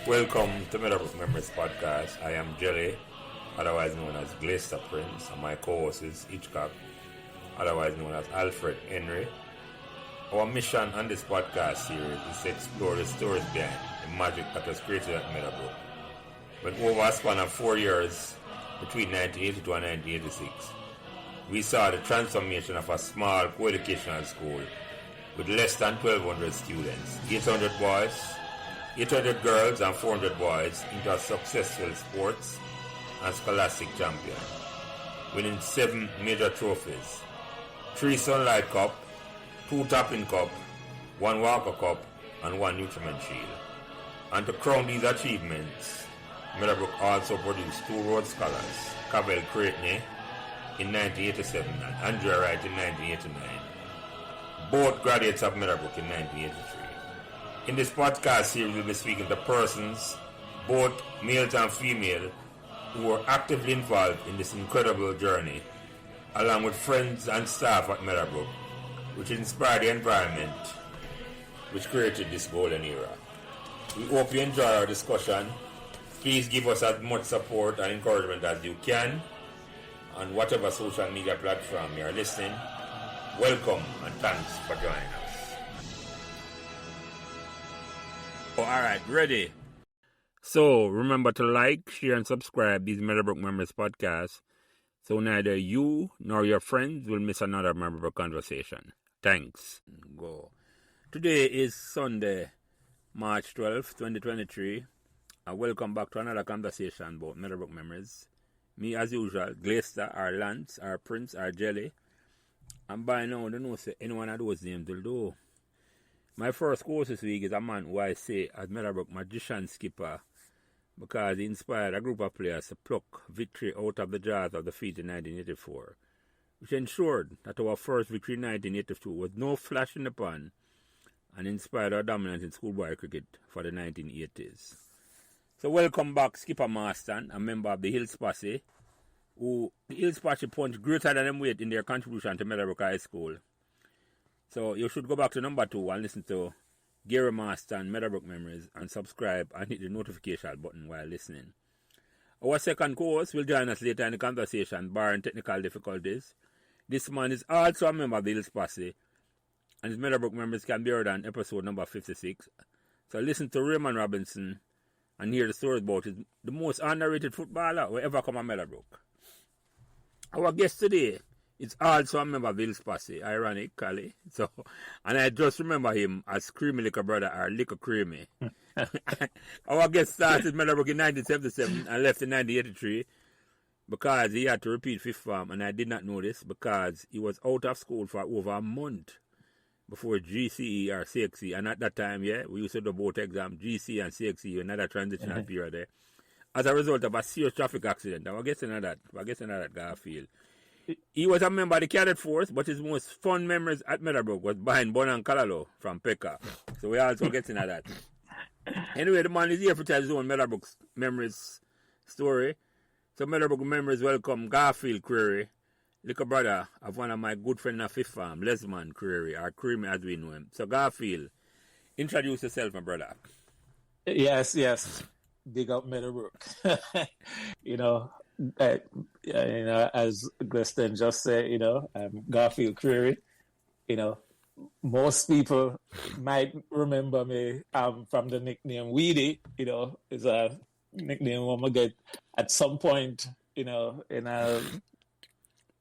Welcome to Meadowbrook Memories Podcast. I am Jelly, otherwise known as Glaister Prince, and my co-host is Hitchcock, otherwise known as Alfred Henry. Our mission on this podcast series is to explore the stories behind the magic that was created at Meadowbrook. When over a span of 4 years, between 1982 and 1986, we saw the transformation of a small co-educational school with less than 1,200 students, 800 boys, 800 girls and 400 boys into a successful sports and scholastic champion, winning 7 major trophies, 3 Sunlight Cup, 2 Topping Cup, 1 Walker Cup, and 1 Nutriment Shield. And to crown these achievements, Meadowbrook also produced 2 Rhodes Scholars, Garfield Creary in 1987 and Andrea Wright in 1989, both graduates of Meadowbrook in 1983. In this podcast series, we'll be speaking to persons, both males and female, who were actively involved in this incredible journey, along with friends and staff at Meadowbrook, which inspired the environment which created this golden era. We hope you enjoy our discussion. Please give us as much support and encouragement as you can on whatever social media platform you are listening. Welcome and thanks for joining us. Alright, ready? So, remember to like, share, and subscribe these Meadowbrook Memories podcasts so neither you nor your friends will miss another Meadowbrook conversation. Thanks. Go. Today is Sunday, March 12th, 2023, and welcome back to another conversation about Meadowbrook Memories. Me, as usual, Glaister, our Lance, our Prince, our Jelly, and by now, don't know say any one of those names will do. My first course this week is a man who I say as Meadowbrook magician skipper because he inspired a group of players to pluck victory out of the jaws of defeat in 1984, which ensured that our first victory in 1982 was no flash in the pan and inspired our dominance in schoolboy cricket for the 1980s. So welcome back Skipper Marston, a member of the Hills Posse, who the Hills Posse punched greater than them weight in their contribution to Meadowbrook High School. So you should go back to number 2 and listen to Gary Marston, Meadowbrook Memories, and subscribe and hit the notification button while listening. Our second co-host will join us later in the conversation, barring technical difficulties. This man is also a member of the Hills Posse, and his Meadowbrook Memories can be heard on episode number 56. So listen to Raymond Robinson and hear the story about the most underrated footballer who ever come to Meadowbrook. Our guest today is also a member of Hills Posse, ironically. So, and I just remember him as Creamy Liquor Brother or Liquor Creamy. Our guest started Meadowbrook in 1977 and left in 1983 because he had to repeat 5th form, and I did not know this because he was out of school for over a month before GCE or CXE. And at that time, we used to do both exams, GCE and CXE, another transitional period there, as a result of a serious traffic accident. We're getting at that Garfield. He was a member of the cadet force, but his most fun memories at Meadowbrook was behind Bonan Kalalo from Pekka. So we also getting at that. Anyway, the man is here to tell his own Meadowbrook Memories story. So Meadowbrook Memories welcome Garfield Creary, little brother of one of my good friends in 5th form, Lesman Creary, or Creamy as we know him. So Garfield, introduce yourself, my brother. Yes. Big up Meadowbrook. As Gliston just said, I'm Garfield Creary. Most people might remember me from the nickname Weedy. Is a nickname I'm gonna get at some point. In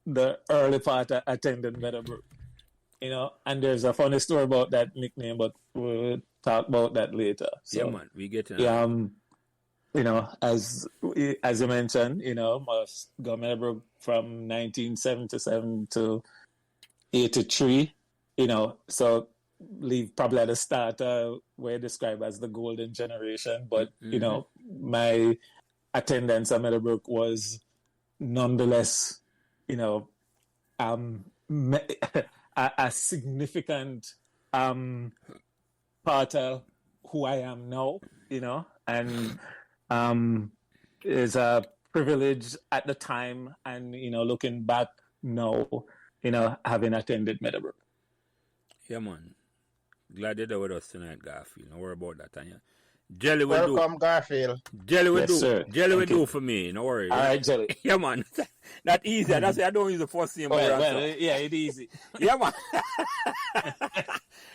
the early part I attended Meadowbrook. And there's a funny story about that nickname, but we'll talk about that later. So, yeah, man, we get it. As you mentioned, must go Meadowbrook from 1977 to 83, so leave probably at the start where described as the golden generation. But, my attendance at Meadowbrook was nonetheless, a significant part of who I am now, and is a privilege at the time, and looking back now, having attended Meadowbrook. Yeah, man. Glad you're there with us tonight, Garfield. Don't worry about that. And Jelly will do. Welcome, Garfield. Jelly will Yes, do. sir. Jelly will Thank you. do for me. No worry. All right, Jelly. Yeah, man. That easy. That's why I don't use the first name. Yeah, it's easy. Yeah, man.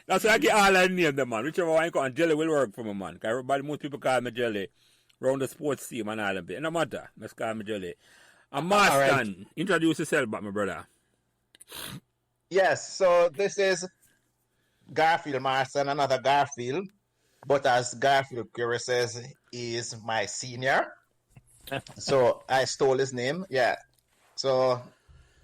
That's why I get all I name them, man. Whichever one you call, Jelly will work for me, man. Cause everybody, most people call me Jelly around the sports team and all them. It no matter. Let's call me Jelly. And Marston, right. Introduce yourself back, my brother. Yes, so this is Garfield Marston, another Garfield. But as Garfield Creary says, he is my senior. So I stole his name. Yeah. So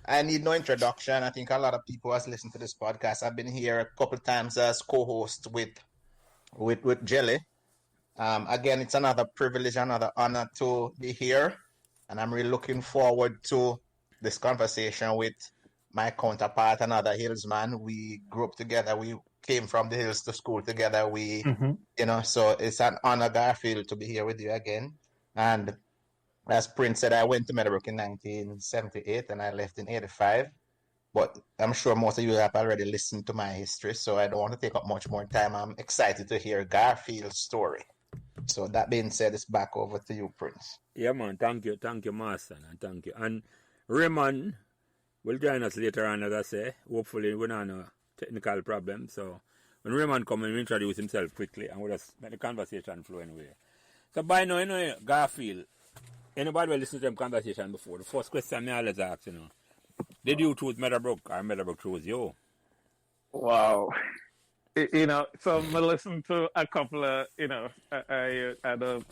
I need no introduction. I think a lot of people has listened to this podcast. I've been here a couple times as co-host with Jelly. Again, it's another privilege, another honor to be here. And I'm really looking forward to this conversation with my counterpart, another Hillsman. We grew up together. We came from the hills to school together. So it's an honor, Garfield, to be here with you again. And as Prince said, I went to Meadowbrook in 1978 and I left in 85. But I'm sure most of you have already listened to my history, so I don't want to take up much more time. I'm excited to hear Garfield's story. So that being said, it's back over to you, Prince. Yeah, man. Thank you, Master. And thank you. And Raymond will join us later on, as I say. Hopefully, we don't have no technical problem. So when Raymond comes, we'll introduce himself quickly and we'll just make the conversation flow anyway. So by now, Garfield, anybody will listen to them conversation before? The first question I always ask, did you choose Meadowbrook or Meadowbrook chose you? Wow. So I listened to a couple of, I had a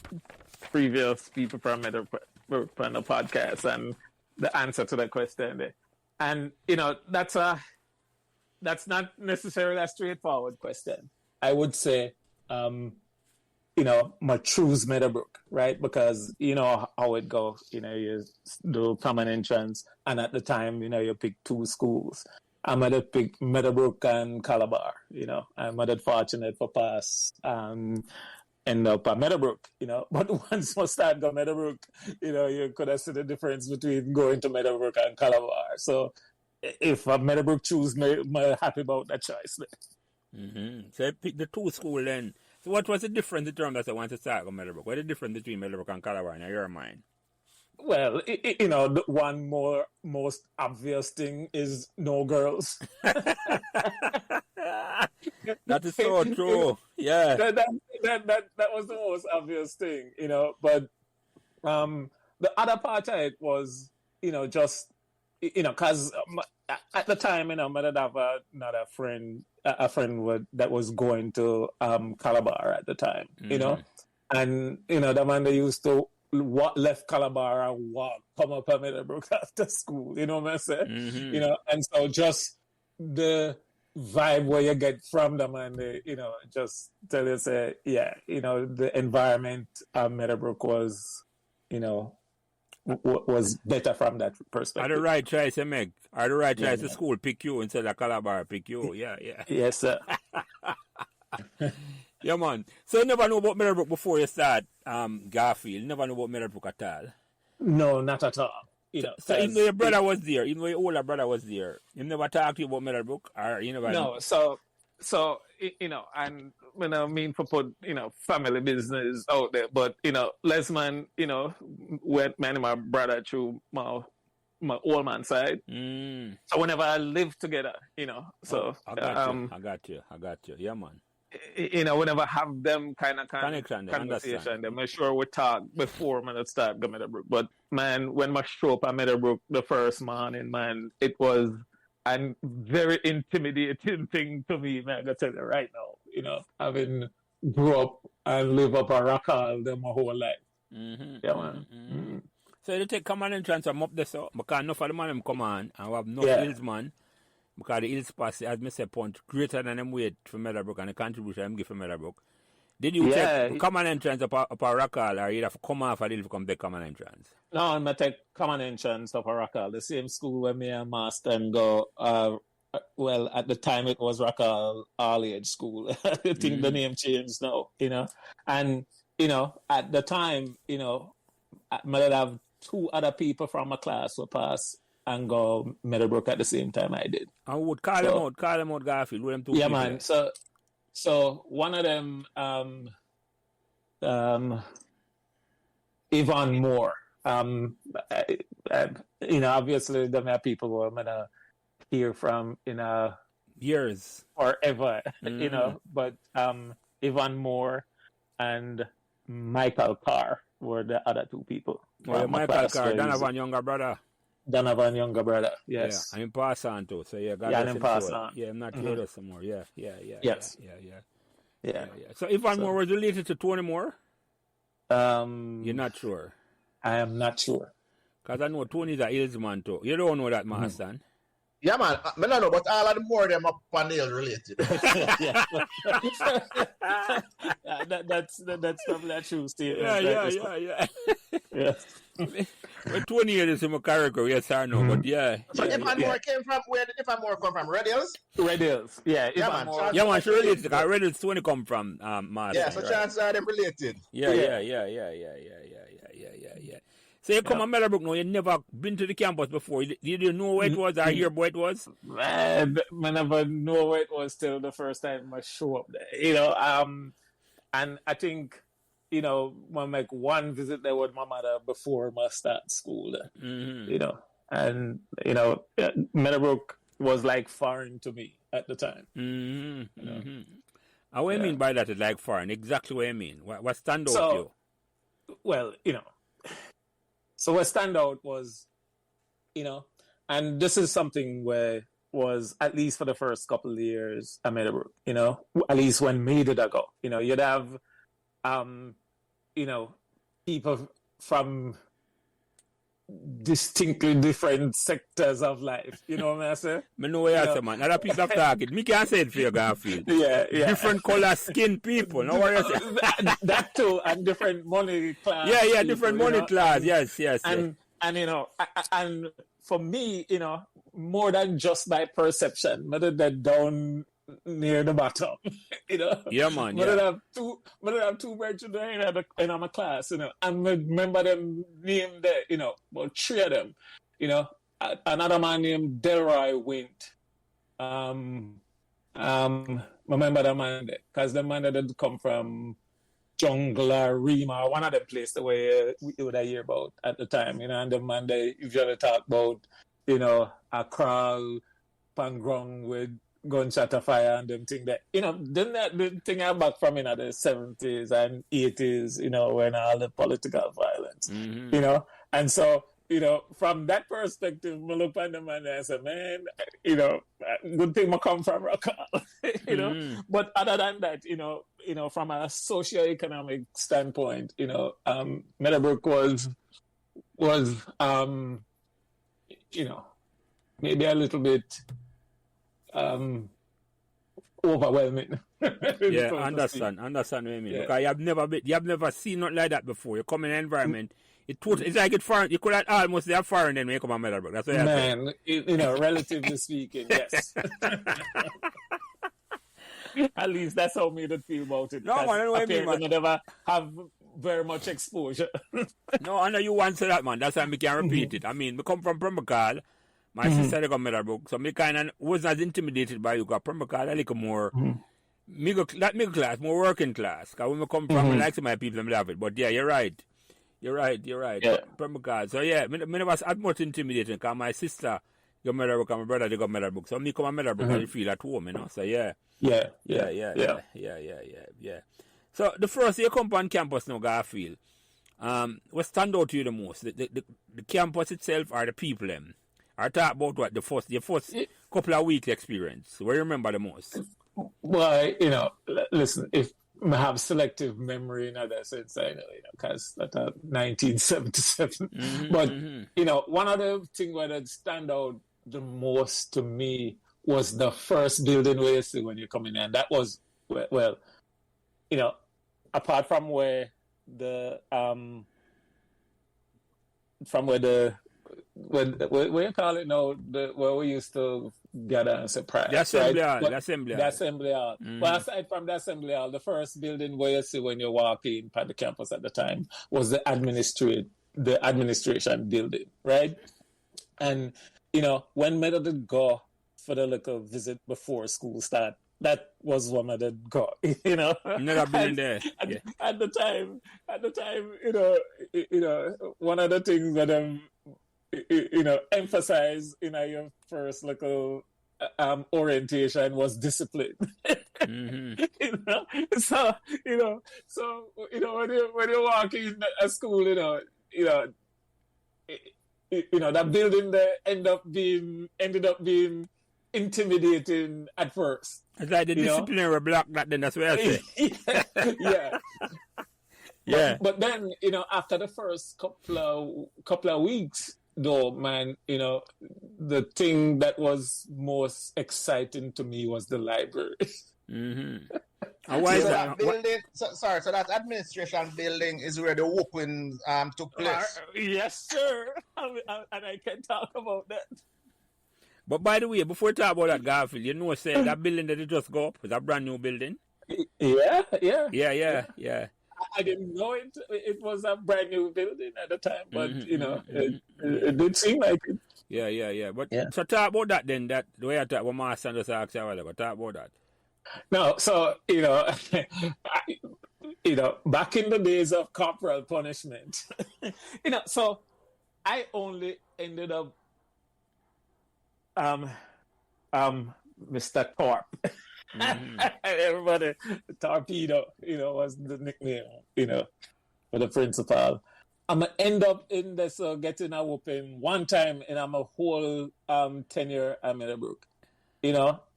previous people from Meadowbrook on the podcast and the answer to that question there. And, that's not necessarily a straightforward question. I would say, my choose Meadowbrook, right? Because you know how it goes. You do common entrance, and at the time, you pick two schools. I might have picked Meadowbrook and Calabar. I might have fortunate for pass. End up at Meadowbrook. But once I start going Meadowbrook, you could have seen the difference between going to Meadowbrook and Calabar. So if a Meadowbrook choose me, I'm happy about that choice. Mm-hmm. So I picked the two school then. So what was the difference in terms that I want to start with Meadowbrook? What is the difference between Meadowbrook and Calabar in your mind? Well, the one most obvious thing is no girls. That is so true. Yeah. That was the most obvious thing, But the other part of it was, just, because at the time, I might have another friend, that was going to Calabar at the time, and the man they used to left Calabar and come up at Meadowbrook after school, you know what I'm saying? Mm-hmm. And so just the vibe where you get from them and they, just tell you, say, the environment at Meadowbrook was, was better from that perspective. Are the right choice to make? Are the right choice to school pick you instead of Calabar pick you? Yeah. Yes, sir. Yeah, man. So you never know about Meadowbrook before you start Garfield. You never know about Meadowbrook at all? No, not at all. So even though your brother was there, even though your older brother was there, you never talked to you about Meadowbrook? Or you never... No, so and when I mean for put, family business out there, but, Lesman, went man and my brother through my old man side. Mm. So whenever I lived together, so... I got you. Yeah, man. Whenever I have them kind of conversation, then I'm sure we talk before I start going Meadowbrook. But man, when I show up at Meadowbrook the first morning, man, it was a very intimidating thing to me, man. I gotta tell you right now, having grew up and live up a rock all my whole life. Mm-hmm. Yeah, man. Mm-hmm. So you take common entrance from up there, so because enough of the man them come on and we have no hills, man. Because the hills pass, as I said, point greater than them weight for Meadowbrook and the contribution them give for Meadowbrook. Did you take common entrance up a Rockall, or you have to come off a hill to come back common entrance? No, I'm going to take common entrance up a Rockall, the same school where me and Master go. Well, at the time it was Rockall All-Age School. I think the name changed now, And, at the time, I might have two other people from my class who pass and go Meadowbrook at the same time I did. I would call them out, Garfield. With them two yeah, people. Man. So one of them, Even more. Obviously, there are people who I'm gonna hear from in years forever, but Yvonne Moore and Michael Carr were the other two people. Oh, yeah, Michael Carr, Donovan younger brother. Donovan younger brother, yes. Yeah, and him pass on too. So yeah, God yeah, bless and him pass soul. on. Yeah, I'm not here some more. Yeah. Yes. Yeah. So Yvonne Moore was related to Tony Moore? You're not sure? I am not sure. Because I know Tony's a Hills man too. You don't know that, Marston? Yeah, man. I don't know, but all of the more of them are panel related. That's probably a true statement. Yeah. Yes. Well, 20 years in my character, yes or no, but yeah. So Yvonne Moore came from, where did Yvonne Moore come from? Red Hills? Red Hills, yeah. Man. Moore. Yeah, man, she related. Because Red Hills 20 come from Marston. Yeah, so chances are them related. Yeah. So you come to Meadowbrook now, you never been to the campus before. You didn't know where it was or hear where it was? I never know where it was till the first time I show up there. And I think, when make one visit there with my mother before I start school, and, Meadowbrook was like foreign to me at the time. And what do you mean by that, it's like foreign? Exactly what you mean? What stand out to you? Well, so what stand out was, and this is something where was, at least for the first couple of years at Meadowbrook, at least when me did I go, you'd have, people from distinctly different sectors of life. You know what I'm saying? I know what you're saying, man. Other people have target. Me can't say it for you, Garfield. Yeah. Different color skin people. Know what you're saying? that too, and different money class. Yeah, people, different money class. Yes. And and for me, more than just my perception, rather than down near the bottom, Yeah, man. But I have two brethren in my class, and I remember them named there, about three of them, another man named Delroy Wint. Remember that man there, because the man that did come from Jungler, Rima, one of the places where we would hear about at the time, and the man they usually talk about, a crawl, pangrong with gunshot of fire and them thing that, then that the thing I back from the 70s and 80s, when all the political violence, and so, from that perspective, I look at the man and I say, man, good thing I come from Rockall, but other than that, from a socio-economic standpoint, Meadowbrook was maybe a little bit overwhelming. Yeah, understand what you mean. Because you have never seen nothing like that before. You come in an environment, it's like it's foreign. You could have almost say foreign then when you come to Meadowbrook. That's what man, relatively speaking, yes. At least that's how me did feel about it. No, man, I know what I mean, man. I never have very much exposure. No, I know you once said that, man. That's why I can repeat it. I mean, we come from Pembroke. My sister they come Meadowbrook, so me kind of wasn't as intimidated by you. Because Pembroke a little more middle class, more working class. Because when we come from, I like some of my people, them love it. But yeah, you're right. Yeah. Pembroke. So yeah, me never was as much intimidating. Because my sister go Meadowbrook and my brother they go Meadowbrook. So me come to Meadowbrook and you feel at home, So yeah. Yeah. So the first year you come on campus now, Garfield, what stand out to you the most? The campus itself or the people them? I talk about what your first couple of weeks experience. What do you remember the most? Well, listen, if I have selective memory in that sense, I know, because that's 1977. But one of the things that stand out the most to me was the first building where you see when you come in, and that was apart from where what you call it now, where we used to gather and surprise. The assembly hall. Well, aside from the assembly hall, the first building where you see when you walk in at the campus at the time was the administration building, right? And when we did go for the little visit before school start, that was one of the go, you know. Another building there. Yeah. At the time, one of the things that emphasized in your first little orientation was discipline. Mm-hmm. When you walk in a school, that building there ended up being intimidating at first. It's like the disciplinary block that then, that's what I say. Yeah. Yeah. But then, after the first couple of weeks, though, man, the thing that was most exciting to me was the library. Mm-hmm. And why is that? Building, so that administration building is where the whooping took place. Yes, sir. And I can talk about that. But by the way, before we talk about that, Garfield, say that building that you just go up is a brand new building. Yeah. I didn't know it was a brand new building at the time, but it did seem like it. Yeah. But so talk about that then. That the way I talk about Master just asked you a while ago. Talk about that. No, so back in the days of corporal punishment, so I only ended up Mr. Torp. Mm-hmm. Everybody, Torpedo, was the nickname, for the principal. I'm going to end up in this getting a whooping one time in my whole tenure at Meadowbrook,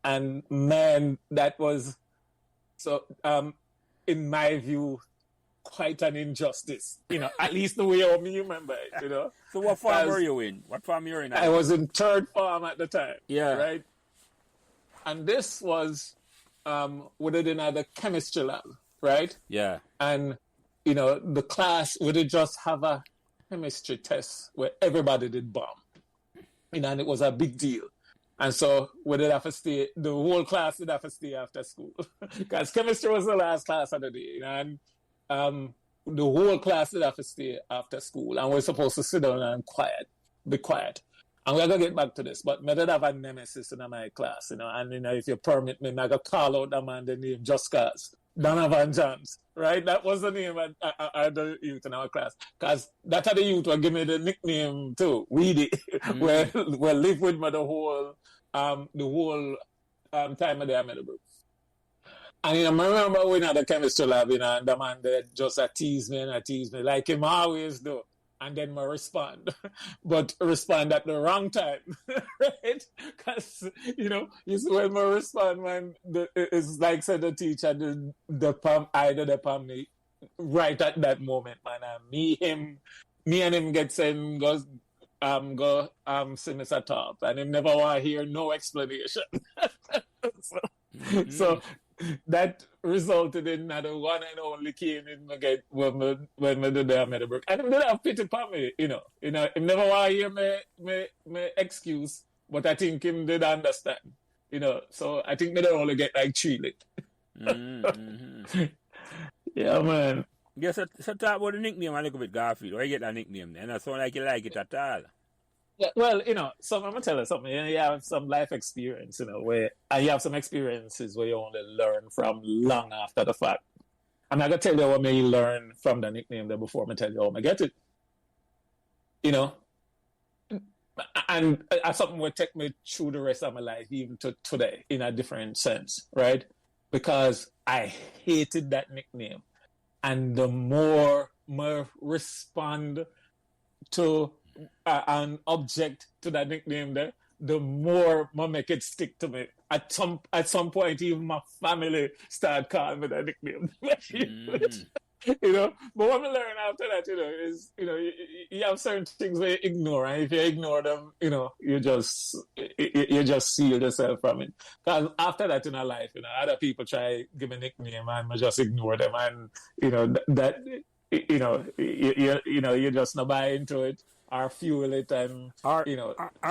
and man, that was, so in my view, quite an injustice, at least the way I remember it, So what farm were you in? What farm you were in? I was in third farm at the time. Yeah. Right? And this was within the chemistry lab, right? Yeah. And, the class would just have a chemistry test where everybody did bomb. And it was a big deal. And so we did have to stay, the whole class did have to stay after school. Because chemistry was the last class of the day. And the whole class did have to stay after school. And we're supposed to sit down and be quiet. And we're going to get back to this. But I did have a nemesis in my class, And, if you permit me, I'm going to call out the man, the name just cause. Donovan Johns, right? That was the name of the youth in our class. Because that other youth will give me the nickname too, Weedy, where live with me the whole time of the Meadowbrook. And I remember when at the chemistry lab, and the man there just tease me, like him always do. And then I respond, but respond at the wrong time, right? Because, you see when I respond, man, it's like said the teacher, the palm me right at that moment, man. And me and him get sent, go see Mr. Top, and him never want to hear no explanation. So that resulted in the one and only cane in my when we did the Meadowbrook. And him did have pity for me, Him never want to hear me excuse, but I think him did understand, So I think they don't only get like 3 lit. Mm-hmm. Yeah, man. Yeah, so talk about the nickname a little bit, Garfield. Where you get that nickname then? It sound like you like it at all. Yeah, well, so I'm going to tell you something. You have some life experience, where you have some experiences where you only learn from long after the fact. I'm not going to tell you what may you learn from the nickname there before I tell you how I get it. And something will take me through the rest of my life, even to today, in a different sense, right? Because I hated that nickname. And the more I respond to an object to that nickname there, the more I make it stick to me. At some point, even my family started calling me that nickname. But what I learned after that, is you have certain things where you ignore, and if you ignore them, you just seal yourself from it. Because after that in our life, other people try give me a nickname, and I just ignore them, and you just not buy into it. Or fuel it and, or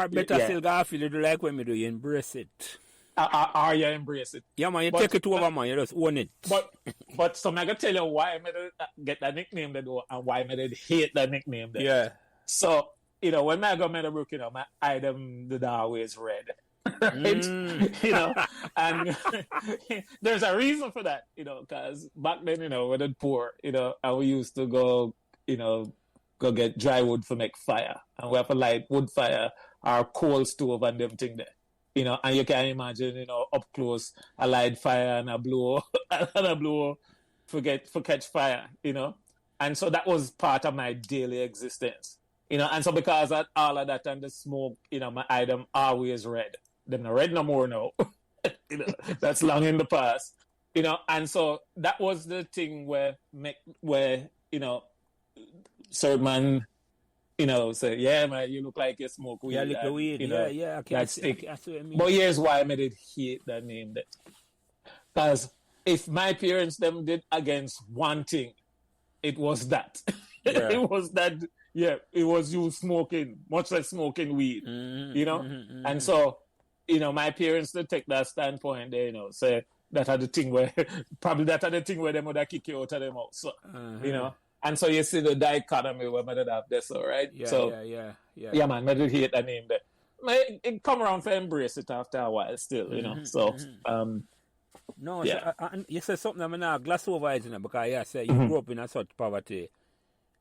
better still, Garfield, you do like when you embrace it. Or you embrace it. Yeah, man, you take it over, man, you just own it. But so I'm going to tell you why I get that nickname there, and why I hate that nickname there. Yeah. So, when I go to Meadowbrook, my item did always red. right? You know, and there's a reason for that, you know, because back then, you know, we were poor, you know, and we used to go, you know, go get dry wood for make fire, and we have to light wood fire, our coal stove and them thing there. You know, and you can imagine, you know, up close, a light fire and a blow, and a blow for catch fire, you know. And so that was part of my daily existence, you know. And so because of all of that and the smoke, you know, my eye them always red. Them not red no more now. You know, that's long in the past, you know. And so that was the thing where you know, certain man, you know, say, yeah, man, you look like you smoke weed. Yeah, little weed. You know, Yeah. that's stick. That's what I mean. But here's why I did hate that name. Because if my parents them did against one thing, it was that. Yeah. It was that, yeah, it was you smoking, much like smoking weed, you know? And so, you know, my parents did take that standpoint, they, you know, say that had the thing where, probably that had the thing where they would have kick you out of them out. So, you know? And so you see the dichotomy where I did have this, all right? Yeah, so, yeah, man, I did hate that name there. It come around to embrace it after a while still, you know? So, no, yeah. so, you said something I'm not glass over it, you know, because you say you grew up in a such poverty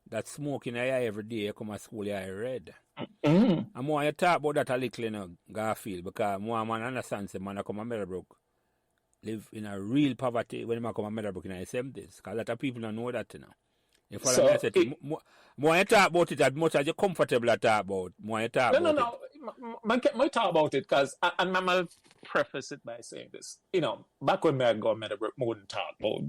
that smoking your eye every day, you come to school, your eye red. And more you talk about that a little, you know, Garfield, because more man understands the man that come to Meadowbrook live in a real poverty when they come to Meadowbrook in the 70s, because a lot of people don't know that, you know. You follow me? I said, more you talk about it as much as you're comfortable to talk about, more you talk about it. No. I talk about it because, and I'll preface it by saying this. You know, back when I got Meadowbrook, I wouldn't talk about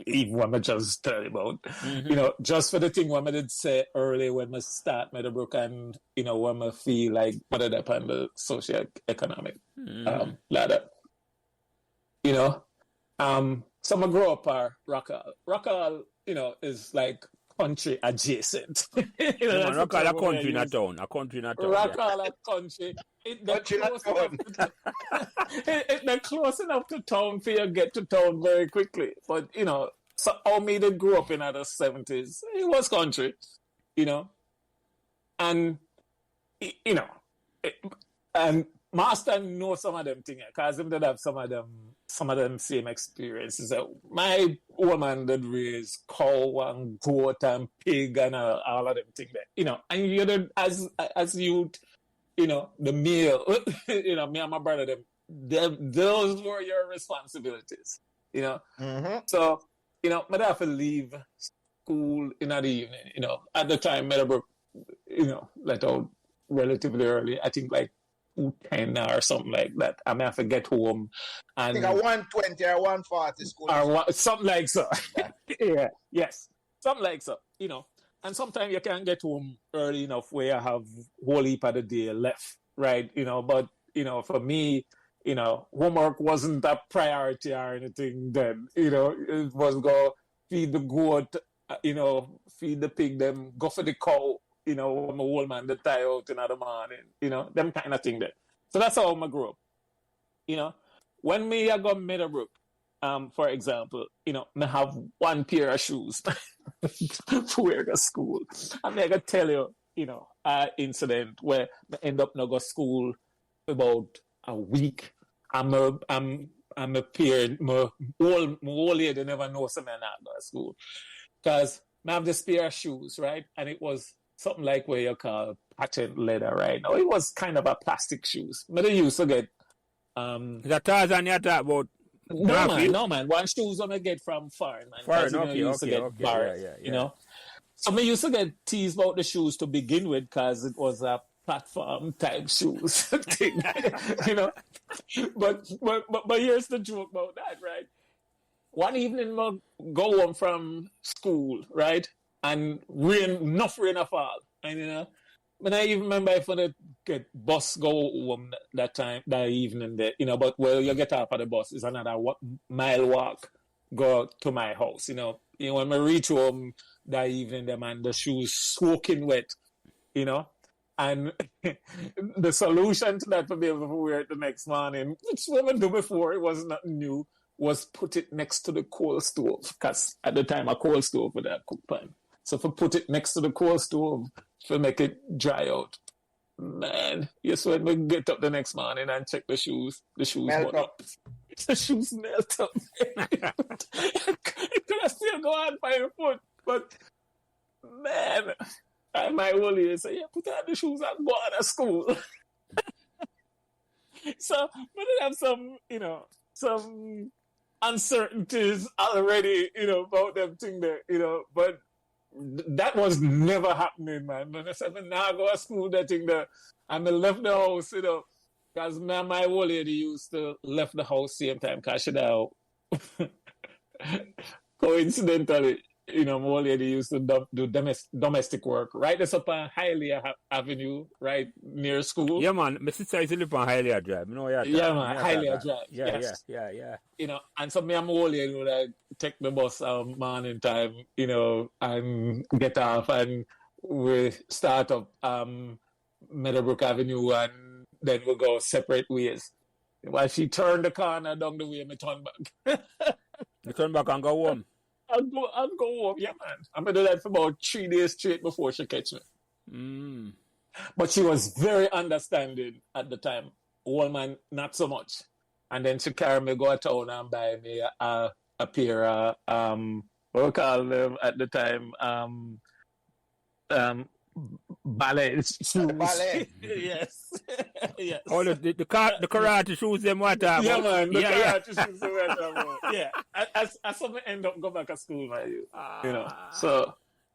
even what I just tell you about. You know, just for the thing what I did say early when I start Meadowbrook and, you know, when I feel like what did up on the socio-economic ladder. You know, so I grew up Rockall. Rockall, you know, is like country adjacent. You know, Rockall a country in a town. A country in a town. Rockall a country. They're close enough to town for you to get to town very quickly. But, you know, so how me did grow up in the 70s, it was country, you know. And, you know, and Master know some of them things because him did have some of them same experiences. My woman did raise cow and goat and pig and all of them things there, you know. And you did as youth, you know, the meal, you know, me and my brother those were your responsibilities, you know. So, you know, I'd have to leave school in the evening, you know. At the time, Meadowbrook, you know, let out relatively early. I think like 10 or something like that. I may have to get home. And I think at 1:20 or 1:40 school. Or something like so. Yeah. Yes. Something like so, you know. And sometimes you can get home early enough where you have whole heap of the day left, right? You know, but, you know, for me, you know, homework wasn't a priority or anything then. You know, it was go feed the goat, you know, feed the pig, them go for the cow, you know, my old man that tie out in the morning, you know, them kind of thing there. So that's how I grew up. You know, when I got Meadowbrook, for example, you know, I have one pair of shoes to wear to school. And I can tell you, you know, an incident where I end up not go to school about a week. I'm a parent, my old lady never knows something not go to school. Because I have this pair of shoes, right? And it was something like what you call patent leather, right? Now, it was kind of a plastic shoes. But they used to get... the Tarzan you talk about? No, man. One shoes I get from foreign, man. Foreign, okay. You know? So I used to get teased about the shoes to begin with because it was a platform type shoes thing, you know? But here's the joke about that, right? One evening I go home from school, right? And enough rain fall. And, you know, but I even remember if I get bus go home that evening there, you know, but where you get off of the bus is another mile walk go to my house, you know. You know, when I reach home that evening, the shoes soaking wet, you know. And the solution to that for be able to wear it the next morning, which we would do before, it was nothing new, was put it next to the coal stove. Because at the time, a coal stove would have cook pan. So if I put it next to the coal stove, to make it dry out. Man, yes, when we get up the next morning and check the shoes Melt button up. the shoes melt up. It could have still go on by your foot, but man, my old lady say, yeah, put on the shoes and go out of school. So we did have some, some uncertainties already, about them thing there, but that was never happening, man. When I said, now I go to school, that thing there, and I left the house, because my old lady used to left the house same time, because she now, coincidentally, my old lady used to do domestic work right this up on Hialeah Avenue, right near school. Yeah, man. My sister used to live on Hialeah Drive. Yeah, man. Hialeah Drive. Yeah, yeah. And so me and my old lady would take the bus morning time, and get off, and we start up Meadowbrook Avenue, and then we go separate ways. While she turned the corner down the way, me turn back. You turn back and go home. I'll go home, yeah, man. I'm gonna do that for about 3 days straight before she catch me. Mm. But she was very understanding at the time. Old man, not so much. And then she carried me go to town and buy me a pair of what we call them at the time, ballet shoes. Ballet. Yes. Yes. Oh, the karate shoes, them what? Yeah, man. The yeah. karate shoes, them what about. Yeah. I saw me end up go back to school, man. So,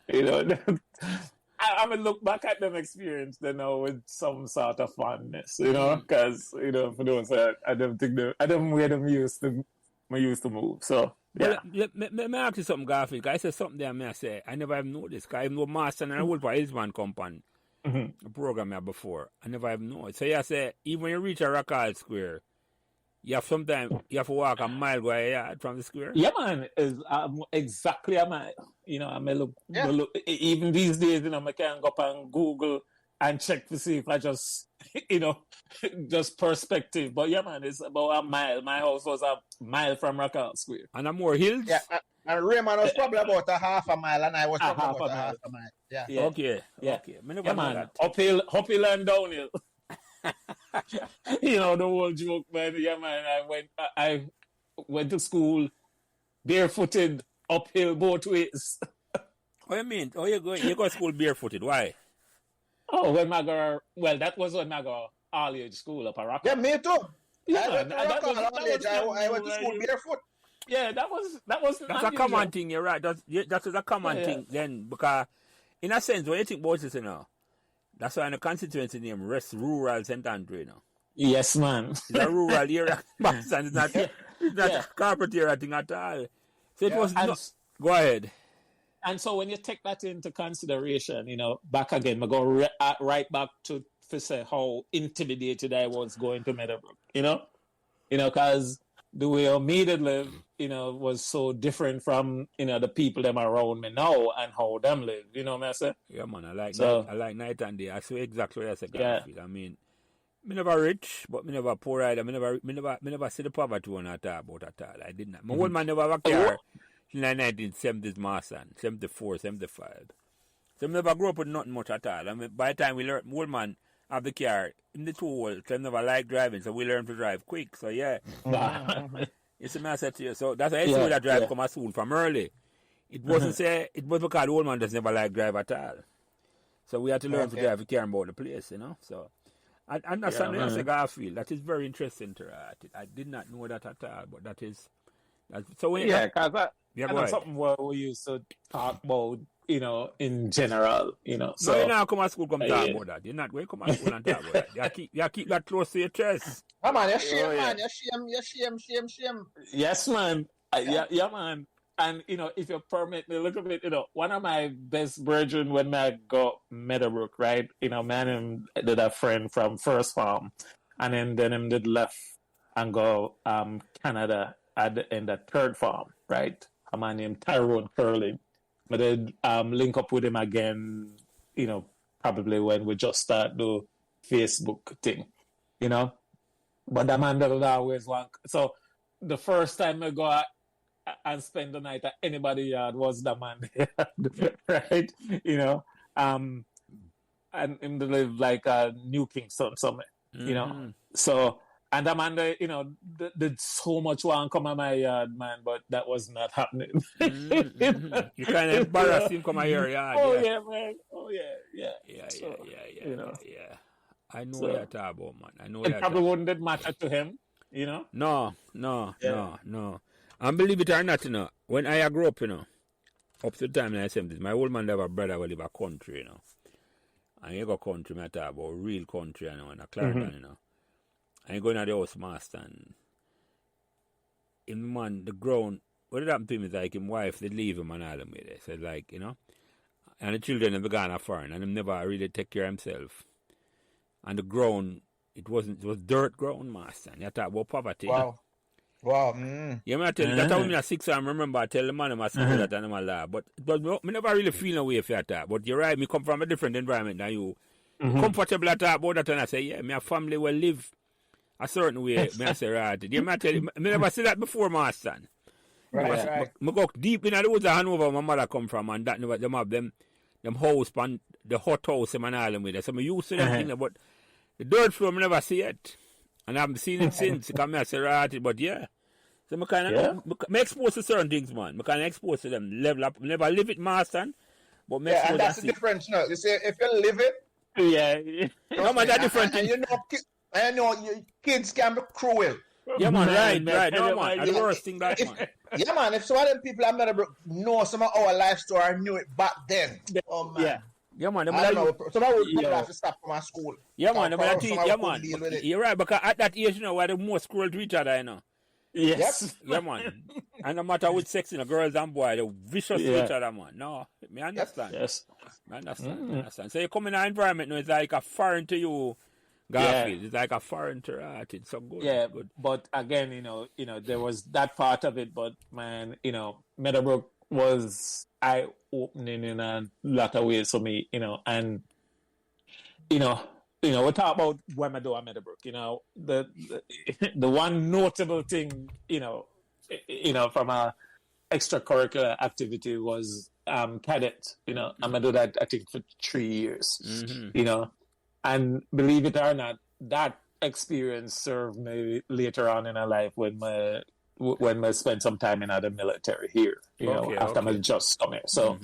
I mean, look back at them experience, with some sort of fondness, because, for those that I don't think I don't where them used to move. So, yeah. Well, let me ask you something, Garfield. I said something there, I say, I never have noticed, because I know Master and I work for Hillsman Company, a program here before. I never have noticed. So, I say, even when you reach a Rockall Square, you have to walk a mile go a yard from the square. Yeah, man, is exactly a mile. I may look, even these days, I can go up and Google and check to see if I just, just perspective. But yeah, man, it's about a mile. My house was a mile from Rockall Square. And more hills? Yeah, and Raymond was probably about a half a mile, and I was probably about a half a mile. Yeah. Okay. Yeah. Okay. Yeah, man. Uphill and downhill. The whole joke, man. Yeah, man. I went to school barefooted, uphill both ways. What you mean? Oh, you go to school barefooted. Why? Oh, that was when I go all age school up at Rockall. Yeah, me too. Yeah, I went to Rockall all age. I went to school barefoot. Yeah, that was That's a common thing, you're right. That's a common thing then, because in a sense, when you think about this, that's why in the constituency name rests Rural St. Andre, Yes, man. It's a rural area, and it's not a corporate area thing at all. So it was go ahead. And so when you take that into consideration, back again, I go right back to say how intimidated I was going to Meadowbrook, because the way Meadowbrook live, was so different from, the people them around me now and how them live, what I say? Yeah, man, I like night and day. I swear exactly what I said, Garfield. I mean, me never rich, but me never poor either. Me never see the poverty one at all, I did not. My old man never have a car in the 1970s, Master, 74, 75. So me never grew up with nothing much at all. I mean, by the time we learned, my old man have the car in the 2 old, so I never like driving, so we learned to drive quick. So yeah. You see me I said to you. So that's why I see that drive come as soon from early. It wasn't it was because the old man just never like drive at all. So we had to learn to drive to care about the place, So and that's something else I feel. That is very interesting to I did not know that at all, but that is so when because that's something we used to talk about, in general, So you now come to school, come talk about that. You're not going to come to school and talk about that. You keep that close to your chest. Come on, you're shame. Yes, man. Yeah, man. And, if you permit me a little bit, one of my best brethren when I got Meadowbrook, right? Man, did a friend from first farm. And then him did left and go Canada at the end of third farm, right? A man named Tyrone Curling. But then link up with him again, probably when we just start the Facebook thing, But the man that always want. So the first time I go out and spend the night at anybody's yard was the man there, right? and him to live like New Kingston somewhere, you know. So, and the man, you know, did so much want to come on my yard, man, but that was not happening. You kind of embarrassed him come on your yard. Oh, yeah, man. Oh, yeah. So, you know. yeah. I know what you're talking about, man. I know what It you're probably talking wouldn't matter to him, you know. No. And believe it or not, you know, when I grew up, you know, up to the time in the 70s, my old man have a brother who live a country, you know. And he go country, I talk about real country, you know, in a Clarendon, you know. And he go in the house master and him man, the ground, what happened to him is like his wife, they leave him and all them with it. So like, you know, and the children have gone foreign and him never really take care of himself. And the ground, it was dirt ground, master. And you talk about poverty. Wow. Wow. Yeah, I tell you, that's how me at 6 I remember I tell the man I school that and I'm a laugh. But me never really feel no way for that. But you're right, me come from a different environment than you. Comfortable at talk about that and I say, yeah, my family will live a certain way. Me I say, right. Yeah, I tell you, me never see that before, master. Right. Me go deep in the woods of Hanover, my mother come from, and that them have them house, and the hot house, and all them with it. So me used to them things, but the dirt floor, I never see it. And I haven't seen it since. Because I say, right, but yeah. So I kind of expose to certain things, man. I kind of expose to them, level up. Never live it, master. But and that's the difference, you know. You say, if you live it, no, man, that's different. And you know, kids can be cruel. Yeah, man, right. No, man, that's the worst thing that, man. Yeah, man, if some of them people at Meadowbrook know some of our life story and knew it back then, oh, man. Yeah, man. I don't know. Some of people have to stop from our school. Yeah, man. You're right, because at that age, you know, we're the most cruel to each other, you know. Yes. Yeah, man. And no matter which sex, you know, girls and boys, they're vicious to each other, man. No, me understand. Yes. I understand. So you come in an environment, you know, it's like a foreign to you, Garfield. It's like a foreign to art. It's so good. Yeah, good. But again, you know, there was that part of it, but man, you know, Meadowbrook was eye-opening in a lot of ways for me, you know, and we talk about when I do at Meadowbrook, you know, the one notable thing, you know, from a extracurricular activity was cadet, you know. I'm gonna do that I think for 3 years, you know, and believe it or not, that experience served me later on in my life when I spent some time in the military here, you know, after I just come here. So,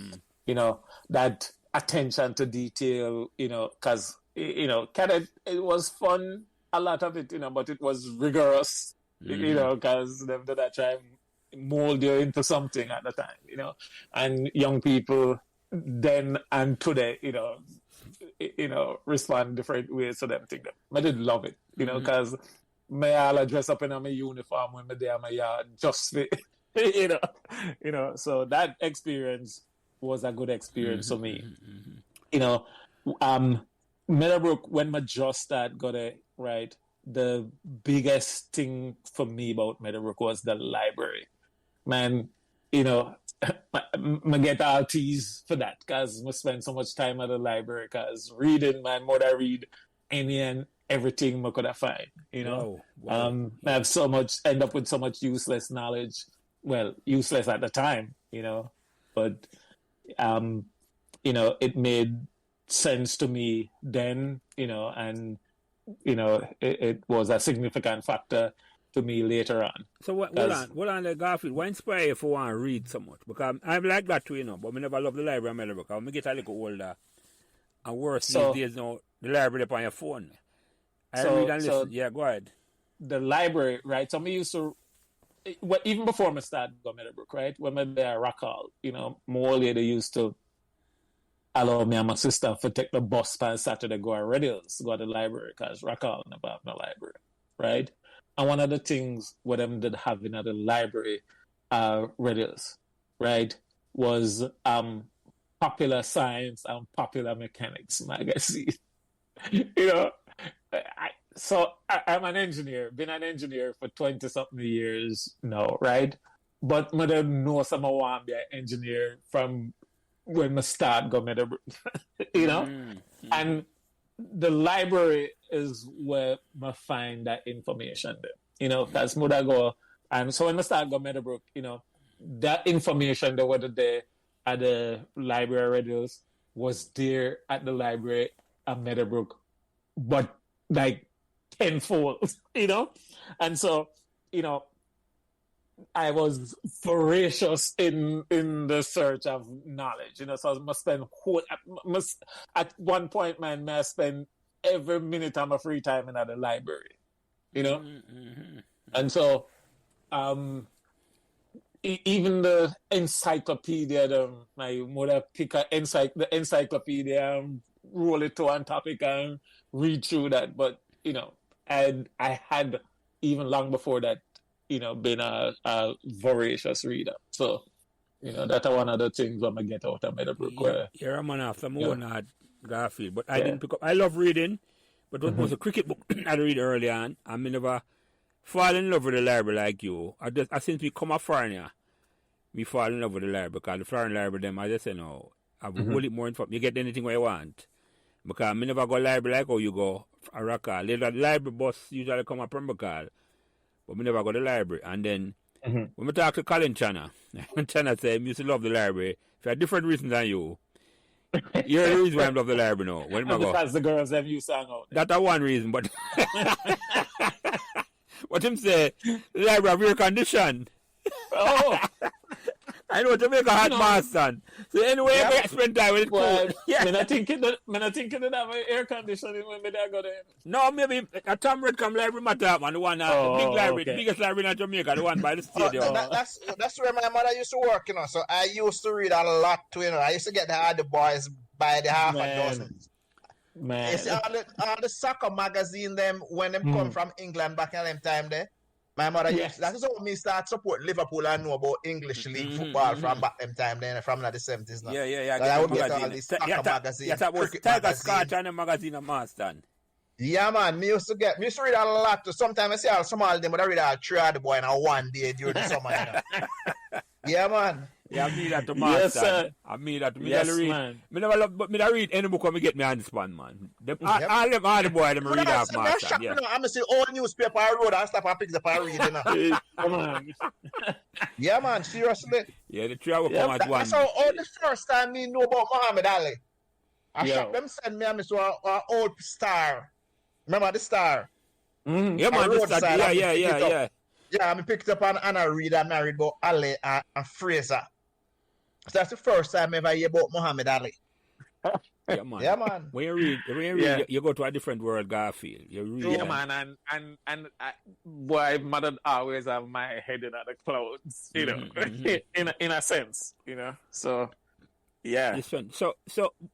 you know, that attention to detail, you know, because, you know, cadet, it was fun, a lot of it, you know, but it was rigorous, you know, because them did that try and mold you into something at the time, you know, and young people then and today, you know, respond different ways to them thing. I did love it, you know, because may all dress up in my uniform when I'm there in my yard, just fit, you know. So that experience was a good experience for me, you know. Meadowbrook, when I just started, got it right. The biggest thing for me about Meadowbrook was the library, man. You know, I get all teased for that because I spend so much time at the library. Because reading, man, more than I read any and everything I could have find. You know, I have end up with so much useless knowledge. Well, useless at the time, you know, but you know, it made sense to me then, you know, and you know, it was a significant factor to me later on. So what on Garfield, what inspired you for want to read so much? Because I'm like that too, you know, but I never love the library in Meadowbrook. When I get a little older and worse these days, you know, the library up on your phone. I read and listen. Yeah, go ahead. The library, right? So I used to, even before I started going to Meadowbrook, right? When I was there at Rock Hall, you know, more later used to allow me and my sister to take the bus on Saturday, go to Red Hills, go to the library, because Rock Hall never have no library, right? And one of the things what them did have in the library, Red Hills, right, was Popular Science and Popular Mechanics magazine. You know, I'm an engineer, been an engineer for 20-something years now, right? But I don't know some I want to be an engineer from when I start going to, you know? And the library is where I find that information there, you know, because I go, and so when I start going to Meadowbrook, you know, that information that was there at the library radios was there at the library at Meadowbrook, but like tenfold, And so, I was voracious in the search of knowledge, So I must spend at one point, man, I spend every minute of my free time in the library, Mm-hmm. And so, even the encyclopedia, my mother pick the encyclopedia and roll it to one topic and read through that. But, I had, even long before that, been a voracious reader. So, that's one of the things I'm going to get out of Meadowbrook. You're a man after my own heart, Garfield. But I didn't pick up. I love reading, but it was a cricket book I read early on. I never fall in love with the library like you. I since we come up foreigner, we fall in love with the library because the foreign library, them, I just say no. I've hold it more information. You get anything where you want. Because I never go library like how you go a rocker. The library bus usually come up from Bacall. But we never go to the library. And then when we talk to Colin Channa, Channa said, he used to love the library for a different reason than you. You're the reason why I love the library now. When because the girls have you sang out. That's one reason, but what him say, the library have air condition. Oh. I know Jamaica hot Boston. So anyway, I spend time with it. Well, I'm not thinking that have air conditioning when I go there. No, maybe a Tom Redcom library matter, man. The one, the big library, the biggest library in Jamaica, the one by the stadium. That's where my mother used to work, So I used to read a lot too, I used to get the boys by the half a dozen. Man. You see, all the soccer magazine, them when them come from England back in them time there. My mother used that is how me start support Liverpool and know about English league football from back them time then from the 70s now. Yeah. I would get all these soccer magazines. Yes, that was Tiger Scotch and the magazine of Marston. Yeah, man. Me used to read a lot too. Sometimes I see all some of them, but I read all three of the boy in a one day during the summer. Yeah, man. Yeah, I mean that to Marston. Yes, sir. I mean that to me. Yes, read. man. Me never love, but me I read any book when me get me handspan, man. All the boy them read off Marston. Yeah. I'm gonna see all newspaper I wrote and stop and pick up and read. Come on. Yeah, man. Seriously. Yeah, the three will come at one. That's how the first time me know about Muhammad Ali. I shot them send me a our old star. Remember the star? Yeah, man. The star. Yeah. Yeah, I picked up and I read about Ali and Fraser. So that's the first time I ever hear about Muhammad Ali. Yeah, man. Yeah, man. When you read, you go to a different world, Garfield. You read. Yeah, man. And boy, mother always have my head in the clouds, in a sense, So, yeah. Listen, so,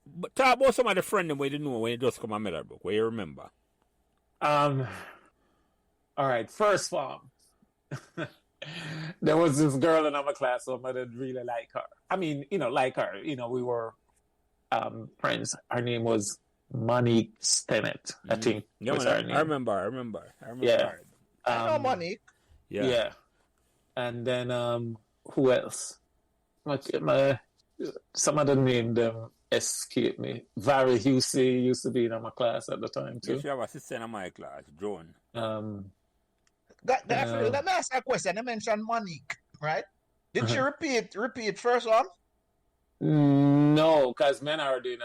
but talk about some of the friends that you know when you just come to Meadowbrook, where you remember. All right, first form. There was this girl in our class, so I didn't really like her. I mean, like her. We were friends. Her name was Monique Stennett, I think. Yeah, was her name. I remember. Yeah. I know Monique. Yeah. And then who else? Some of the name them escaped me. Valerie Husey used to be in my class at the time too. She have a sister in my class, Joan. Let me ask a question. You mentioned Monique, right? Did she repeat first one? No, because men are doing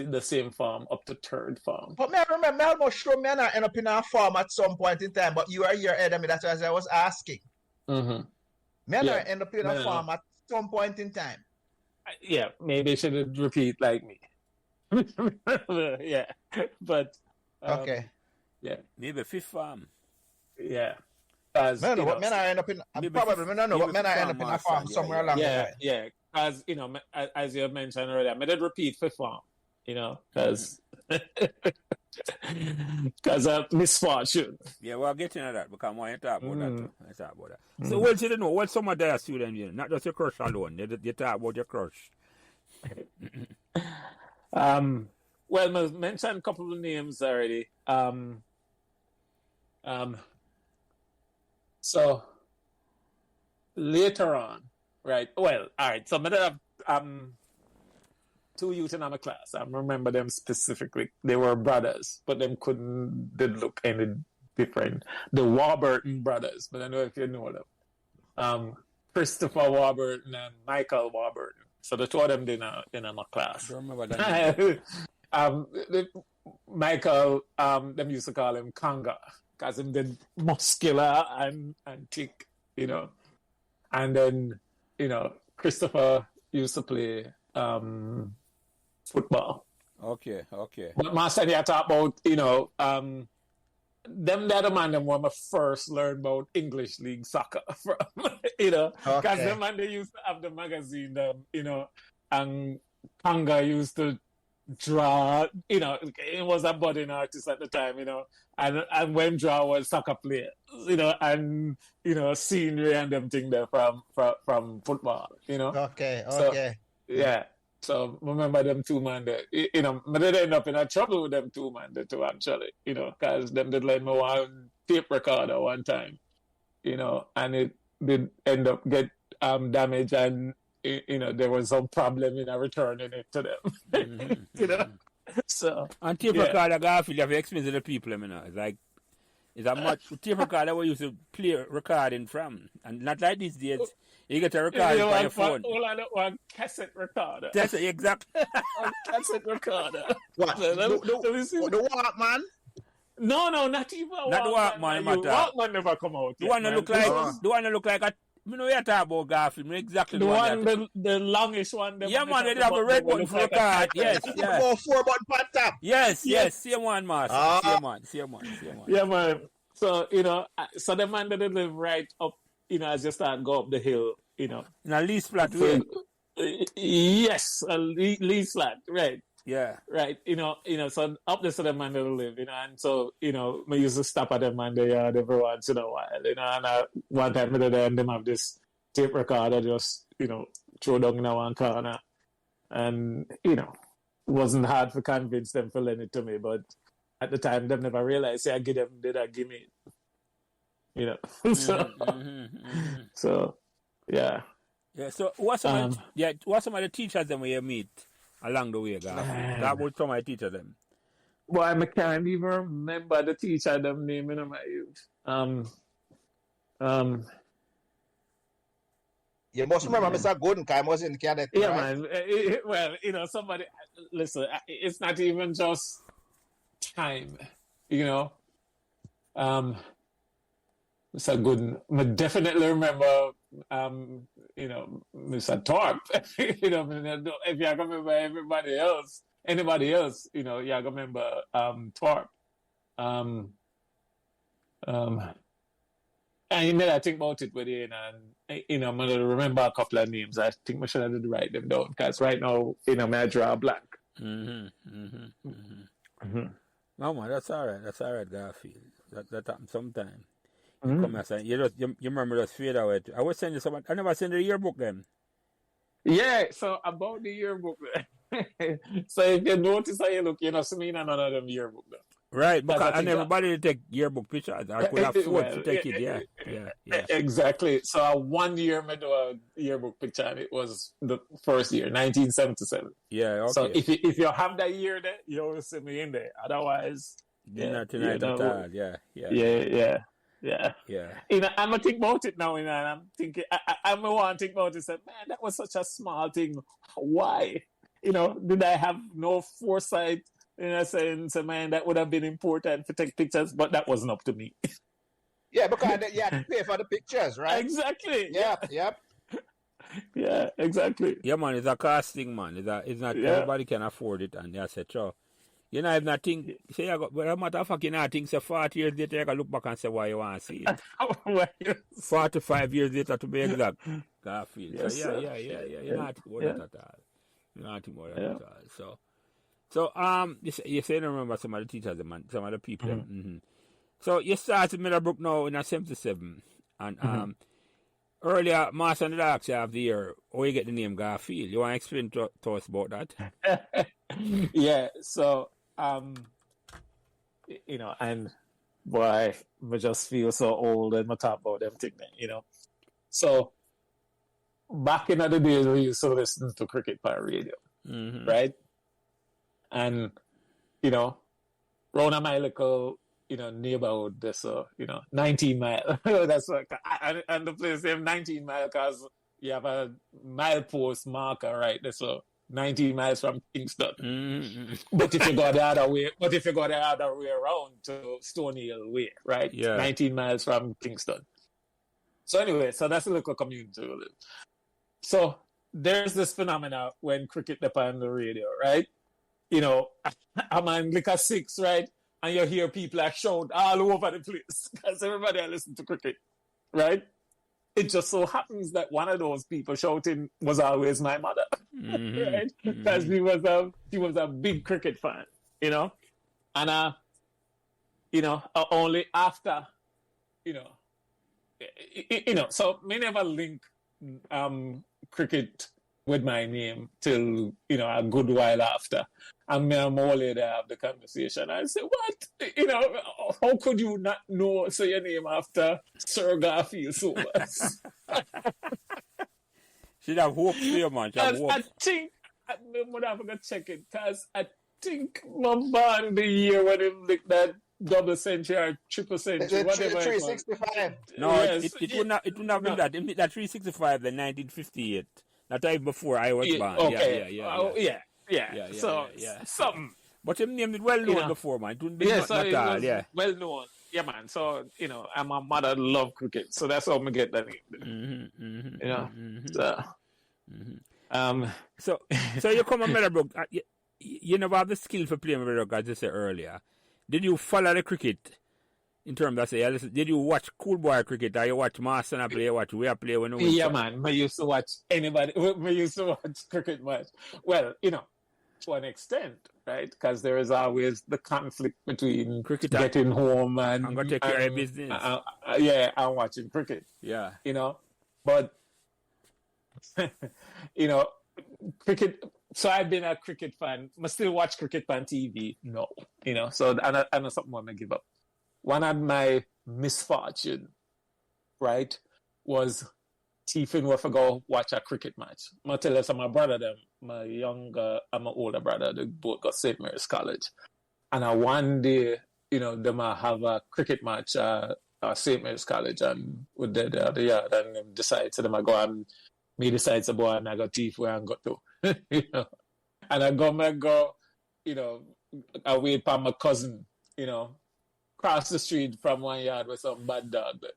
the same farm up to third farm. But I remember, I almost sure men are end up in a farm at some point in time, but you are here ahead of me. That's what I was asking. Men are end up in a farm at some point in time. Yeah, maybe she should repeat like me. Yeah, but... okay. Yeah. Maybe fifth farm. Yeah. Men are end up in a farm somewhere along the line. Yeah. Because, as you mentioned earlier, I did repeat fifth farm, because of misfortune. Yeah, we'll get into that because I want to talk about that too. Let's talk about that. So, what you know? What some of their students, not just your crush alone, they talk about your crush. Well, I mentioned a couple of names already. So later on, right? Well, all right. So I have two youth in my class. I remember them specifically. They were brothers, but them didn't look any different. The Warburton brothers, but I don't know if you know them. Christopher Warburton and Michael Warburton. So the two of them in my class. I don't remember that. Michael, them used to call him Conga because him did muscular and thick, you know. And then, you know, Christopher used to play football. Okay. But Master, you talk about, you know, them the other man them were my first learn about English League soccer from, you know, because them man they used to have the magazine, you know, and Kanga used to draw, you know, it was a budding artist at the time, you know, and when draw was soccer player, you know, and you know, scenery and them thing there from football, you know. Okay. So, yeah. So remember them two man there, you know, but they end up in a trouble with them two man there too, actually, you know, because them did lend me one tape recorder one time, you know, and it did end up get damaged, and you know, there was some problem in returning it to them, you know. So and tape recorder, Garfield, you have to explain to the people, you know, it's like, it's a much tape recorder we used to play recording from, and not like these days. You get a recording on your phone. All I know, one cassette recorder. That's it, exactly. Cassette recorder. What? The Walkman? No, not even a Walkman. Not the Walkman, Walkman never come out. The one that look like a. You know, you're talking about Garfield. Exactly the one, the longish one. Yeah, man, they have a red one for the card. Yes, yeah. 4-button on top. Yes. Same one, master. Same one. Yeah, man. So, you know, so the man that live right up, you know, as you start go up the hill, you know. In a lease flat, so, yes, a lease flat, right. Yeah. Right, you know, so up there so the man that live, you know, and so, you know, I used to stop at them man there every once in a while, you know, and one time I there and them have this tape recorder just, you know, throw down in one corner, and, you know, it wasn't hard to convince them to lend it to me, but at the time, them never realized, I give them, did I give me, you know, so, yeah. Yeah, so what's some of the teachers them you meet along the way, guys? That was some of the teachers them. Well, I can't even remember the teacher them name in my youth. You must remember Mr. Gooden, I was in cadet. Yeah, right? man. Well, you know, somebody, listen, it's not even just time, you know. Mr. Gooden, I definitely remember, you know, Mr. Thorpe. You know, if you can remember anybody else, you know, you can remember Thorpe. And you made I think about it with you, and you know, I'm gonna remember a couple of names. I think I should have to write them down because right now, you know, I draw a blank. No, man, that's all right, Garfield. That happens sometime. You come and say, you remember just fade away. I was sending someone. I never sent the yearbook then. Yeah, so about the yearbook. So if you notice how you look, you know, see me in none of them yearbook though. Right, because and everybody take yearbook pictures. I could have to take it, yeah. Exactly. So 1 year I do a yearbook picture, and it was the first year, 1977. Yeah, okay. So if you have that year there, you will see me in there. Otherwise, not at all. Yeah. Yeah. You know, I'm gonna think about it now, and I'm thinking, I'm gonna want to think about it. Say, man, that was such a small thing. Why? You know, did I have no foresight? You know, saying, so man, that would have been important to take pictures, but that wasn't up to me. Yeah, because you had to pay for the pictures, right? Exactly. Yep. Yeah, exactly. Yeah, man, it's a casting, man. It's not everybody can afford it, and that's it. So, you know, if not think, say, but a matter of fact, you know, I think, say, 40 years later, you can look back and say, why you want to see it. 45 years later, to be exact. Garfield. Yes, so, yeah. You're not about that at all. You're not about that at all. So, you say you remember some of the teachers, man, some of the people. Mm-hmm. So, you started Meadowbrook now in 77. And earlier, Master and the Dark of the year, how you get the name Garfield. You want to explain to us about that? Yeah, so, you know, and boy, I just feel so old and I talk about them things, you know. So, back in the days, we used to listen to cricket by radio, right? And, you know, round my little, you know, neighborhood, there's a, you know, 19 mile. That's what, and the place name 19 mile because you have a milepost marker, right? There's a 19 miles from Kingston. Mm-hmm. But if you go the other way, around to Stony Hill Way, right? Yeah. 19 miles from Kingston. So anyway, so that's a local community. So there's this phenomena when cricket up on the radio, right? You know, I'm on Liquor 6, right? And you hear people like shout all over the place because everybody listen to cricket, right? It just so happens that one of those people shouting was always my mother, right? Because she was a big cricket fan, you know, and only after, so me never link cricket with my name till a good while after. And me and my lady have the conversation. I say, what? How could you not know say your name after Sir Garfield Sobers? She'd have hopes for you, man. I think I would have to check it because I think my born the year when him licked that double century or triple century, whatever. 365. No, Yes. it wouldn't have been that. It made that 365 the 1958. That time before I was born. Okay. Yeah. So something. But him name is well known before, man. It wouldn't be not it all, was well known. Yeah, man. So and my mother loved cricket, so that's how I get that name. So you come on Meadowbrook. You never have the skill for playing Meadowbrook, as you said earlier. Did you follow the cricket in terms of say? Listen, did you watch Cool Boy cricket? Or you watch Marston play? You watch Weir play when we? Yeah, man. I used to watch anybody. I used to watch cricket match. Well, to an extent, right? Because there is always the conflict between cricket getting home and I'm gonna take care of business. And watching cricket. Yeah. But cricket. So I've been a cricket fan. I still watch cricket on TV. No, So I know something I'm gonna give up. One of my misfortune, right, was Tiffin were to go watch a cricket match. I tell you, so my brother, my younger and my older brother, they both got St. Mary's College. And one day, them have a cricket match at St. Mary's College, and we did the other yard, and them decide, so them I go and me decide to go and I got Tiff where I got to, And I go, I wait for my cousin, cross the street from one yard with some bad dog there.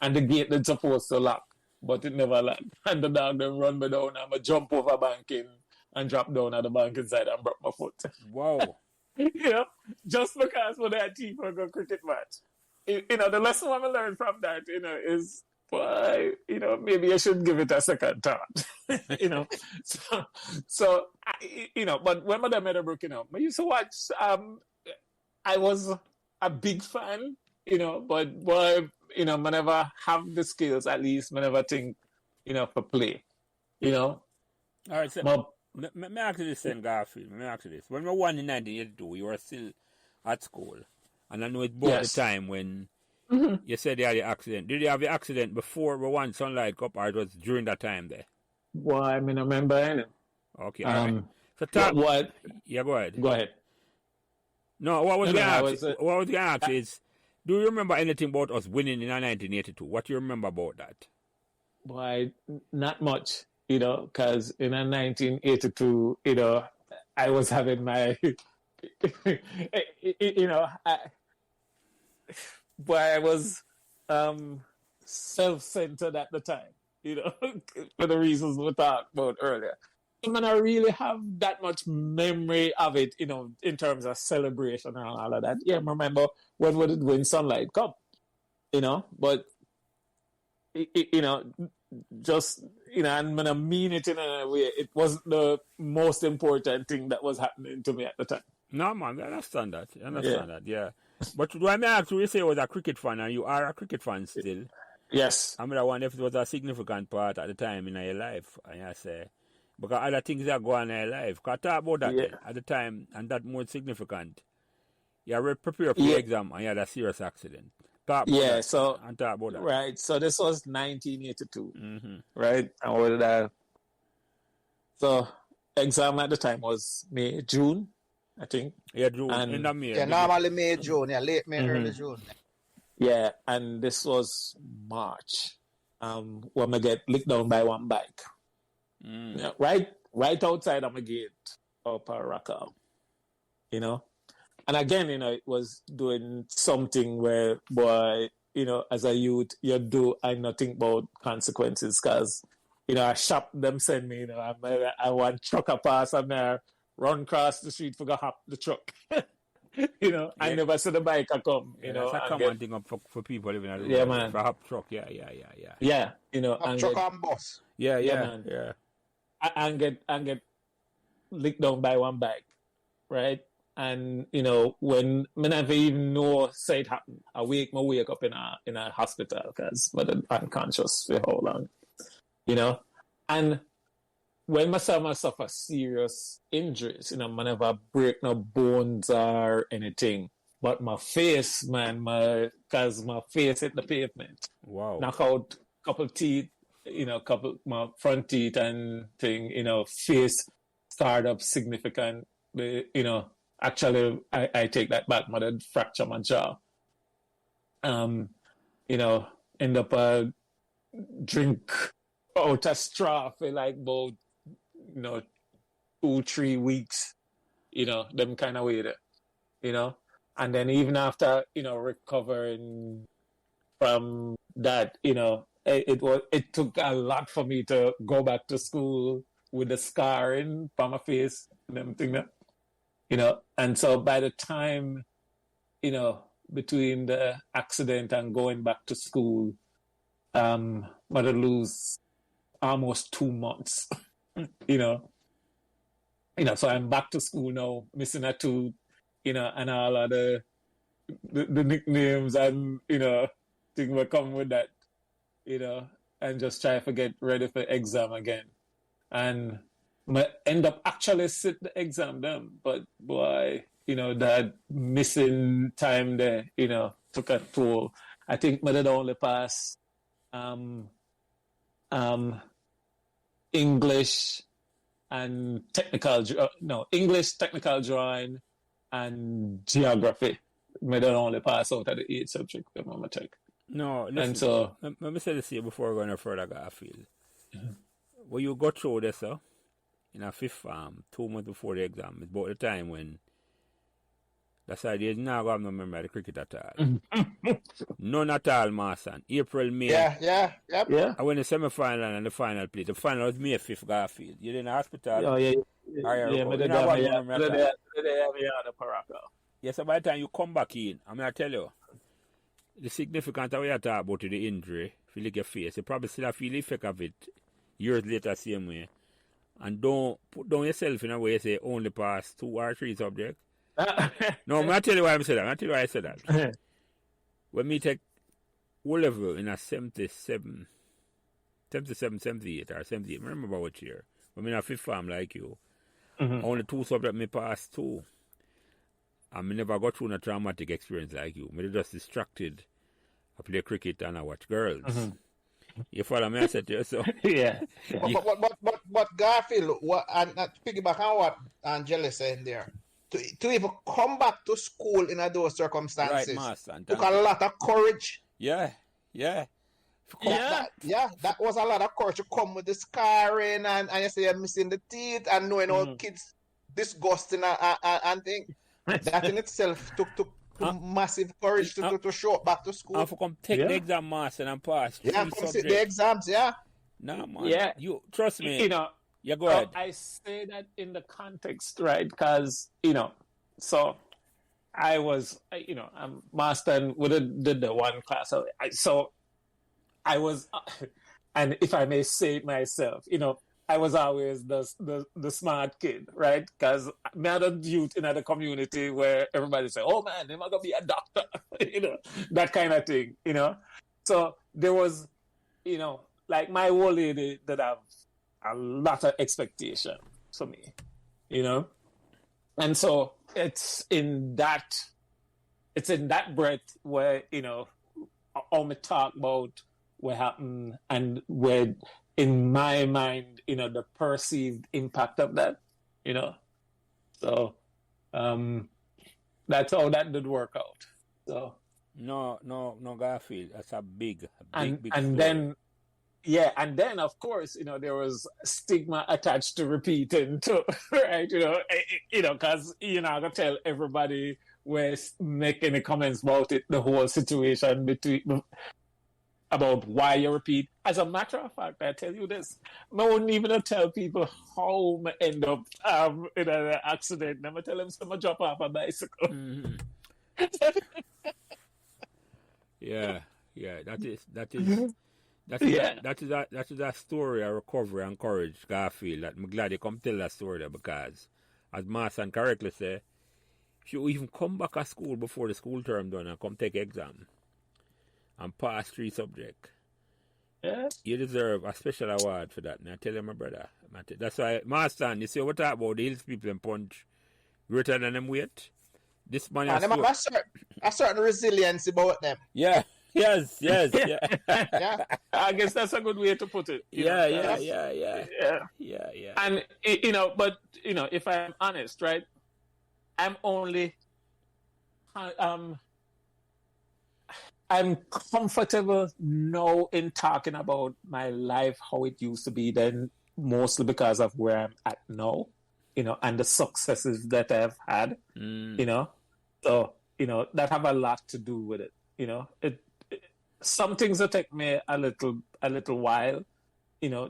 And the gate is supposed to lock, but it never locked. And the dog then run me down and I jump over banking and drop down at the banking side and broke my foot. Wow. Just because when that team for a cricket match. The lesson I learned from that, is why, maybe I should give it a second thought. But when I Meadowbrook, I used to watch, I was a big fan, but boy, I never have the skills, at least, I never think, for play, All right, so let me ask you this then, Garfield. Let me ask you this. When we won in 1982, you were still at school. And I know it's about the time when you said you had the accident. Did you have the accident before we won Sunlight Cup, or it was during that time there? Well, I mean, I remember any. Okay, all right. So talk. What? Yeah, go ahead. Go ahead. No, what I was going to ask is, do you remember anything about us winning in 1982? What do you remember about that? Why, not much, because in 1982, I was having my, I was self-centered at the time, for the reasons we talked about earlier. I mean, I really have that much memory of it, in terms of celebration and all of that. Yeah, I remember when we did win Sunlight Cup, but, just, and when I mean it in a way, it wasn't the most important thing that was happening to me at the time. No, man, I understand that. Yeah. But when I actually say you was a cricket fan, and you are a cricket fan still. Yes. I mean, I wonder if it was a significant part at the time in your life, and I say, because other things that go on in your life. Because I talk about that then, at the time, and that more significant. You were prepared for your exam, and you had a serious accident. Talk about that. Right, so this was 1982, right? And what did I... So, exam at the time was June, I think. Yeah, June, end of May. Yeah, normally May, June, late May, early June. Yeah, and this was March, when I get licked down by one bike. Yeah, right? right outside of my gate up at Rackham, you know. And again, it was doing something where, boy, as a youth, you do and not think about consequences because, I shop them send me, I want trucker pass and I run across the street for go hop the truck. I never see the bike come, That's a common thing up for people living at the yeah, man. For hop truck, yeah. Yeah, Hop truck and bus. Yeah, man. yeah. And get licked down by one bike, right? And when I never even know say it happened, I wake up in a hospital because I'm unconscious for how long, and when I suffer serious injuries, I never break no bones or anything, but my face, man, because my face hit the pavement, knock out couple teeth, couple my front teeth and thing, face scarred up significantly, Actually, I take that back. I did fracture my jaw. End up drink out a straw for like about 2-3 weeks. Them kind of way there. And then even after recovering from that, it took a lot for me to go back to school with the scarring from my face and everything that. And so by the time, between the accident and going back to school, I had lose almost 2 months, so I'm back to school now, missing a tooth, and all of the nicknames and, things will come with that, and just try to get ready for exam again. And I end up actually sit the exam then, but boy, that missing time there, took a toll. I think I did only pass English and English, technical drawing, and geography. I did only pass out of the 8 subject that I take. No, listen, and so let me say this here before we go no further, Garfield. When you go through this, in a 5th form, 2 months before the exam, it's about the time when that's why there's not going to have no memory of the cricket at all. None at all, Marson. April, May. Yeah. I went in the semi-final and the final play. The final was May 5th, Garfield. You're in the hospital. Oh, yeah. Yes, so by the time you come back in, I'm going to tell you, the significance of what you talk about the injury, if you look at your face, you probably still feel the effect of it years later, same way. And don't put down yourself in a way you say only pass 2 or 3 subjects. No, I'm going to tell you why I said that. When me take O-level in a 77, 78 or 78, remember what year? When I'm in a 5th form like you, only 2 subjects me pass 2. And I never got through a traumatic experience like you. I just distracted. I play cricket and I watch girls. You follow me? I said to you, so. Yeah. But Garfield, and piggyback on what Angela said there, to even come back to school in those circumstances, right, Master, took a lot of courage. Yeah. That was a lot of courage to come with the scarring and you say you're missing the teeth and knowing all kids disgusting and things. That in itself took massive courage to show up back to school. And for come take the exam, Master, and pass. Yeah, come sit the exams, yeah. Nah, man. Yeah. You trust me. Yeah, go so ahead. I say that in the context, right? Because, so I was, I'm master and we did the one class. So I was, and if I may say it myself, I was always the smart kid, right? Because I'm not a youth in the community where everybody say, oh man, they're going to be a doctor, that kind of thing, So there was, like my old lady that have a lot of expectation for me, And so it's in that breath where, all me talk about what happened and where in my mind, the perceived impact of that, So that's how that did work out. So No, Garfield. That's a big and story. then Yeah, and then of course, there was stigma attached to repeating too, right? Because you're not gonna tell everybody make any comments about it, the whole situation about why you repeat. As a matter of fact, I tell you this, I wouldn't even tell people how I end up in an accident. I'm gonna tell them I'm gonna drop off a bicycle. Mm-hmm. Yeah, that is a story of recovery and courage, Garfield. That I'm glad you come tell that story there, because, as Master correctly say, if you even come back at school before the school term done and come take exam and pass 3 subjects, you deserve a special award for that. And I tell you, my brother, that's why, Master, you see what I talk about the hills people and punch greater than them weight. This man has a certain resilience about them. Yeah. Yes. Yeah. I guess that's a good way to put it. Yeah. And but if I'm honest, right, I'm only I'm comfortable now in talking about my life, how it used to be then, mostly because of where I'm at now, and the successes that I've had, So, that have a lot to do with it. Some things will take me a little while,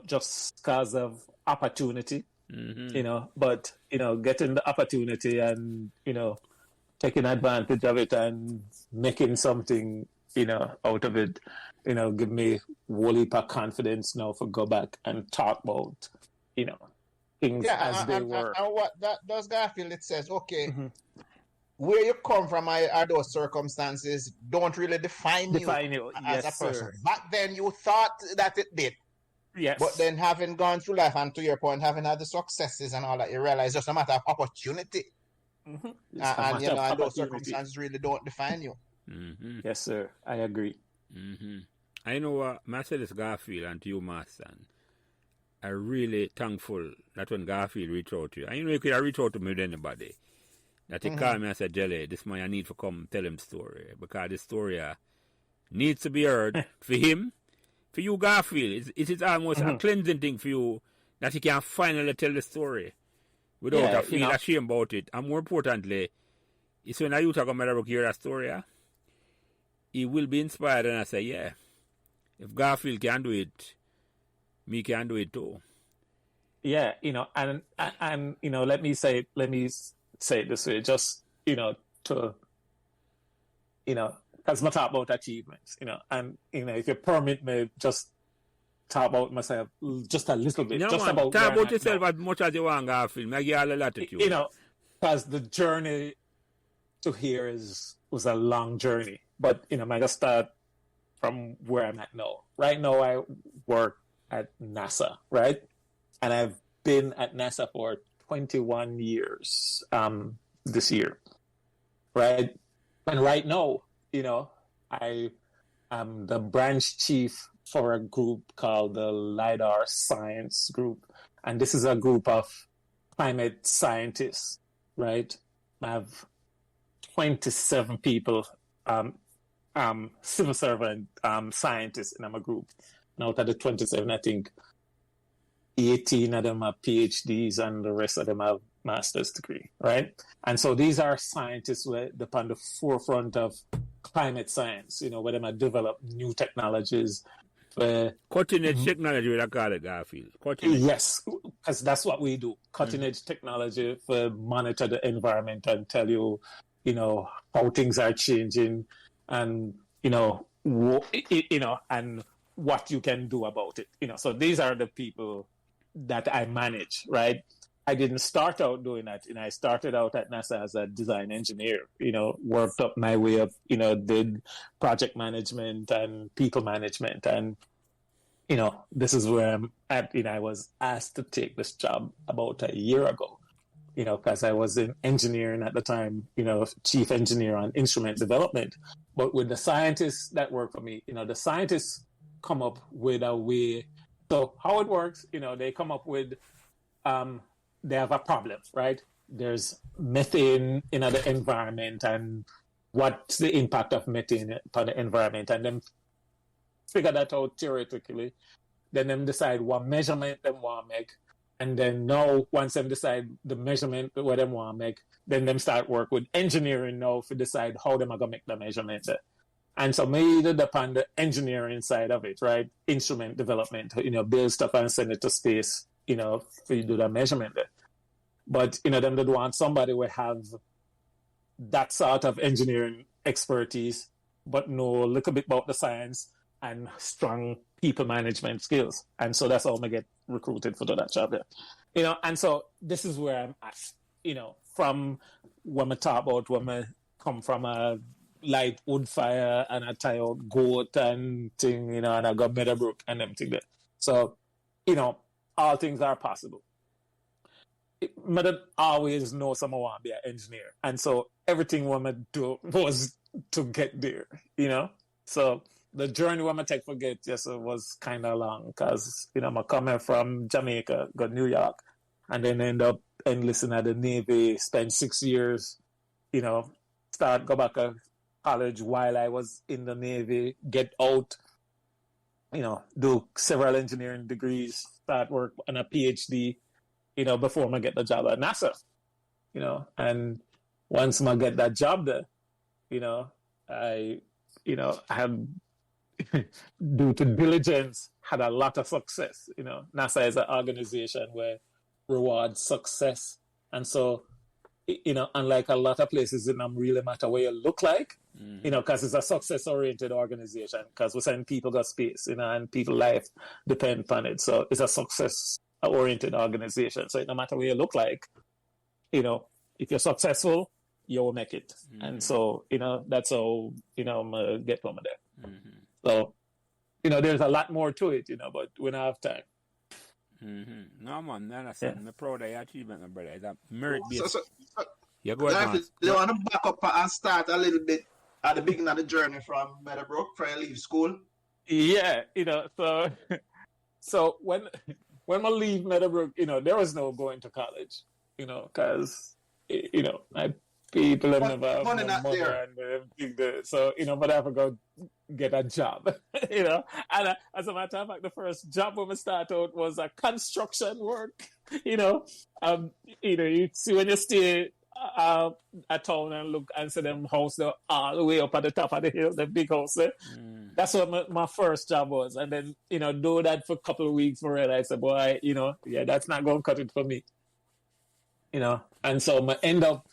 just because of opportunity, but, getting the opportunity and, taking advantage of it and making something, out of it, give me a whole heap of confidence now for go back and talk about, things as they were. And what that does, Garfield, it says, okay, where you come from are those circumstances don't really define you as a person. Sir. Back then, you thought that it did. Yes. But then having gone through life, and to your point, having had the successes and all that, you realize it's just a matter of opportunity. Mm-hmm. And those circumstances really don't define you. Mm-hmm. Yes, sir. I agree. Mm-hmm. I know what Marcellus Garfield and to you, Master, I'm really thankful that when Garfield reached out to you, and you could have reached out to me with anybody, that he called me and said, Jelly, this man I need to come tell him story, because this story needs to be heard for him, for you, Garfield. It is almost a cleansing thing for you that he can finally tell the story without a feel ashamed about it. And more importantly, it's when you talk about Meadowbrook hear that story, he will be inspired, and I say, yeah, if Garfield can do it, me can do it too. Yeah, and let me say it this way, just to because I talk about achievements, and if you permit me, just talk about myself just a little bit. No, just man, about talk about yourself as much as you want, Garfield. I give you all the latitude. Because the journey to here was a long journey, but I gotta start from where I'm at now. Right now, I work at NASA, right, and I've been at NASA for 21 years this year, right? And right now, I am the branch chief for a group called the LIDAR Science Group. And this is a group of climate scientists, right? I have 27 people, civil servant scientists in my group. And out of the 27, I think 18 of them have PhDs and the rest of them have master's degree, right? And so these are scientists who are upon the forefront of climate science, where they might develop new technologies. Cutting edge technology, I call it, Garfield. Yes, because that's what we do. Cutting edge technology for monitor the environment and tell you, how things are changing and, and what you can do about it. So these are the people that I manage, right? I didn't start out doing that. I started out at NASA as a design engineer, worked up my way up, did project management and people management. And, this is where I'm at. I was asked to take this job about a year ago, because I was in engineering at the time, chief engineer on instrument development. But with the scientists that work for me, the scientists come up with a way. So how it works, they come up with, they have a problem, right? There's methane in the environment and what's the impact of methane upon the environment, and then figure that out theoretically, then them decide what measurement them want to make. And then now, once them decide the measurement what them want to make, then them start work with engineering now to decide how them are going to make the measurement. And so me did upon the engineering side of it, right? Instrument development, build stuff and send it to space, for you do the measurement. But, them would want somebody would have that sort of engineering expertise, but know a little bit about the science and strong people management skills. And so that's how I get recruited for that job there. And so this is where I'm at, from when I talk about when I come from a light wood fire and I tie out goat and thing, and I got Meadowbrook and them thing there. So, all things are possible. I didn't always know someone want to be an engineer. And so everything what I do was to get there, So the journey what I take for get was kind of long because, I'm coming from Jamaica, go to New York, and then end up enlisting at the Navy, spend 6 years, go back to college while I was in the Navy, get out, do several engineering degrees, start work on a PhD, before I get the job at NASA, and once I get that job there, I had due to diligence, had a lot of success. NASA is an organization where rewards success. And so, unlike a lot of places, it doesn't really matter what you look like, because it's a success-oriented organization, because we send people to space, and people's life depend on it. So it's a success-oriented organization. So no matter what you look like, if you're successful, you will make it. And so, that's how, I get from there. So, there's a lot more to it, but we don't have time. No, man, I understand. I'm proud of your achievement, my brother. It's a merit-based. So, yeah, go ahead, you want to back up and start a little bit at the beginning of the journey from Meadowbrook before you leave school? Yeah, so when I leave Meadowbrook, there was no going to college, because, my people have never had money no not money there. and everything. So, but I have to go get a job, And as a matter of fact, the first job when I start out was a construction work, You see when you stay at town and look and see them house all the way up at the top of the hill, the big house there. That's what my first job was. And then, do that for a couple of weeks for it. I said, boy, that's not going to cut it for me. And so I end up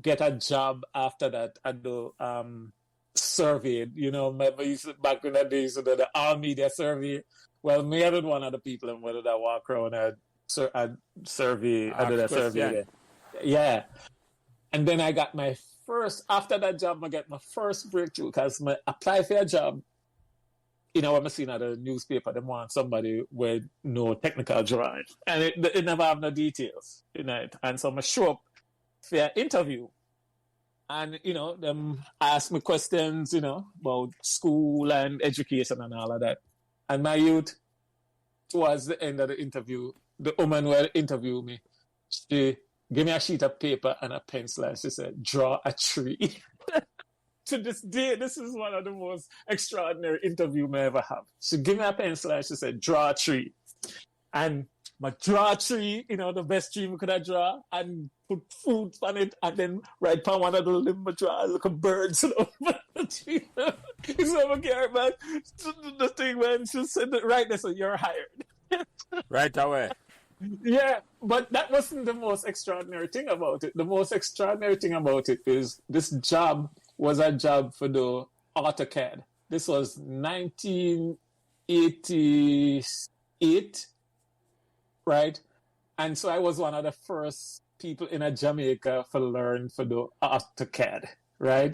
get a job after that. I do survey. Remember back in the days of the all media survey. Well, me I did one of the people and whether that walk around and survey. I did a survey. Yeah. And then I got my first, after that job, I got my first breakthrough because I applied for a job. When I seen at the newspaper, they want somebody with no technical drawing. And it never have no details, And so I show up for an interview. And, them ask me questions, about school and education and all of that. And my youth, towards the end of the interview, the woman who interviewed me, she gave me a sheet of paper and a pencil and she said, draw a tree. To this day, this is one of the most extraordinary interviews I ever have. She gave me a pencil and she said, draw a tree. And my draw a tree, the best tree we could have draw, and put food on it, and then right on one of the limb, draw little birds and over the tree. It's over here, man. The thing, man, she said, right there, so you're hired. Right away. Yeah, but that wasn't the most extraordinary thing about it. The most extraordinary thing about it is this job was a job for the AutoCAD. This was 1988, right? And so I was one of the first people in Jamaica to learn for the AutoCAD, right?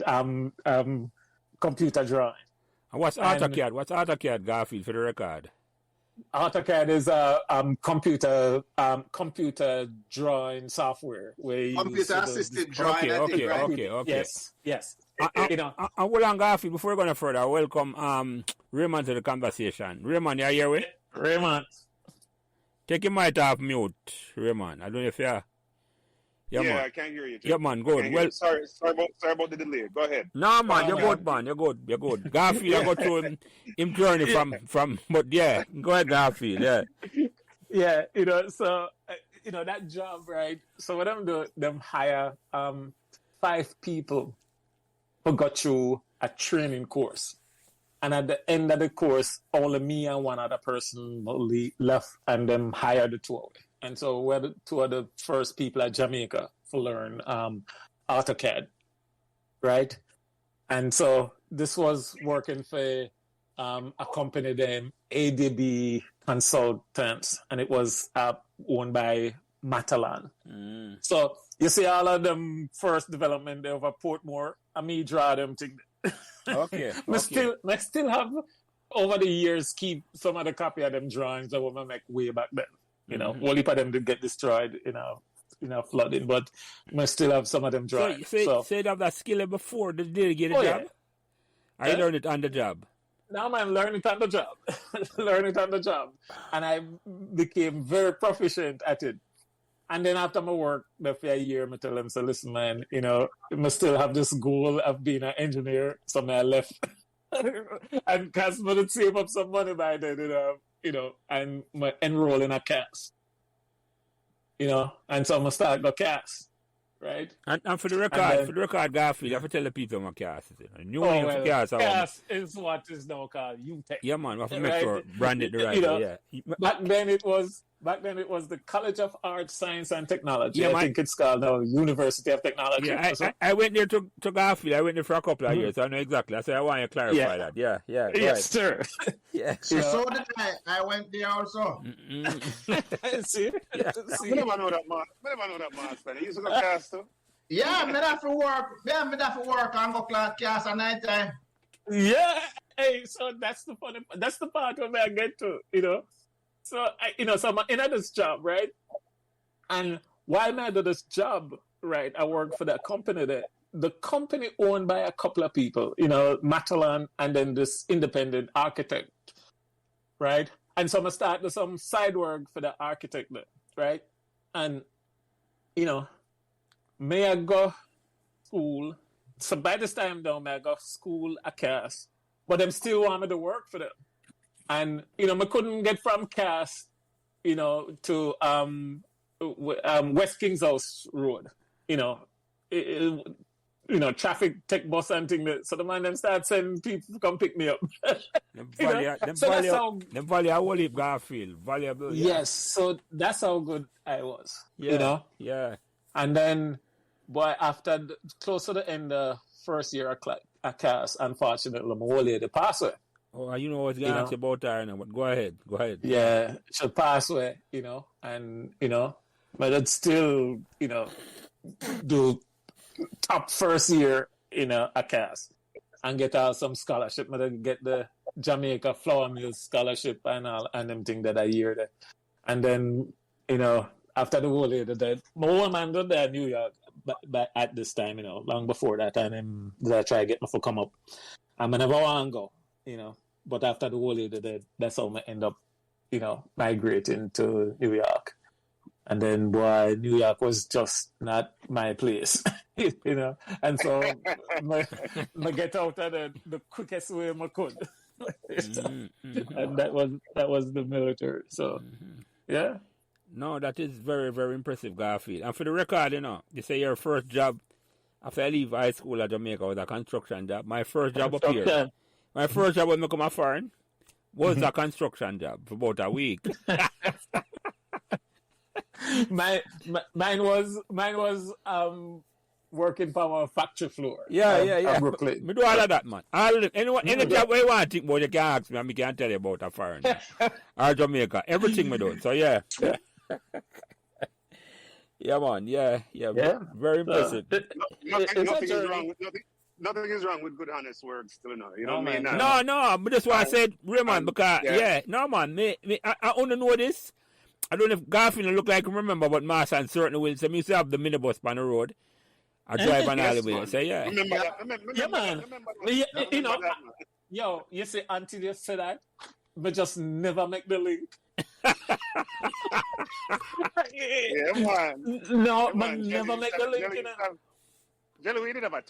Computer drawing. And what's AutoCAD? What's AutoCAD, Garfield, for the record? AutoCAD is a computer drawing software where computer assisted drawing. Okay. Yes. And hold on, Garfield, before we go no further, welcome Raymond to the conversation. Raymond, you here with? Raymond. Take your mic off mute, Raymond. I don't know if Yeah, Yeah, man. I can't hear you. Yeah, man, I good. can't hear Well, you. Sorry about the delay. Go ahead. no, man, you're man. good, man. You're good. Garfield, I go through him journey from, but yeah, go ahead, Garfield, yeah. Yeah, so that job, right? So what I'm doing, them hire 5 people who got through a training course, and at the end of the course, only me and one other person left, and them hired the 2 of us. And so we're the 2 of the first people at Jamaica to learn AutoCAD, right? And so this was working for a company named ADB Consultants, and it was owned by Matalan. So you see all of them first development over Portmore, and me draw them things. Okay. I still have over the years keep some of the copy of them drawings that were make way back then. One heap of them did get destroyed flooding, but I still have some of them drawings. So you have that skill before the day you get a job? I learned it on the job. Now man, learn it on the job. Learn it on the job. And I became very proficient at it. And then after my work, for a year, I tell them, so listen, man, I still have this goal of being an engineer, so I left. And because I did save up some money by then, and I enroll in a cast. And so I'm going to start the cast. Right? And for the record, Garfield, you have to tell the people my cast is. Cast is what is now called UTEC. Yeah, man, we have to make sure brand it the right way. Yeah. Back then it was the College of Arts, Science and Technology. Yeah, I think it's called now University of Technology. Yeah, I went there to Garfield. I went there for a couple of years. So I know exactly. I said I want you to clarify that. Yeah. Yes, right. sir. Yeah. So did I went there also. See? I never know that man. You used to go cast too? Yeah, I have to work. And go class at night time. Yeah. Hey, so that's the part where I get to, So, so I'm in this job, right? And while I do this job, right, I work for that company there. The company owned by a couple of people, Matalan and then this independent architect, right? And so I'm start to some side work for the architect there, right? And, may I go school? So by this time, though, may I go school a cast, but them still want me to work for them. And, I couldn't get from Cass, to West King's House Road, traffic tech bus and thing. So the man them start sending people to come pick me up. Them value I will leave Garfield. Valuable. Yeah. Yes, so that's how good I was, Yeah. And then, boy, after close to the end of first year at Cass, unfortunately, my old lady passed away. Oh, I was going to ask you about her now, but go ahead. Yeah, she passed away, and, but I'd still, do top first year in a cast and get some scholarship. I'd get the Jamaica Flour Mill scholarship and them thing that I year there. And then, after the whole year, my old man did that in New York but at this time, long before that, and then I try to get my to come up. I never want to go, but after the whole year, that's how I end up, migrating to New York. And then, boy, New York was just not my place, And so I get out of the quickest way I could. And that was the military. So, yeah. No, that is very, very impressive, Garfield. And for the record, you say your first job after I leave high school at Jamaica was a construction job. My first job up here. My first job when I come a foreign was a construction job for about a week. Mine was working for a factory floor. Yeah. Brooklyn. Me do all of that, man. Any job where you want to think about, you can ask me and I can tell you about a foreign or Jamaica. Everything me do. So yeah. Yeah, man. Yeah. Very impressive. Nothing is wrong with good, honest work still, You know what I mean? No, but that's why I said, Raymond, because, no, man, I only know this. I don't know if Garfield look like remember, but Master and certainly will. So, me used to have the minibus on the road. I drive on all the way. So, yeah. Remember that. Yo, you see, until you say that, but just never make the link. Yeah, man. No, Yeah, but man. never make the link, you know. Jelly, we did about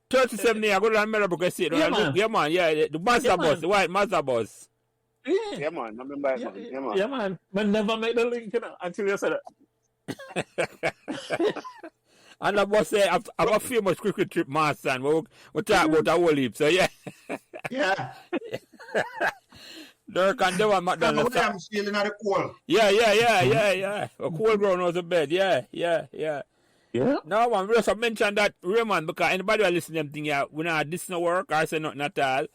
37 years, I go to the Meadowbrook Estate. Yeah, man. Yeah, man. Yeah, the Mazda Yeah, bus, man. the white Mazda bus. Yeah, man. I remember it, Yeah, man. Yeah, man. yeah, man. But never make the link, you know, until you said it. And the bus say, I've a famous cricket trip, master, and we talk about a whole heap. So, yeah. Yeah. Dirk and Devon McDonald. I'm stealing at the coal. Yeah. A cool ground was a bed. Yeah. Yeah. No, man, we just mention that, Raymond, because anybody who listen to them thing, yeah, we not this no work, or say nothing at all.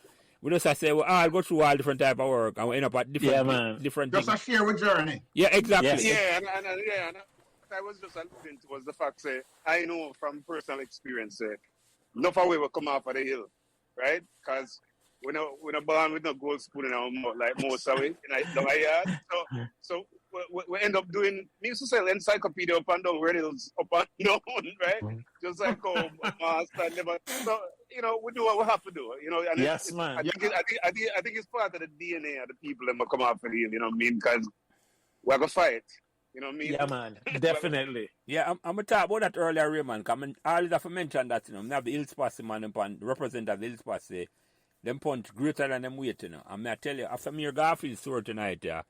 We just say, well, I'll go through all different type of work, and we end up at different Just things. a share with journey. Yeah, exactly. Yes. Yeah, and I was just alluding to was the fact that I know from personal experience enough of we will come off of the hill, right? Because we're not born with no gold spoon in our mouth like most of it in our yard. So we end up doing, me used to sell encyclopedia up and down Reddit's up and down, right? Just like master never. So, you know, we do what we have to do, you know. And Yes, man. I think it's part of the DNA of the people that will come off of the hill, you know what I mean? Because we're going to fight. You know what I mean? Yeah, man. Definitely. Yeah, I'm going to talk about that earlier, Raymond. I always have to mention that, you know, I have the Hills Pass, man, and the representative of the Hills Pass say, them punch greater than them weight, you know. And I tell you, after me, your Garfield story tonight, yeah,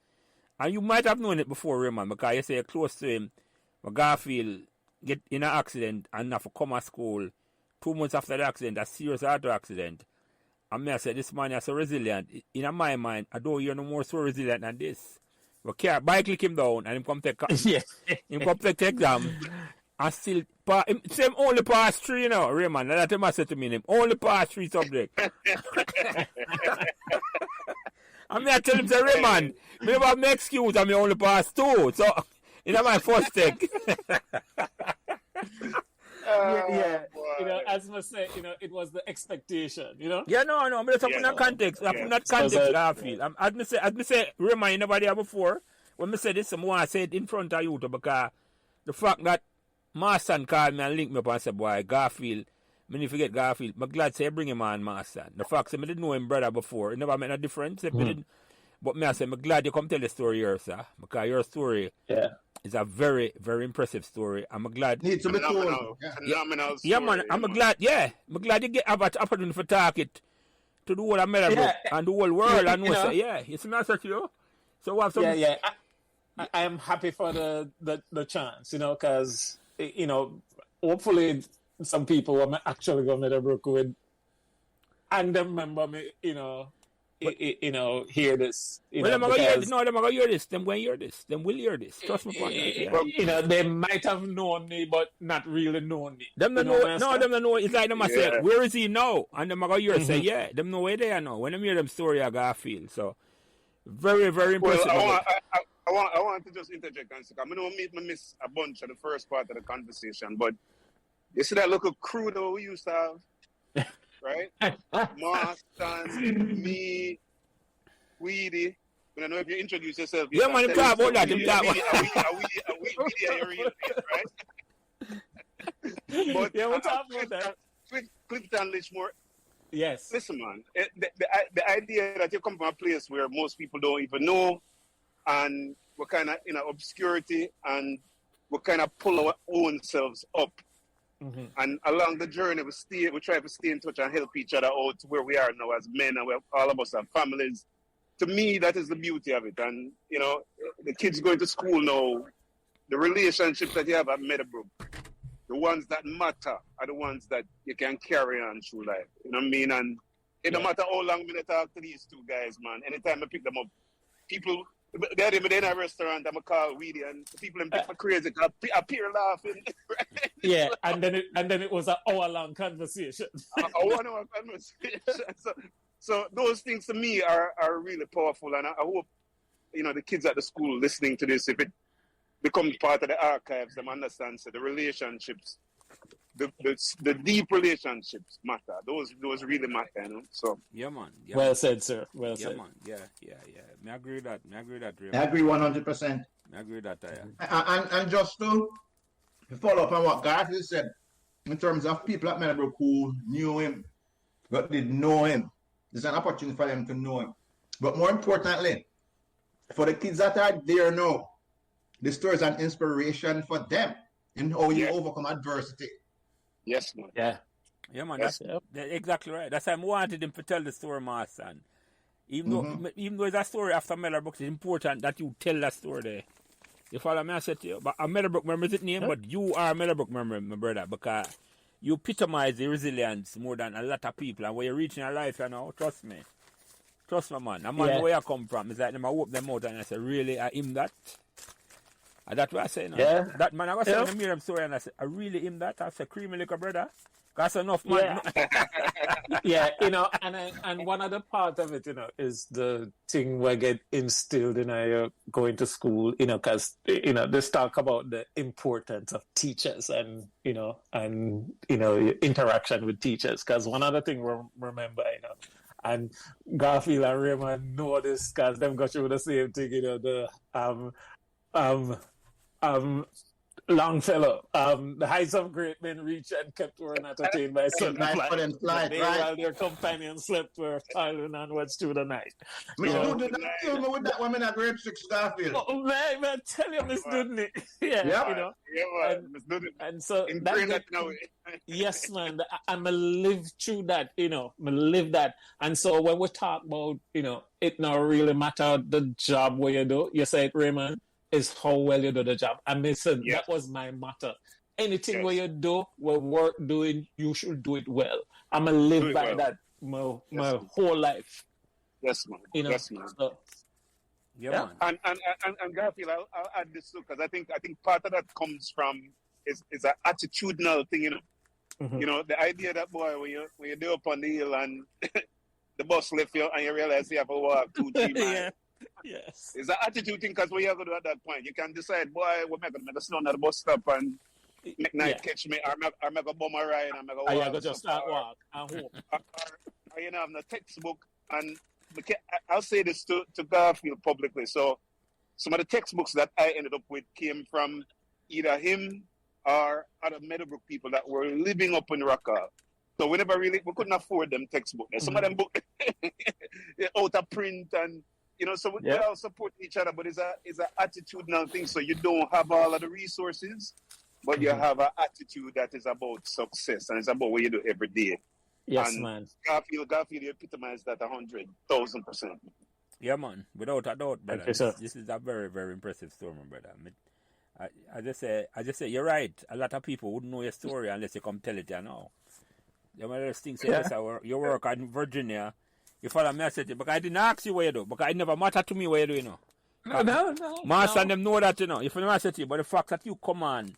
and you might have known it before, Raymond, because you say you're close to him, but Garfield get in an accident and have to come to school 2 months after the accident, a serious auto accident. And I said, this man is so resilient. In my mind, I don't hear no more so resilient than this. But can't bike click him down and him come take him come take the exam and still same only pass 3, you know, Raymond. That's what I said to me, him only pass 3 subjects. And I tell him, say, Raymond, me have an excuse and me only pass 2. So in my first take. Yeah. You know, as I say, you know, it was the expectation, you know? Yeah, no, I'm just putting that context. I'm putting that context, Garfield. As me say, remind nobody before, when I say this, I want to say it in front of you, because the fact that Marston called me and linked me up and said, boy, Garfield, I mean, forget Garfield, I'm glad say bring him on, Marston. The fact that I didn't know him brother before, it never made a difference. But I say, I'm glad you come tell the story here, sir, because your story is a very, very impressive story. I'm glad. Needs to be told. Phenomenal story. Yeah, man, I'm glad you get have an opportunity for talk it to the whole of Meadowbrook and the whole world. And you say, it's nice at you. So we have some... Yeah. I am happy for the chance, you know, because, you know, hopefully some people will actually go to Meadowbrook with and them remember me, you know, hear this. Them are going to hear this. No, them are going to hear this. Them going to hear this. Them will hear this. Trust me. You know, they might have known me, but not really known me. Them don't know. No, them don't know. It's like them say, where is he now? And them are going to hear say, yeah, them know where they are now. When them hear them story, I got feel. So, very, very impressive. Well, I want to just interject and say, I'm going to miss a bunch of the first part of the conversation, but you see that little crew that we used to have? Right? Marston, me, Weedy. I don't know if you introduce yourself. Yeah, man, him talk about that. Him talk about that. Weedy are your real face, right? But yeah, we'll talk about that. Clifton Lichmore. Yes. Listen, man. The idea that you come from a place where most people don't even know, and we're kind of in obscurity, and we kind of pull our own selves up. Mm-hmm. And along the journey, we try to stay in touch and help each other out to where we are now as men, and all of us have families. To me, that is the beauty of it. And, you know, the kids going to school now, the relationships that you have at Meadowbrook, the ones that matter are the ones that you can carry on through life. You know what I mean? And it don't matter how long I talk to these 2 guys, man. Anytime I pick them up, people... They're in a restaurant, I'm going to call Weedy, and the people in pick for crazy, appear laughing. Right? Yeah, and then it was an hour-long conversation. A 1 hour conversation. So those things to me are really powerful, and I hope, you know, the kids at the school listening to this, if it becomes part of the archives, them understand the relationships, the deep relationships matter. Those really matter, you know. So yeah, man. Yeah, well said, sir. Well said. Yeah, man. Yeah. I agree with that. Really. I agree 100%. I agree with that. Yeah. And just to follow up on what Garfield said, in terms of people at Meadowbrook who knew him, but didn't know him, there's an opportunity for them to know him. But more importantly, for the kids that are there now, the story is an inspiration for them in how you overcome adversity. Yes, man. Yeah. Yeah, man, Yes. that's exactly right. That's why I wanted him to tell the story, my son. Even though it's a story after Meadowbrook, it's important that you tell that story there. You follow me? I said to you, but a Meadowbrook member is his name, but you are a Meadowbrook member, my brother, because you epitomize the resilience more than a lot of people. And when you reach in your life, you know, trust me. Trust me, man. A man where I come from, it's like them I whoop them out and I say, really, I him that? And that's what I say now. Yeah. That man, I was saying the Miriam story and I said, I really him that? I said, creamy little brother. That's enough, man. Yeah, you know, and one other part of it, you know, is the thing where get instilled in going to school, you know, because, you know, this talk about the importance of teachers and your interaction with teachers. Because one other thing, remember, you know, and Garfield and Raymond know this because them go through the same thing, you know, Longfellow, the heights of great men reach and kept were entertained by sudden flight. While their companions slept were toiling onwards through the night. Me do that kill me with that one in a grade 6 Garfield. Oh man, tell you, Miss Dudney. Yeah, you know. Yeah, man. And so that now. yes, man. I'm a live through that, you know. I'm a live that. And so when we talk about, you know, it not really matter the job where you do. You say it, Raymond. Is how well you do the job. And listen, that was my motto. Anything where you do, work doing, you should do it well. I'm going to live by that my whole life. Yes, man. You know? Yes, man. So, Man. And Garfield, I'll add this too, because I think part of that comes from is an attitudinal thing, you know. Mm-hmm. You know, the idea that, boy, when you do up on the hill and the bus left you and you realize you have to walk 2-3 miles. Yes. It's an attitude thing, because what you're going to do at that point, you can decide, boy, we're going to make a slow at the bus stop and make night catch me, or I'm going to bum a ride, I'm going to walk. I just start walk and hope. Or, you know, I'm the textbook, and I'll say this to Garfield publicly. So some of the textbooks that I ended up with came from either him or other Meadowbrook people that were living up in Rockall. So we couldn't afford them textbooks. Some of them books out of print, and you know, so we all support each other, but it's an attitudinal thing. So you don't have all of the resources, but you have an attitude that is about success, and it's about what you do every day. Yes, and man. Garfield, you epitomize that 100,000%. Yeah, man. Without a doubt, brother. Okay, so. This is a very, very impressive story, my brother. I just say, you're right. A lot of people wouldn't know your story unless you come tell it, you know. You know, those things say, you work in Virginia. You follow me, I said, but I didn't ask you what you do, because it never mattered to me what you do, you know. No. Master and them know that, you know. If you know, I said to you, but the fact that you come on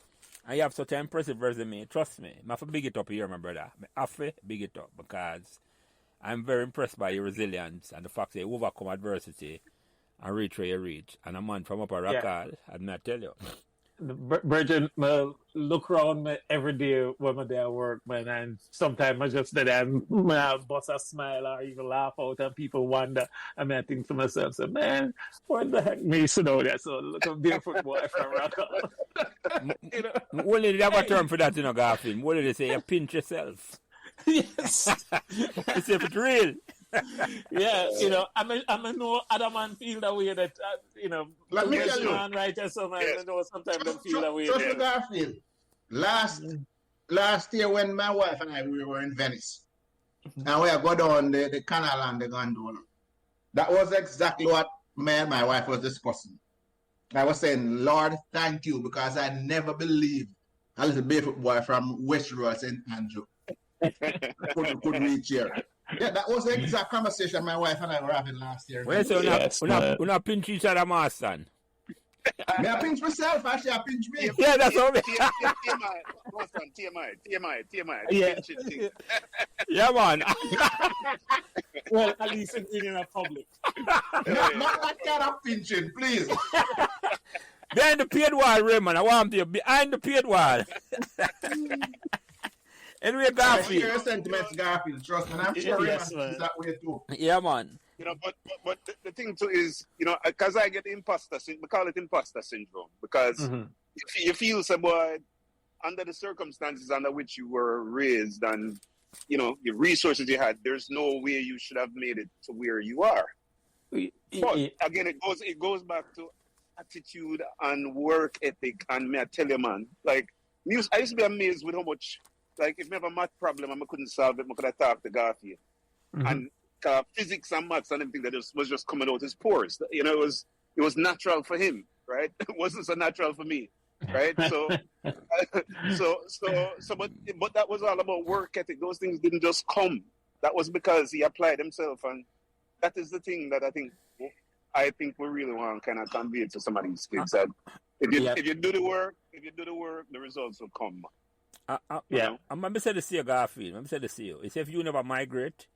and you have such an impressive resume, trust me, I have to big it up here, my brother. I have to big it up, because I'm very impressed by your resilience and the fact that you overcome adversity and reach where you reach. And a man from Upper Rockall, and I tell you. Bridget, look around me every day when I'm there at work, man, and sometimes I just sit there and bust a smile or even laugh out, and people wonder. I mean, I think to myself, say, man, what the heck me sit down there? So look, I'm barefoot boy from Rockall. You know? What did they have a term for that, you know, Garfield? What did they say? You pinch yourself. Yes. It's if it's real. Yeah, you know, I know other man feel that way that, you know, let me tell you, man, right? So man, I know sometimes they feel that way. Trust me, Garfield. Last year when my wife and I, we were in Venice, and we go down the canal and the gondola, that was exactly what me and my wife was discussing. I was saying, Lord, thank you, because I never believed a little barefoot boy from West Rural St. Andrew could reach here. Yeah, that was the exact conversation my wife and I were having last year. Well, so we not pinch each other, my son. May I pinch myself? Actually, I pinch me. Yeah, that's all. TMI. Yeah. Yeah, man. Well, at least in a public. Not that kind of pinching, please. Behind the paid wall, Raymond. I want you behind the paid wall. Anyway, Garfield. I hear your sentiments, Garfield. Trust me, I'm sure Raymond feels that way too. Yeah, man. You know, but the thing too is, you know, because I get imposter syndrome, we call it imposter syndrome, because you feel, so boy, under the circumstances under which you were raised and, you know, the resources you had, there's no way you should have made it to where you are. But again, it goes back to attitude and work ethic, and me I tell you, man, like I used to be amazed with how much, like, if I have a math problem and I couldn't solve it, I could have talked to Garfield. And physics and maths and everything that was just coming out his pores. You know, it was natural for him, right? It wasn't so natural for me, right? So, but that was all about work ethic. Those things didn't just come. That was because he applied himself, and that is the thing that I think we really want to kind of convey to some of these kids, that if you do the work, the results will come. I'm going to say this to you, Garfield. I'm going to say this to you. It's if you never migrate,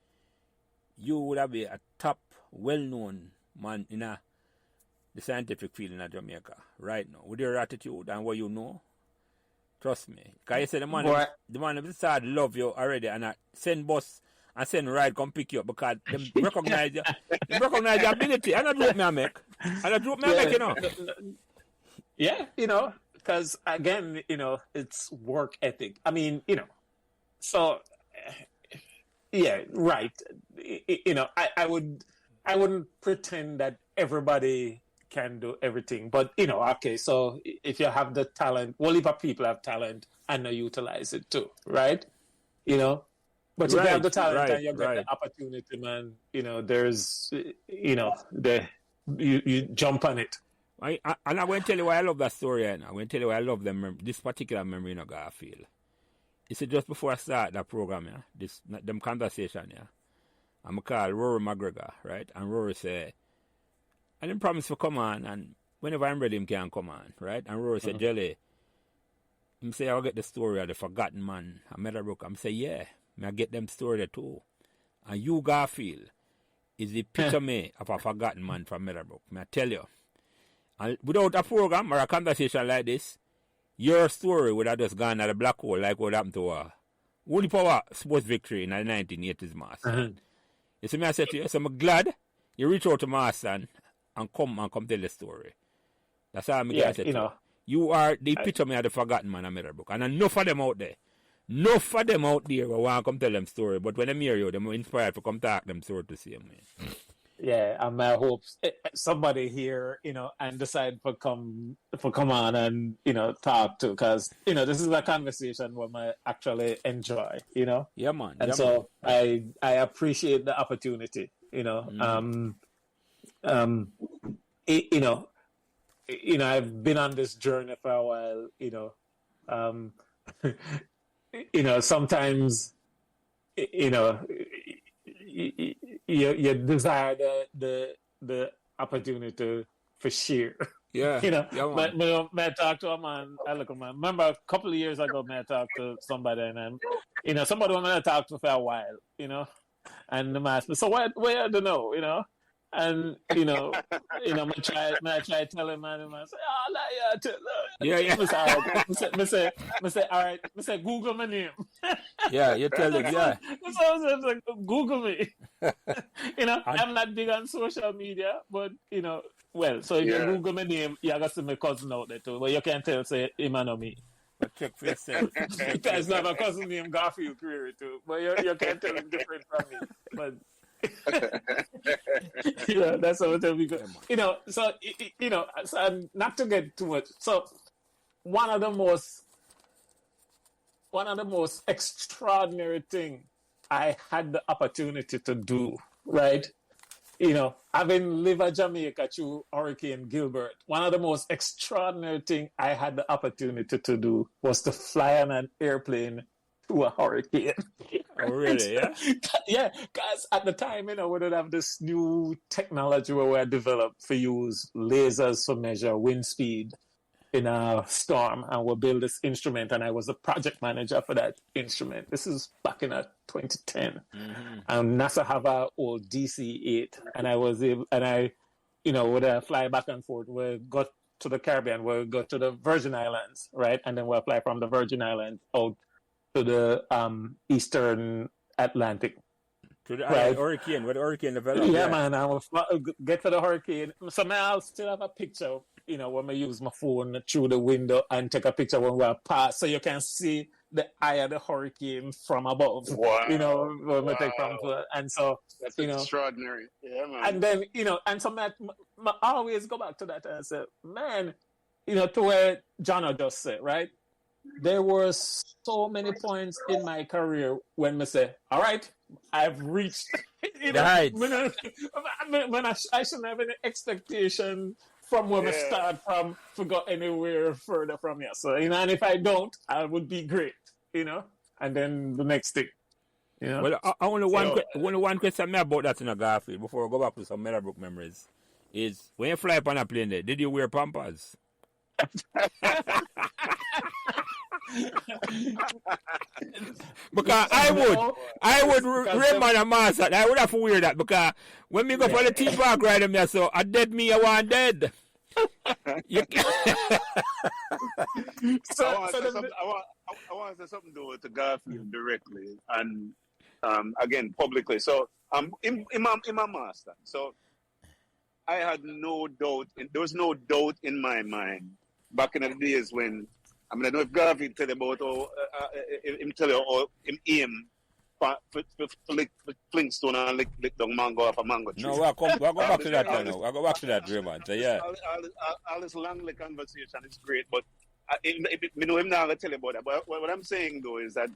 you would have been a top, well-known man in the scientific field in Jamaica right now. With your attitude and what you know, trust me. Because you say the man start love you already, and send bus and send ride come pick you up because they recognize you. They recognize your ability. And I do make. You know. Yeah, you know, because again, you know, it's work ethic. I mean, you know, so yeah, right. You know, I wouldn't pretend that everybody can do everything, but you know, okay. So if you have the talent, well, if people have talent and they utilize it too, right? You know, but if you have the talent and you get the opportunity, man, you know, there's, you know, you jump on it. And I'm going to tell you why I love that story. I'm going to tell you why I love this particular memory in Garfield. It's just before I start that program, them conversation, I'm call Rory McGregor, right? And Rory say, I didn't promise to come on, and whenever I'm ready, him can come on, right? And Rory said, Jelly, him say, I'll get the story of the forgotten man, a Meadowbrook. I'm say, yeah, I get them story there too. And you, Garfield, is the epitome of a forgotten man from Meadowbrook. I tell you. And without a program or a conversation like this, your story would have just gone at a black hole like what happened to Woody Power sports victory in the 1980s, Master. You see me, I said to you, so I'm glad you reach out to Master and come tell the story. That's how I'm going to say to you. Are the epitome of the forgotten man of Meadowbrook. And enough of them out there. Enough of them out there who want to come tell them story. But when they hear you, they're inspired to come talk them story to see them. Yeah, and my hopes somebody here, you know, and decide to come on and, you know, talk to, because, you know, this is a conversation where I actually enjoy, you know. Yeah, man. And so I appreciate the opportunity, you know. You know, I've been on this journey for a while, you know. You know, sometimes, you know, you desire the opportunity for share. Yeah. You know, yeah, may I talk to a man? I look at man. Remember a couple of years ago, may I talk to somebody, and you know, somebody I'm gonna talk to for a while, you know, and the man asked me, so where I don't know, you know. And I try tell him, man, and I say, I say, all right, I say, Google my name. Yeah, you tell him, yeah. So I was like, Google me. You know, I'm not big on social media, but you know, well, so if you Google my name, you got to see my cousin out there too, but you can't tell, say, him and me. But check for yourself. Because I have a cousin named Garfield Creary too, but you can't tell him different from me. But you know, that's what we go. You know, so you know, so not to get too much. So one of the most extraordinary thing I had the opportunity to do, right? You know, having lived in Jamaica through Hurricane Gilbert, one of the most extraordinary thing I had the opportunity to do was to fly on an airplane to a hurricane. Oh, really? Yeah. Yeah, because at the time, you know, we didn't have this new technology where we had developed for use lasers to measure wind speed in a storm, and we built this instrument, and I was the project manager for that instrument. This is back in 2010, and NASA have our old DC-8, and I was able, and I, you know, would fly back and forth. We got to the Caribbean, we'll go to the Virgin Islands, right, and then we'll fly from the Virgin Islands out to the Eastern Atlantic. To the hurricane, where the hurricane developed. Yeah, man, I will get to the hurricane. So now I'll still have a picture, you know, when I use my phone through the window and take a picture when we pass, so you can see the eye of the hurricane from above. Wow. You know, when we take Wow. from and so That's you know, extraordinary. Yeah, man. and then you know, and so I always go back to that and say, man, you know, to where John just said, right? There were so many points in my career when I say, all right, I've reached, you know, Right. when I shouldn't have any expectation from where I start from to go anywhere further from here. So, you know, and if I don't, I would be great, you know, and then the next thing, you know. Well, only one question about that in a Garfield before we go back to some Meadowbrook memories is when you fly up on a plane there, did you wear Pampers? Because I would Raymond and Master, I would have to wear that because when we go for the theme park ride them there, so I dead me, I want dead. You I want to say something to Garfield directly and again publicly. So in my master. So I had no doubt. There was no doubt in my mind back in the days when I mean I don't know if Garfield tell you about him tell you or him aim for Kingston and lick down mango off a mango tree. No, we'll go back to that now. I'll go back to that, Raymond. So, yeah. All this long conversation is great, but I know him now. I'll tell you about that. But what I'm saying though is that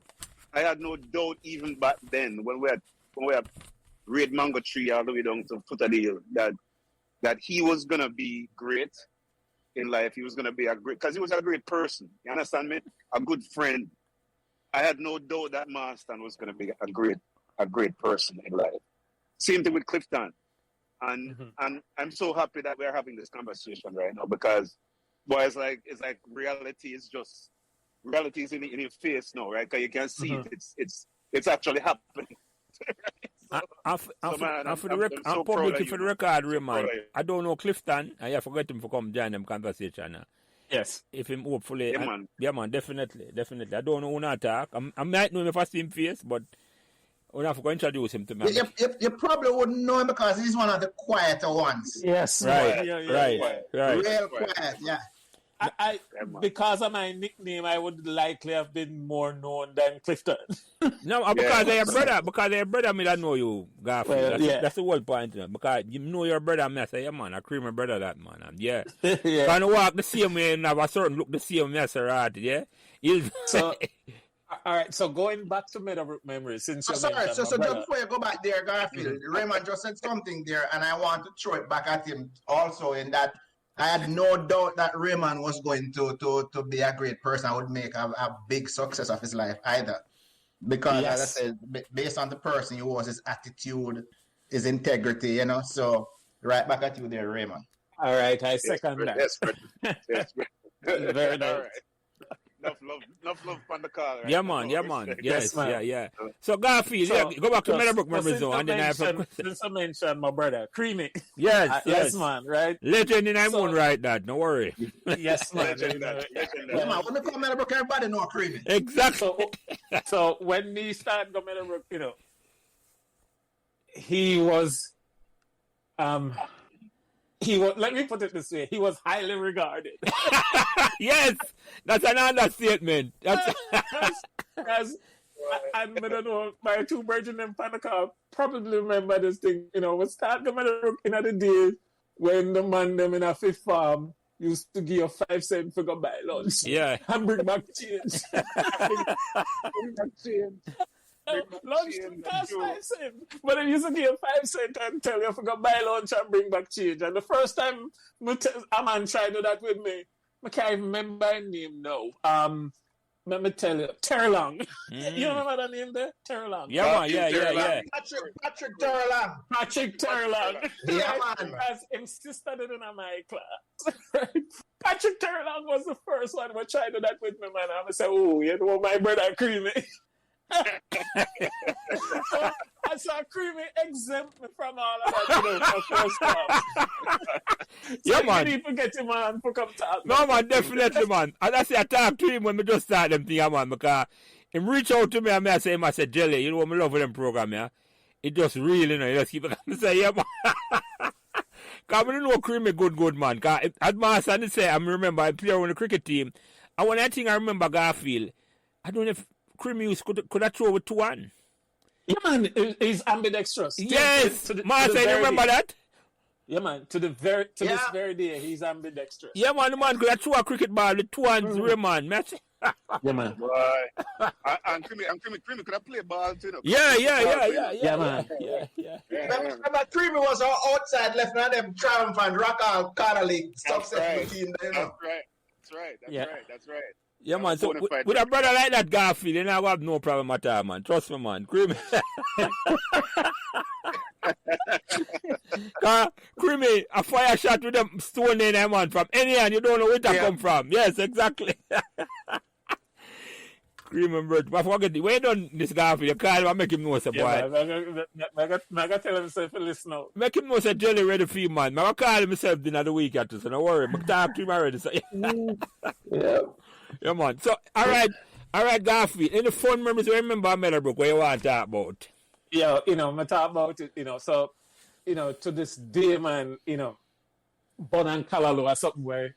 I had no doubt even back then when we had Red Mango Tree all the way down to Foot of the Hill that he was gonna be great in life. He was gonna be because he was a great person. You understand me? A good friend. I had no doubt that Marston was gonna be a great person in life. Same thing with Clifton. And I'm so happy that we're having this conversation right now because boy, it's like reality is in your face now, right? Because you can see it's actually happening. For the record, Raymond, I don't know Clifton. I forgot him to come join them conversation. Yes. If him hopefully, yeah, man, definitely. I don't know who not talk. I might know him if I see him face, but I have to introduce him to me. You probably wouldn't know him because he's one of the quieter ones. Yes. Right. Real quiet, yeah. I because of my nickname, I would likely have been more known than Clifton. No, because they're brother. Because they're brother, me that know you, Garfield. Well, that's the whole point. You know? Because you know your brother, me I say, yeah, man, I cream my brother that, man. And, yeah. Yeah. Kind of walk the same way and have a certain look the same way as a rat, yeah? So, all right, so going back to Meadowbrook memories. Since so just before you go back there, Garfield, Raymond just said something there, and I want to throw it back at him also in that I had no doubt that Raymond was going to be a great person. I would make a big success of his life either. Because, as I said, based on the person he was, his attitude, his integrity, you know. So, right back at you there, Raymond. All right, I second that. Yes, Very nice. All right. Enough love on the call. Right? Yeah, man. Yes, man. yeah. So, Garfield, go back to Meadowbrook memories zone, and then I have a since I mentioned my brother, Creamy. Yes, man, right? Legend in I'm on right that, don't worry. Yes, man. Yeah, man, when we come Meadowbrook, everybody know Creamy. Exactly. So when he started going Meadowbrook, you know, he was, let me put it this way, he was highly regarded. Yes, that's an understatement. As I don't know, my two virgin and Panaka probably remember this thing, you know, we start coming in the days when the man them in a fifth farm used to give you 5 cents for go buy lunch. Yeah. And bring back change. Bring back change. Lunch cost 5 cents. But I used to give you 5 cents and tell you to go buy lunch and bring back change. And the first time a man tried to do that with me, I can't even remember his name now. Let me tell you, Terlong. You remember that name there? Terlong. Yeah. Patrick Terlang. Patrick Terlong. Yeah, man. As insisted in my class. Patrick Terlong was the first one who tried to do that with me, man. I said, oh, you know, my brother Creamy. So I saw Creamy exempt me from all of that, you know, for first time. Yeah, man. You need to get him on to come talk. No, man, definitely, man. As I say, I talk to him when we just start them thing, man, because him reach out to me and I say, Jelly, you know what I love with them program, yeah? It just really, you know, you just keep it. I say, yeah, man. Because I don't know Creamy good, man. Because as Master say, I remember I play on the cricket team. And one thing I remember, Garfield, I don't know if Creamy could have throw with 2-1. Yeah, man, he's ambidextrous. Yes, man, I remember that. Yeah, man, to this very day, he's ambidextrous. Yeah, man, the man could have throw a cricket ball with 2 hands, man. Yeah, man. And Creamy could have played ball too. Yeah, man. Yeah. Remember, Creamy was outside left now, them Triumph and Rock Out Carter League successful team. That's right. Yeah, man. So with a brother like that, Garfield, then I have no problem at all, man. Trust me, man. Creamy. Creamy, a fire shot with them stone in there, man, from any hand. You don't know where that come from. Yes, exactly. Creamy, bro. But forget it. When done this Garfield, you can't even make him know, say, boy. I got to tell himself to listen now. Make him know, say, Jelly ready for you, man. I call himself dinner the week after, so don't worry. I talk to him already. So, Yeah. Yeah, man. So, all right, Garfield. Any fun memories you remember Meadowbrook where you want to talk about? Yeah, I talk about it, so, to this day, man, Bon and Kalalu or something where,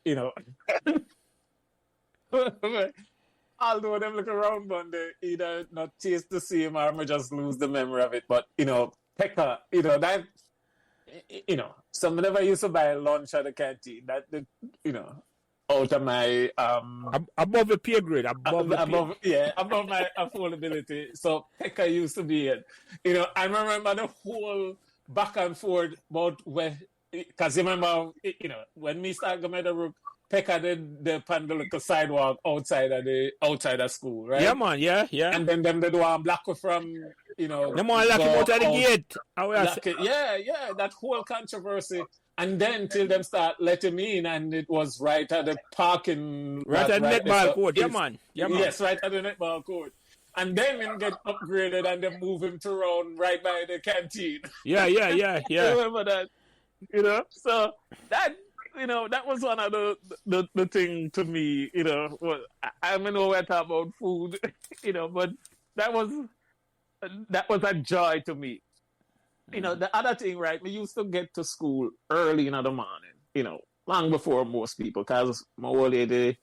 although them look around, but they either not taste the same or I just lose the memory of it. But, Pekka, that, so whenever I used to buy lunch at the canteen, that, out of my above the peer grade, above my affordability. So Pekka used to be it. I remember the whole back and forth about where, because you remember, when me started going to Meadowbrook, Pekka did the pandolical sidewalk outside of school, right? Yeah, man, yeah. And then them did one block from, them one lock him out of the gate. That whole controversy. And then till them start letting me in, and it was right at the parking... Right at the netball court, yeah, man. Yes, right at the netball court. And then him get upgraded and then move him to around right by the canteen. Yeah. Remember that? So that, that was one of the thing to me, I know we're talking about food, but that was a joy to me. The other thing, right, we used to get to school early in the morning, long before most people, because my old lady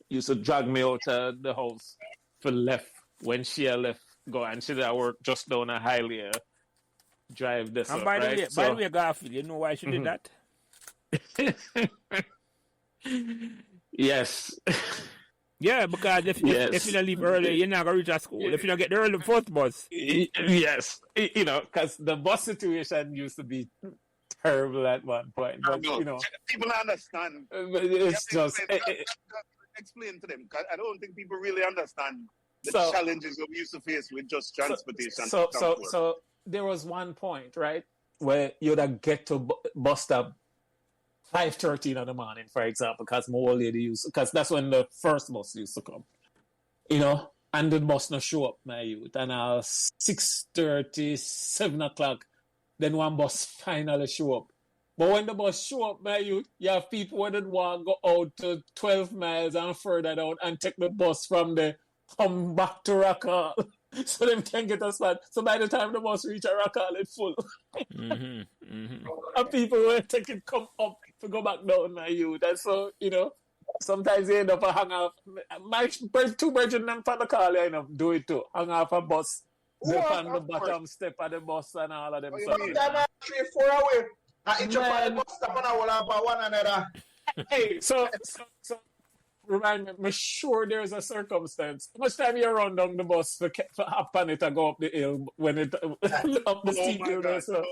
used to drag me out of the house for left when she left, and she did work just down a highly drive this. And by the way, Garfield, you know why she did that? Yes. Yeah, because if you don't leave early, you're not going to reach at school. If you don't get the early first bus. Yes. Because the bus situation used to be terrible at one point. But, people understand. It's just... explain to them, because I don't think people really understand the challenges that we used to face with just transportation. So there was one point, right, where you'd get to bus stop 5:30 in the morning, for example, because my old lady because that's when the first bus used to come, and the bus not show up, my youth, and 6:30, 7 o'clock, then one bus finally show up. But when the bus show up, my youth, you have people that want to go out to 12 miles and further down and take the bus from there, come back to Rockall, so they can get a spot. So by the time the bus reach Rockall, it's full. And people were taking come up to go back down, my youth. And so, sometimes they end up hang off. My two brethren them from the car line up do it too. Hang off a bus, dip on the bottom step of the bus and all of them. So, 3-4 away. Each of the bus stop and I will have one another. Hey, so remind me, I'm sure there's a circumstance. How much time you run down the bus for hop on it and go up the hill when it up the steep hill there? So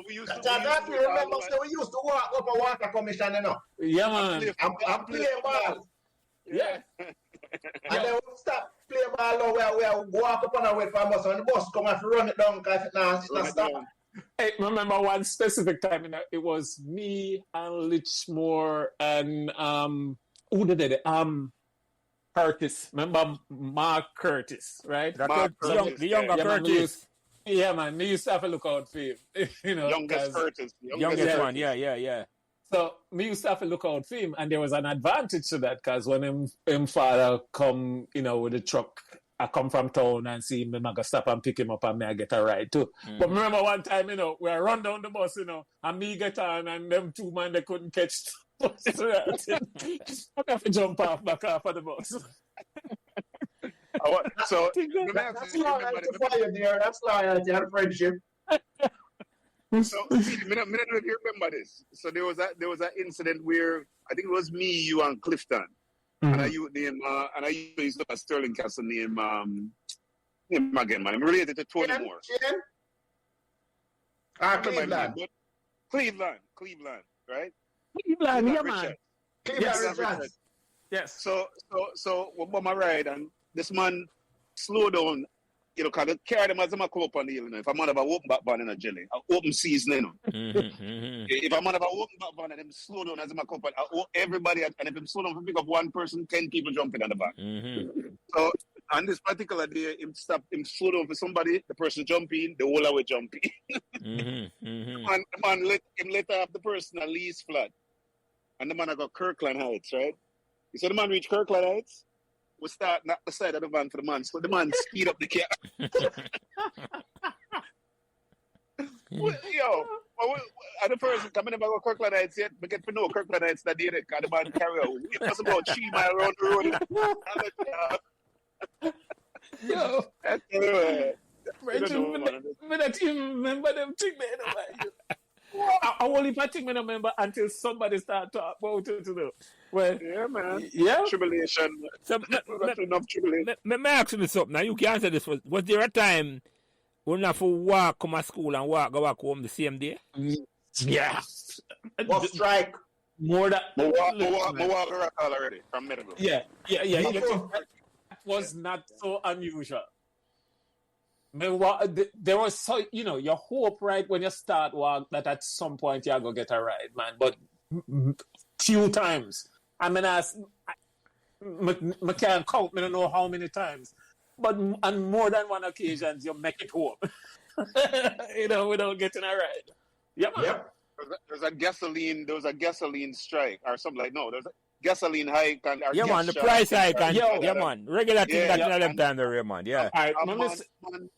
we used to walk up a water commission, Yeah, man. I'm playing ball. Yeah. And then we stop playing ball where we walk up on the way for a bus, and the bus come and run it down because it's not stop. I remember one specific time, it was me and Lichmore and who did it? Curtis. Remember Mark Curtis, right? The younger Curtis. Man. We used to have a look out for him. Youngest Curtis. Youngest one, yeah. So we used to have a look out for him, and there was an advantage to that because when him father come, with the truck, I come from town and see him, I go stop and pick him up and I get a ride too. But remember one time, we run down the bus, and me get on and them two man, they couldn't catch the bus. I have to jump back off of the bus. So, That's loyalty for you there. That's loyalty and friendship. so see, I don't know if you remember this. So there was an incident where I think it was me, you, and Clifton, and I used a Sterling Castle name again, man. I'm related to Tony Moore. Cleveland, right? Cleveland, yeah, man. Richard. Cleveland Richard. Yes. So we're on my ride, and this man slowed down. You know, because I carry them as I come up on the hill. You know, if I'm on about open back band in a jelly, I open season, you know. If I'm on about open back band and them slow down as I come up, everybody, and if I'm slow down, if I pick up one person, 10 people jumping on the back. So on this particular day, him slow down for somebody, the person jump in, the whole way jump in. And the man let off the person at least flat. And the man I got Kirkland Heights, right? You said the man reached Kirkland Heights? We start knock the side of the van for the man. So the man speed up the car. And the person coming about Kirkland Heights yet, we get to know Kirkland Heights that day because the man carry out. It was about 3 miles around the road. Yo. That's I don't even remember them thing there. I only think I remember until somebody started talking about it. Well, yeah, man. Yeah. Tribulation. So, enough tribulation. me ask you something. Now you can answer this. Was there a time when you have to walk come to school and go back home the same day? Yeah. What strike? More than I walk already from Meadowbrook. Yeah. That was not so unusual. There was so you hope right when you start walk that at some point you're gonna get a ride, man. But few times. I mean, I can't count. I don't know how many times, but on more than one occasion you make it home. Without getting a ride. Yeah, man. Yep. There was a gasoline strike or something like there's a gasoline hike and Yeah, man, the price hike and man, regular thing that them time there, man. Yeah. All right,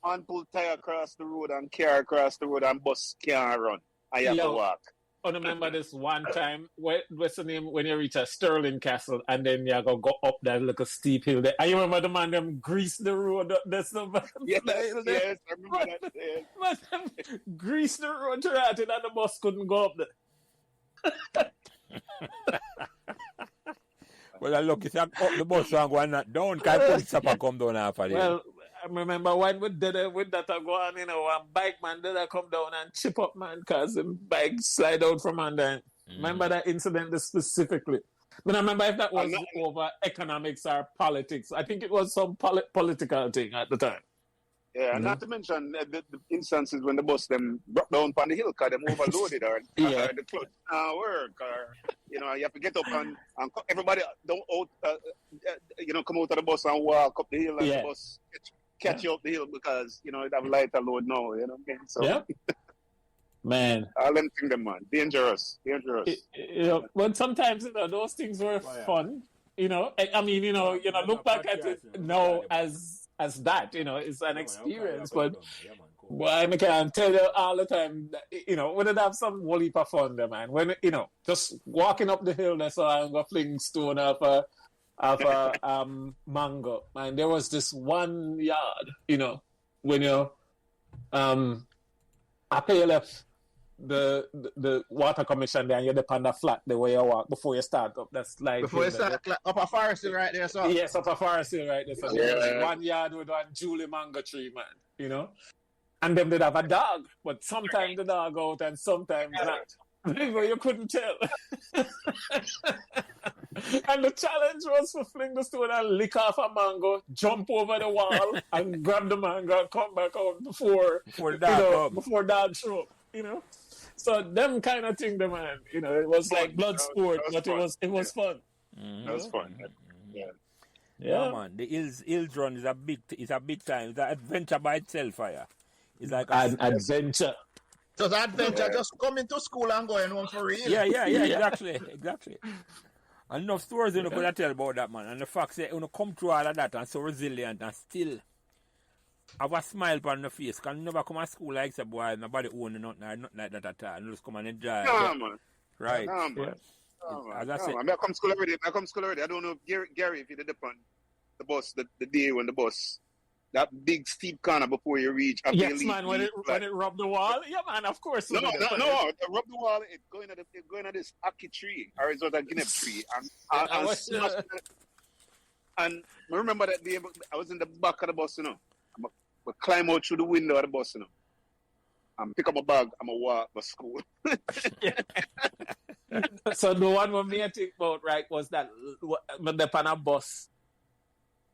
man pull tire across the road and car across the road and bus can't run. I have to walk. I remember this one time what's the name when you reach a Sterling Castle and then you go up that little steep hill there. And you remember the man them grease the road. That's the man. Yes, I remember that. Yes. Man, them grease the road to right and the bus couldn't go up there. Well, look, it's up the bus and go and not down. Can't put supper come down after there. Well, I remember when we did it with that go on, one bike man did come down and chip up, man, because the bike slide out from under. Remember that incident specifically? But I remember if that was over economics or politics. I think it was some political thing at the time. Yeah, and not to mention the instances when the bus them broke down on the hill because them overloaded or the clutch work or you have to get up and everybody don't come out of the bus and walk up the hill and the bus catch you up the hill because it have lighter load now. You know what I mean? So man, all them things, man, dangerous. But sometimes those things were fun. I mean, look back at it now as that, it's an experience, but I can tell you all the time that, we did have some whole heap of fun there, man. When, just walking up the hill, that's how I'm going to fling stone off a mango. And there was this 1 yard, when after you left the water commission there and you're on the flat the way you walk before you start up. That's like before you start up a forest hill right there, so yes, up a forest hill right there. So there's 1 yard with one Julie mango tree, man. And then they'd have a dog, but sometimes the dog out and sometimes not. You couldn't tell. And the challenge was to fling the stone and lick off a mango, jump over the wall and grab the mango and come back out before dog show up, So them kind of thing, man. It was like blood sport, but it was fun. That was fun. Yeah, man. The Hills Run is a big time. It's an adventure by itself, fire. It's like an adventure. So the adventure just coming to school and going home for real. Yeah, exactly. And enough stories you could tell about that, man. And the fact that you come through all of that and so resilient and still have a smile on the face. Can never come to school like say, boy, nobody own nothing like that at all. And just come and enjoy. No, man. Right. No, man. As I said, I come to school already. I don't know if Gary if he did the the bus, the day when the bus, that big steep corner before you reach. Yes, man, when it rubbed the wall. Yeah, man, of course. No, it rubbed the wall. It going at this ackee tree, or it's a guinea tree, and smashed it. And I remember that day, I was in the back of the bus, you know. I climb out through the window of the bus, you know. And pick up my bag, I'm going to walk to school. So the one with me I think about, right, was that when they on a bus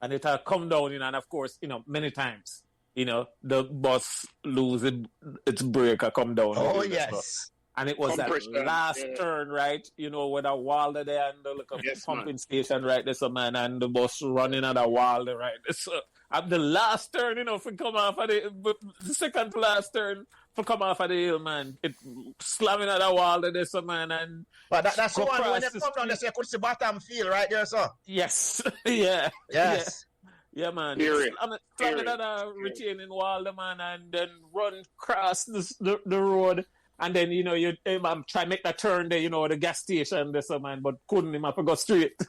and it had come down, you know, and of course, you know, many times, you know, the bus loses its brake or come down. Oh, yes. And it was that last turn, right? You know, with a wall there and the little pumping station right there, so man, and the bus running at a wall there, right? So at the last turn, you know, for come off of the second to last turn, for come off of the hill, man, it slamming at a wall there, so man, and but that's the one when they come down, they say, could see bottom field right there, so. Yes, yeah, yes. Yeah, man. Slamming at a retaining wall, man, and then run across the road. And then, you know, I'm trying to make that turn there, you know, the gas station there, so man, but couldn't him have to go straight.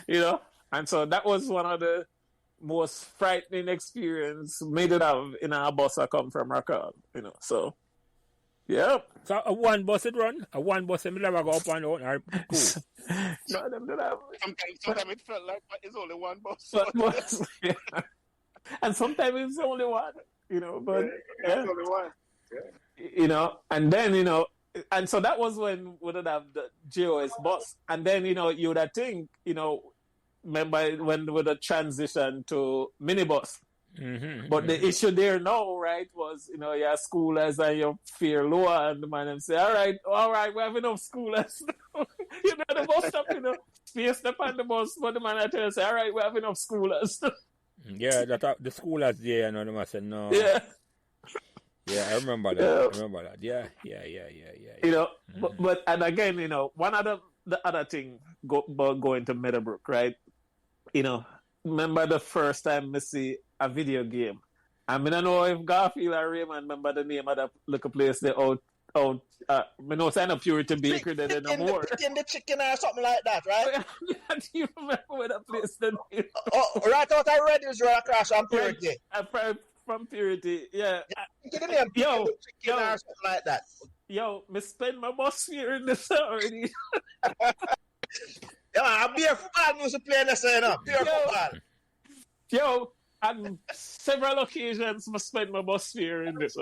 You know? And so that was one of the most frightening experience made it have in our bus I come from Rockall, you know. So yeah. So a one bus it run? A one bus it never go up and down or cool. No, them did have. Sometimes it felt like it's only one bus. Yeah. And sometimes it's only one, you know, but it's only one. Yeah. You know, and then, you know, and so that was when we would have the JOS bus. And then, you know, you would have think, you know, remember when with the transition to minibus. Mm-hmm, but the issue there now, right, was, you know, your schoolers and your fare lower, and the man them say, all right, we have enough schoolers. You know, the bus stop, you know, space up on the bus, but the man I tell you, say, all right, we have enough schoolers. Yeah, the schoolers there, you know, they must say, no. Yeah. Yeah, I remember that. Yeah. You know, but and again, you know, one of the other thing about going to Meadowbrook, right? You know, remember the first time I see a video game. I mean, I don't know if Garfield or Raymond remember the name of that little place there out. I know it's not Purity Bakery there no more. Picking the chicken or something like that, right? I do you remember where that place then? Oh, right out of Reddy's right across on Purity. From Purity, yeah. Yo, chicken or something like that. Yo, me spend my bus here in this already. Yeah, a beer football used to play in this, you know. Beer football. Yo, on several occasions, I spend my bus here in this.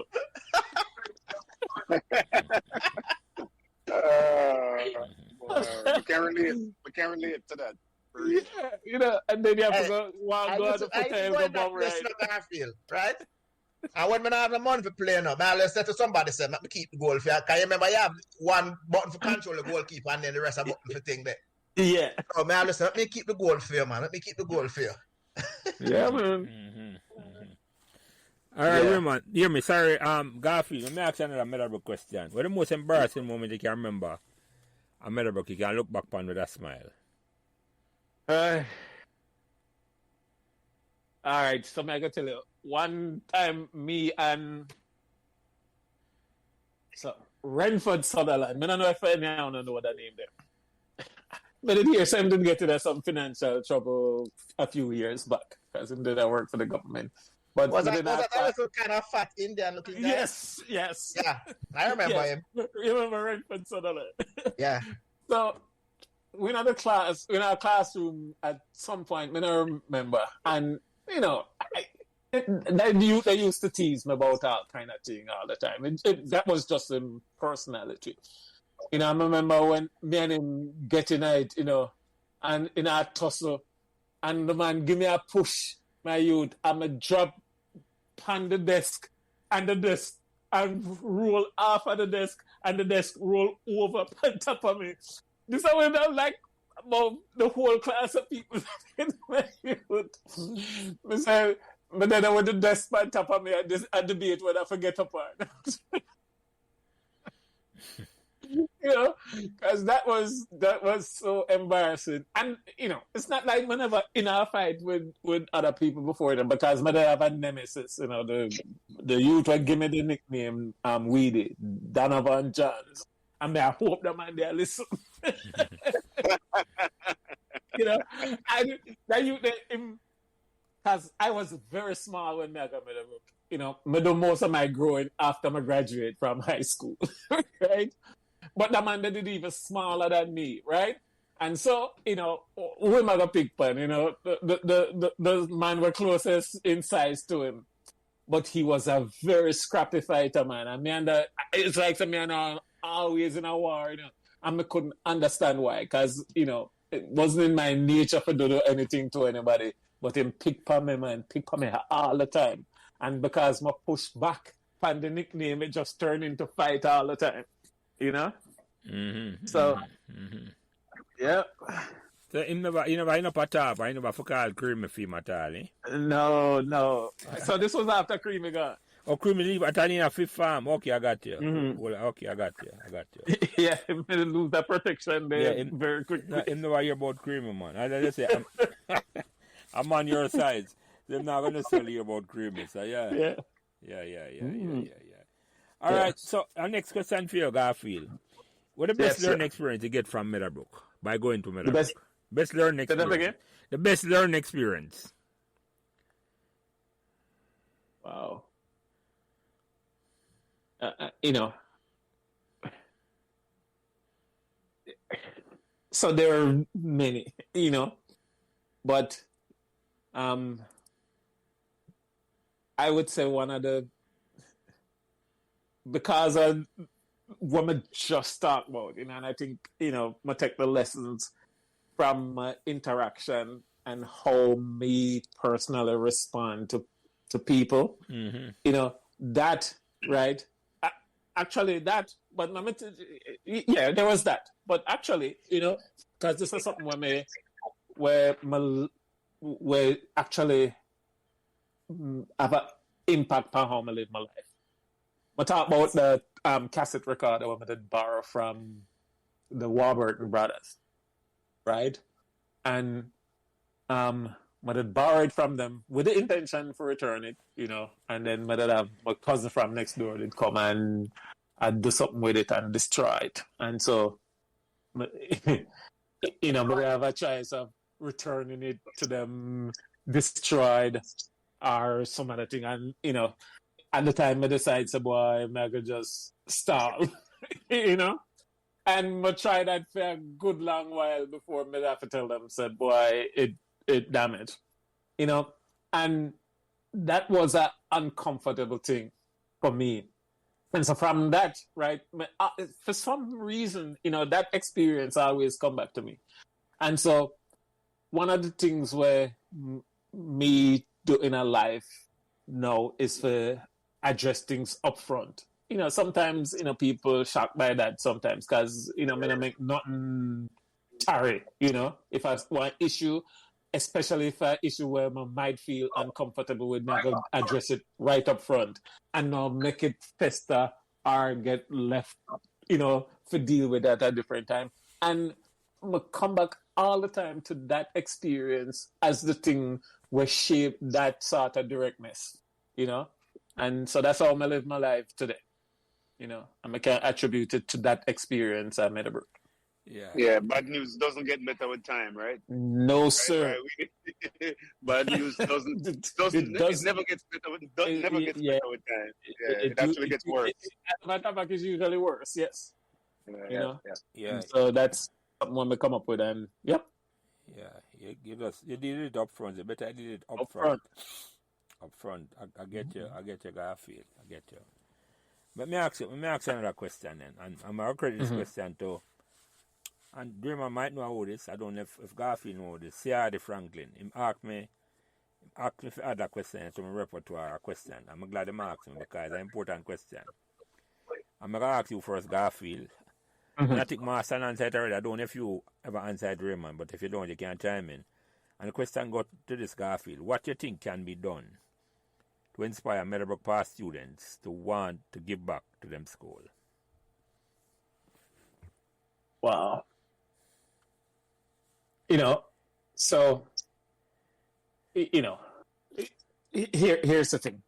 We can't relate to that. Yeah, you know, and then you have to go out the Garfield, right? And when I have the money for playing up, I always say to somebody, say, let me keep the goal for you. Can you remember you have one button for control the goalkeeper and then the rest of the button for thing there? Yeah. So I always say, let me keep the goal for you, man. Let me keep the goal for you. Yeah, man. All right, Raymond, hear me. Sorry, Garfield, let me ask you another Meadowbrook question. What the most embarrassing moment you can remember a Meadowbrook you can look back on with a smile? All right, so I can tell you. One time, me and Renford Sutherland, I don't know if anyone know what that name there. But in here, Sam didn't get into some financial trouble a few years back because he did work for the government. But was that also kind of fat Indian looking guy? Yes. Yeah, I remember him. You remember Renford Sutherland? Yeah. So we're in our classroom at some point, I don't remember. And, you know, they used to tease me about all kind of thing all the time. That was just in personality. You know, I remember when me and him getting it, you know, and in our tussle, and the man give me a push, my youth, I'm a drop on the desk, and roll off of the desk, and the desk roll over on top of me. This is when I like about the whole class of people in my youth. But then I went to desk on top of me and debate whether I forget a part. You know, because that was so embarrassing. And, you know, it's not like whenever in a fight with other people before them, because I have a nemesis, you know, the youth would give me the nickname Weedy, Donovan Johns. And I hope that man there listen. You know, and that youth, because I was very small when I got Meadowbrook. You know, I do most of my growing after I graduate from high school, right? But the man that did even smaller than me, right? And so, you know, we mother pick pan, you know, the man were closest in size to him. But he was a very scrappy fighter, man. And me and it's like some man are always in a war, you know. And I couldn't understand why, because, you know, it wasn't in my nature to do anything to anybody. But him pick on me, man, pick on me all the time. And because I push back on the nickname, it just turned into fight all the time, you know? Mm-hmm. So, yeah. So you never put up, I never call Creamy film at all, eh? No. So this was after Creamy gone. Oh, Creamy leave at a fifth farm. Okay, I got you. Well, okay, I got you. Yeah, him lose that protection there very quickly. Him never hear about Creamy, man. I just say, I'm on your side. They're not going to tell you about Creamy. So, yeah. All right, so our next question for you, Garfield. What the best learning experience you get from Meadowbrook by going to Meadowbrook? Best learning experience. The best learning experience. Wow. You know, so there are many, you know, but I would say one of the, because of what I just talked about, you know, and I think, you know, I take the lessons from interaction and how me personally respond to people, you know, that, right? Actually, that, but yeah, there was that. But actually, you know, because this is something where actually have an impact on how I live my life. I talk about the cassette recorder I did borrow from the Warburton brothers, right? And I did borrow it from them with the intention for return it, you know, and then I did have my cousin from next door did come and I'd do something with it and destroy it. And so, you know, I have a choice of returning it to them destroyed or some other thing. And, you know, at the time I decided, so boy, I could just stop, you know? And I tried that for a good long while before I have to tell them, said, boy, it damaged, you know? And that was an uncomfortable thing for me. And so from that, right, for some reason, you know, that experience always come back to me. And so one of the things where me do in a life now is for address things up front. You know, sometimes, you know, people shocked by that sometimes because, you know, I make nothing tarry, you know, if I want issue, especially if an issue where I might feel uncomfortable with, me, I go address it right up front and not make it fester or get left, you know, to deal with that at a different time. And I come back all the time to that experience as the thing where shape that sort of directness, you know? And so that's how I live my life today, you know? And I can attribute it to that experience at Meadowbrook. Yeah, bad news doesn't get better with time, right? No, sir. Right. Bad news it never gets better with better with time. Yeah, it actually gets worse. Matter of fact, it's usually worse, yes. Yeah. And so that's something we come up with, and yep. Yeah, you did it up front. You better did it up front. Up front. I get you. I get you, Garfield. I get you. But me ask you another question then, and I'm going to credit this question to. And Dreamer might know all this. I don't know if Garfield knows this. C.R.D. Franklin. He asked me for other questions to my repertoire question. I'm glad he asked me because it's an important question. I'm going to ask you first, Garfield. And I think Master answered already. I don't know if you ever answered Raymond, but if you don't, you can chime in. And the question got to this, Garfield. What do you think can be done to inspire Meadowbrook past students to want to give back to them school? Wow. You know, so, you know, here's the thing.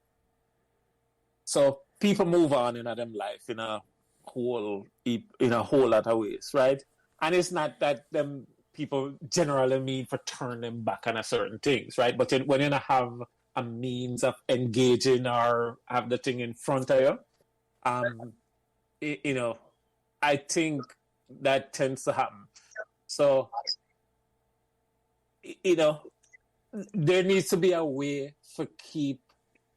So people move on in them life in a whole lot of ways, right? And it's not that them people generally mean for turn them back on a certain things, right? But when you don't have a means of engaging or have the thing in front of you, I think that tends to happen. So, there needs to be a way to keep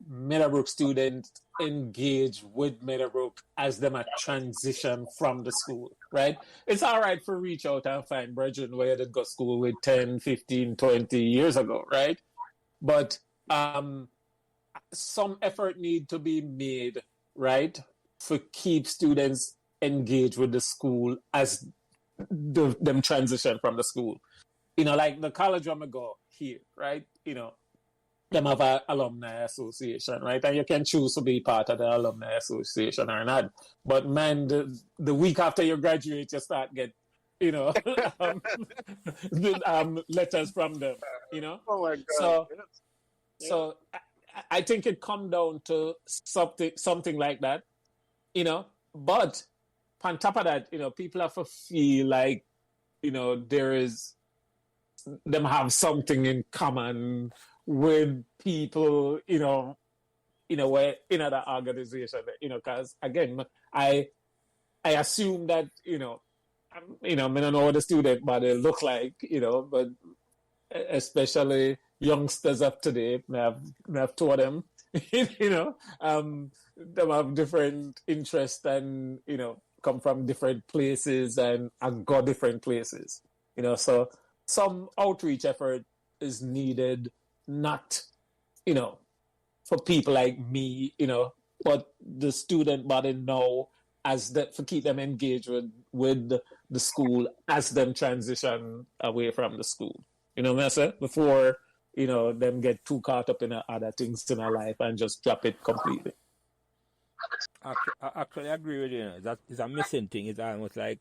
Meadowbrook students engaged with Meadowbrook as them a transition from the school, right? It's all right for reach out and find brethren where they go to school with 10, 15, 20 years ago, right? But some effort need to be made, right, to keep students engaged with the school as them transition from the school. Like the college where I go here, right? Them have an alumni association, right? And you can choose to be part of the alumni association or not. But man, the week after you graduate, you start get, letters from them, Oh my God. So I think it come down to something like that, But on top of that, people have to feel like, them have something in common with people, where in other organization, because again, I assume that, I don't know what the student body look like, but especially youngsters of today, I have taught them, them have different interests and, come from different places and go different places, so some outreach effort is needed, not, for people like me, but the student body know to keep them engaged with the school as them transition away from the school. What I say? Before, them get too caught up in other things in their life and just drop it completely. I actually agree with you. That is a missing thing. It's almost like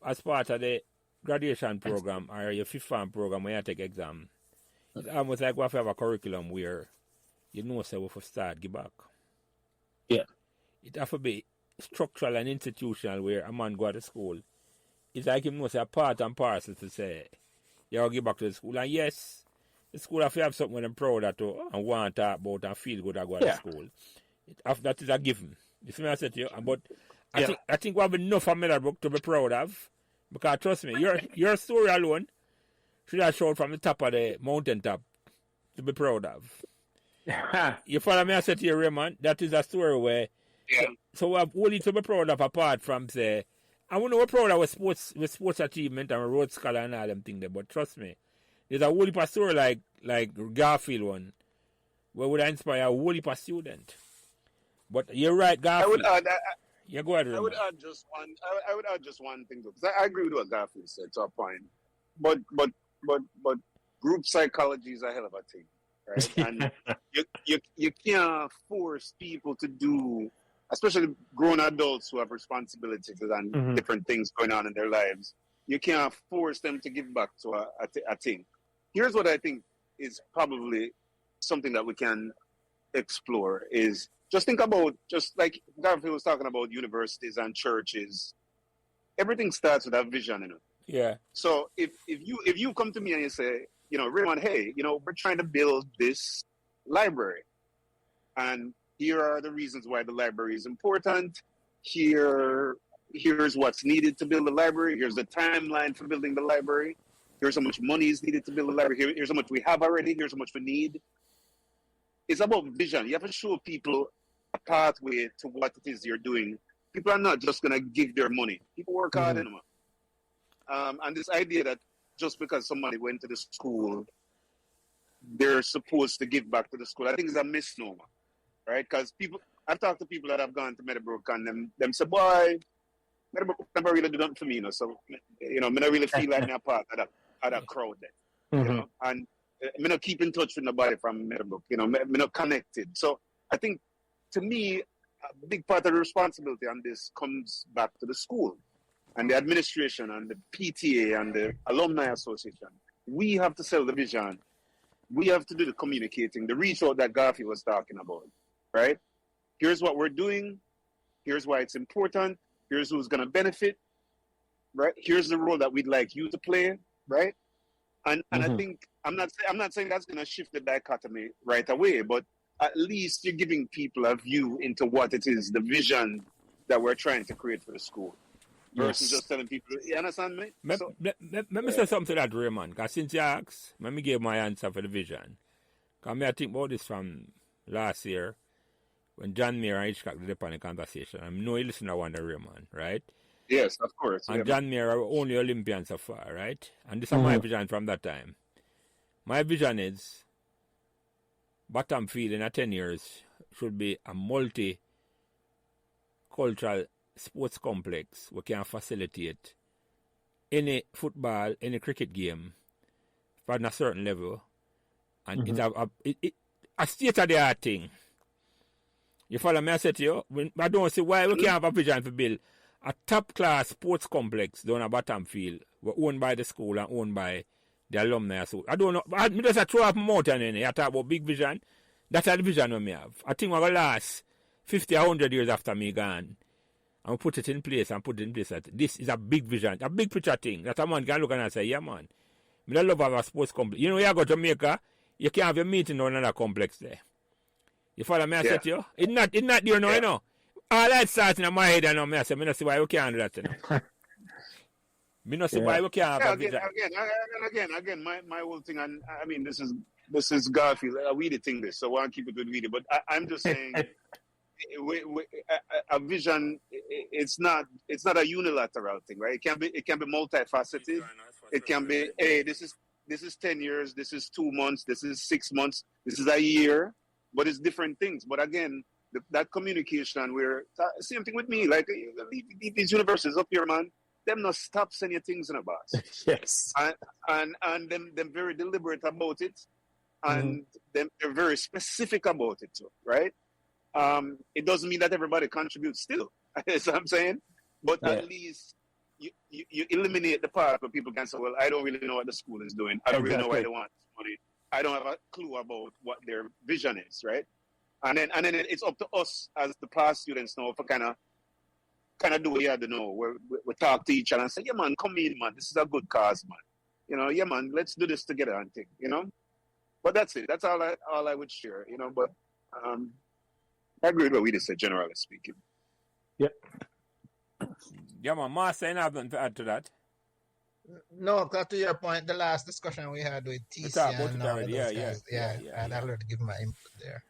as part of the graduation program or your fifth form program when you take exam, it's almost like we have to have a curriculum where say we have to start give back. Yeah. It have to be structural and institutional where a man go to school. It's like him say a part and parcel to say, you give back to the school. And yes, the school have to have something I'm proud of and want to talk about and feel good about to school. That is a given. You see what I said to you? But I think we have enough of Meadowbrook to be proud of. Because trust me, your story alone should have shown from the top of the mountaintop to be proud of. You follow me? I said to you, Raymond, that is a story where so we have only to be proud of apart from say, I want to be proud of with sports achievement and road scholar and all them things there, but trust me, there's a whole heap of story like Garfield one where would inspire a whole heap of student. But you're right, Garfield. I would add. Yeah, go ahead, Raymond. I would add just one thing though, because I agree with what Garfield said to a point. But group psychology is a hell of a thing, right? And you can't force people to do, especially grown adults who have responsibilities and different things going on in their lives. You can't force them to give back to a thing. Here's what I think is probably something that we can explore is just think about, just like Garfield was talking about universities and churches, everything starts with a vision, Yeah. So if you come to me and you say, Raymond, hey, we're trying to build this library, and here are the reasons why the library is important. Here's what's needed to build the library. Here's the timeline for building the library. Here's how much money is needed to build the library. Here's how much we have already. Here's how much we need. It's about vision. You have to show people a pathway to what it is you're doing. People are not just going to give their money. People work hard anymore. And this idea that just because somebody went to the school, they're supposed to give back to the school, I think is a misnomer, right? Because I've talked to people that have gone to Meadowbrook and them say, boy, Meadowbrook never really do nothing for me, so, I don't really feel like I'm a part of that crowd there, and I'm not keep in touch with nobody from Meadowbrook, I'm not connected. So I think, to me, a big part of the responsibility on this comes back to the school and the administration and the PTA and the alumni association. We have to sell the vision. We have to do the communicating, the reach out that Garfield was talking about, right? Here's what we're doing. Here's why it's important. Here's who's going to benefit, right? Here's the role that we'd like you to play. right? And I think I'm not saying that's going to shift the dichotomy right away, but at least you're giving people a view into what it is, the vision that we're trying to create for the school, versus just telling people. You understand me? Let me say something to that, Raymond. Because since you asked, let me give my answer for the vision. Because I think about this from last year when John Mayer and Hitchcock did upon the conversation. I know you listen to one, Raymond, right? Yes, of course. And John Mayer are only Olympian so far, right? And this is my vision from that time. My vision is Bottom Field in 10 years should be a multi-cultural sports complex we can facilitate any football, any cricket game from a certain level. And it's a state-of-the-art thing. You follow me? I said to you, I don't see why we can't have a vision for build a top-class sports complex down at Bottom Field. We're owned by the school and owned by the alumni. So I don't know. I just throw up my mouth and I talk about big vision. That's the vision we have. I think we're going to last 50 or 100 years after me gone. And we put it in place and put it in place. This is a big vision, a big picture thing that a man can look and say, yeah, man, I love our sports complex. You know, you go to Jamaica, you can't have a meeting on another complex there. You follow me? I said to you? It's not there now, you know. All that starts in my head, and I say, I don't see why we can't do that, you know. I don't see why we can't have Again, my whole thing, and I mean, this is Garfield. We did think this, so I want to keep it with Weedy. But I'm just saying, a vision. It's not a unilateral thing, right? It can be multifaceted. It can be, hey, this is 10 years. This is 2 months. This is 6 months. This is a year. But it's different things. But again, that communication, same thing with me. Like these universities up here, man. Them not stop sending things in a box. Yes. And them very deliberate about it, and they're very specific about it too, right? It doesn't mean that everybody contributes still. That's what I'm saying. But at least you eliminate the part where people can say, well, I don't really know what the school is doing. I don't really know why they want this money. I don't have a clue about what their vision is, right? And then it's up to us as the past students now for kind of do what you have to know. We talk to each other and say, yeah, man, come in, man. This is a good cause, man. You know, yeah, man, let's do this together and thing, you know? But that's it. That's all I would share, you know? But I agree with what we just said, generally speaking. Yep. Yeah, man, Master, I have nothing to add to that. No, because to your point, the last discussion we had with TC and all those guys, I'd already give my input there.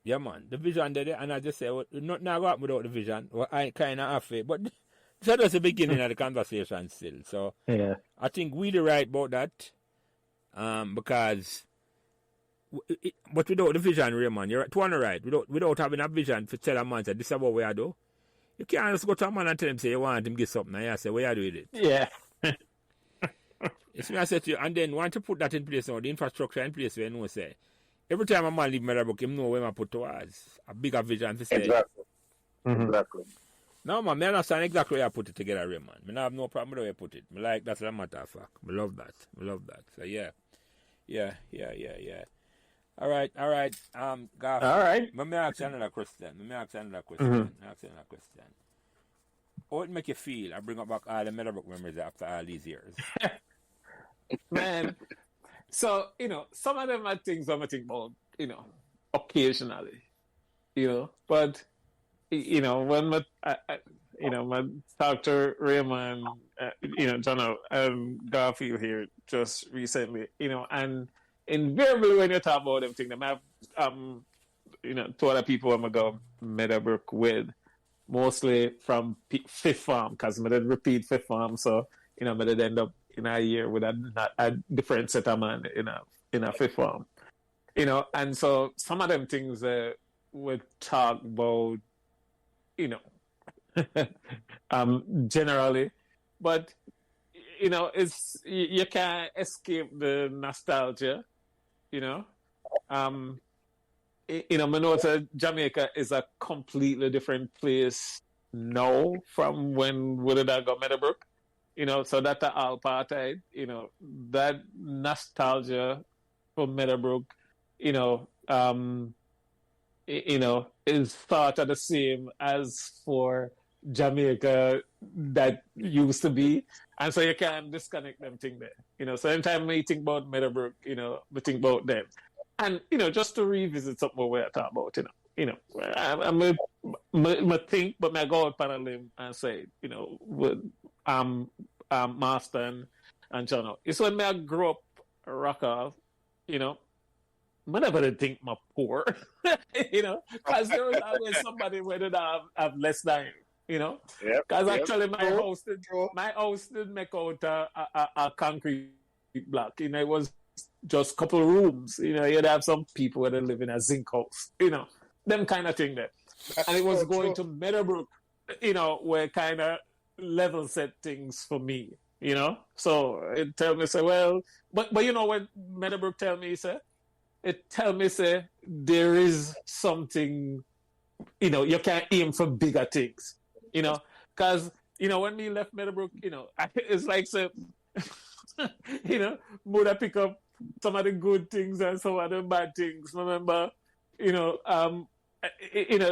Yeah, man, the vision there, and I just say, well, not now go up without the vision. Well, I kind of have it, but that's just the beginning of the conversation still. So I think we're right about that, because, but without the vision, Raymond, you're right. Without having a vision for tell a man that this is what we are do, you can't just go to a man and tell him say you want him to get something, and you say, what you do with it? Yeah. It's me I said to you, and then once you put that in place now, the infrastructure in place where you know say, every time a man leave Meadowbrook, him know where I put towards a bigger vision to say. Exactly. Exactly. No, man, I understand exactly where I put it together, Raymond. I have no problem with where I put it. I like that's a matter of fact. I love that. So yeah. All right. Garfield. All right. Let me ask you another question. How it make you feel? I bring up back all the Meadowbrook memories after all these years. Man. So, you know, some of them are things I'm think about, you know, occasionally, you know, but, you know, when I talked to Raymond, you know, John Garfield here just recently, you know, and invariably when you talk about them things, I have, you know, two other people I'm going to go Meadowbrook with, mostly from fifth form, because I did repeat fifth form, so, you know, I did end up in a year with a different set of man in a fifth form, you know, and so some of them things we talk about, you know, generally, but you know, it's you can't escape the nostalgia, you know. You know, I know Jamaica is a completely different place now from when we did go Meadowbrook. You know, so that's all apartheid, you know, that nostalgia for Meadowbrook, you know, is thought of the same as for Jamaica that used to be. And so you can't disconnect them thing there. So anytime I think about Meadowbrook, I think about them. And, just to revisit something we're talking about, I'm a think, but I go out on a limb and say, with Marston and John. It's when I grew up rock off, I never think I'm poor, because there was always somebody who did have less than you, because actually my house did make out a concrete block, it was just a couple of rooms, you'd have some people where they live in a zinc house, them kind of thing there. And it was going to Meadowbrook, where kind of level set things for me, So it tell me, say, well, but when Meadowbrook tell me, say, there is something, you can't aim for bigger things, because, when we left Meadowbrook, it's like, say, would I pick up some of the good things and some of the bad things. Remember,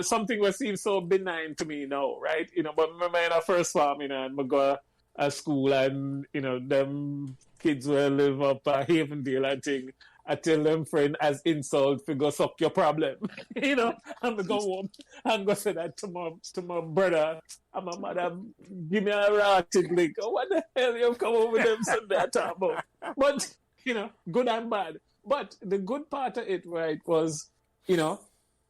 something that seems so benign to me now, right? But remember in our first farm, and we go to school and, them kids will live up Havendale and thing. I tell them friend as insult to go suck your problem, and we go home and go say that to my brother and my mother, give me a rotted lick. Oh, what the hell you come over them Sunday I talk about? But, good and bad. But the good part of it, right, was,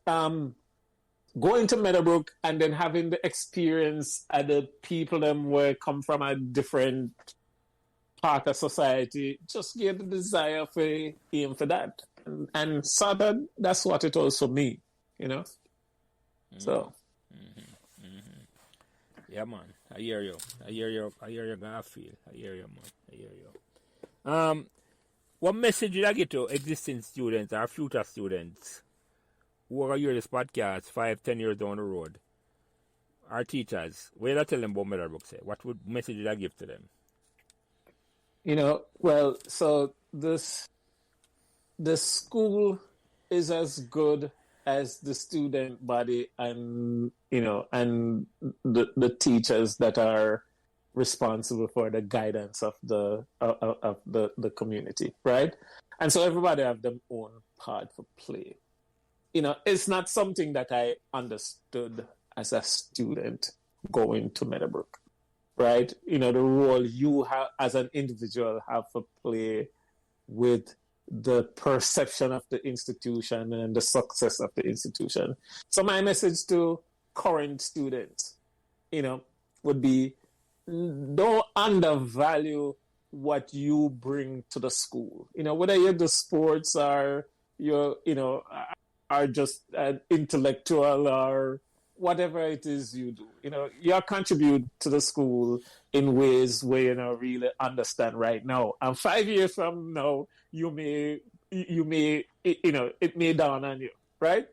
going to Meadowbrook and then having the experience of the people them where come from a different part of society, just get the desire for aim for that. And so that's what it was for me, So. Yeah, man. I hear you, Garfield. I hear you, man. I hear you. What message did I get to existing students or future students who are hear this podcast 5-10 years down the road? Our teachers, what did I tell them about Meadowbrook? Say, what message did I give to them? Well, so the school is as good as the student body and and the teachers that are responsible for the guidance of the community, right? And so everybody have their own part for play. It's not something that I understood as a student going to Meadowbrook, right? The role you have as an individual have to play with the perception of the institution and the success of the institution. So my message to current students, would be don't undervalue what you bring to the school. Whether you're the sports or you're, are just an intellectual or whatever it is you do, you contribute to the school in ways where you really understand right now. And 5 years from now, you may, it may dawn on you, right?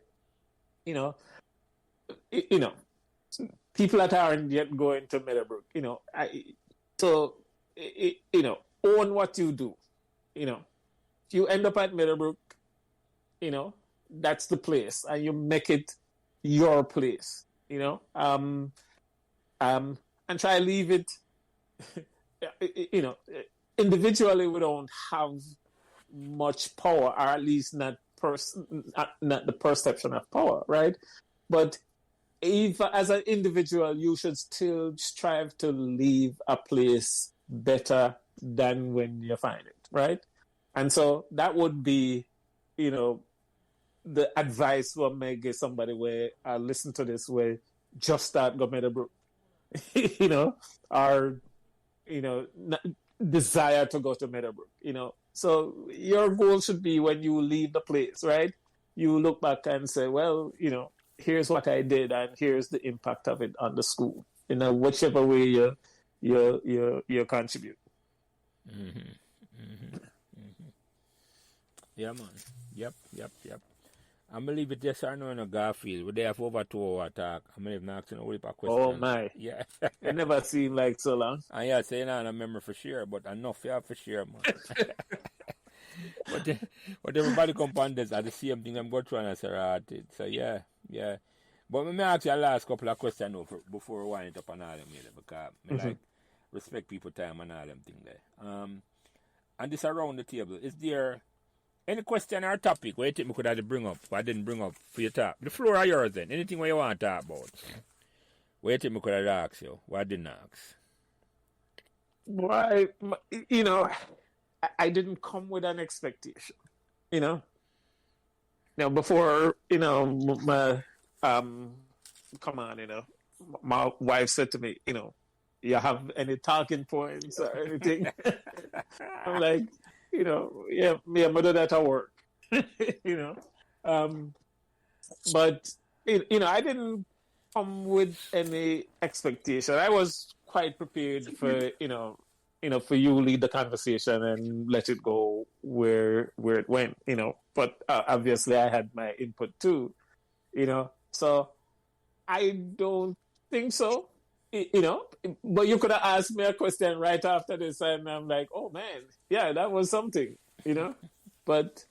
People that aren't yet going to Meadowbrook, own what you do. If you end up at Meadowbrook, that's the place, and you make it your place, and try to leave it, individually we don't have much power, or at least not the perception of power, right? But if as an individual, you should still strive to leave a place better than when you find it, right? And so that would be, the advice we'll make give somebody where I listen to this where just start go Meadowbrook, or desire to go to Meadowbrook, So your goal should be when you leave the place, right? You look back and say, well, here's what I did, and here's the impact of it on the school. Whichever way you contribute. Yeah, man. Yep. I'm gonna leave it just so I know in a Garfield. We're there for over 2 hours talk. I'm gonna not asking all the questions. Oh my. Yeah. It never seemed like so long. And yeah, saying I remember for sure, but enough for sure, man. But everybody come on this at the same thing I'm going through and I say, so yeah. But let me ask you a last couple of questions now before we wind it up on all them here, because I like respect people time and all them thing there. And this around the table, is there any question or topic where you think we could have to bring up, what I didn't bring up for your talk? The floor are yours then. Anything where you want to talk about? Where you think we could have asked you, what I didn't ask? Well, I didn't come with an expectation, Now, before, my, come on, my wife said to me, you have any talking points or anything? I'm like, yeah, me and my daughter at work, But, I didn't come with any expectation. I was quite prepared for, for you to lead the conversation and let it go where it went, But obviously I had my input too, So I don't think so, But you could have asked me a question right after this, and I'm like, oh man, yeah, that was something, But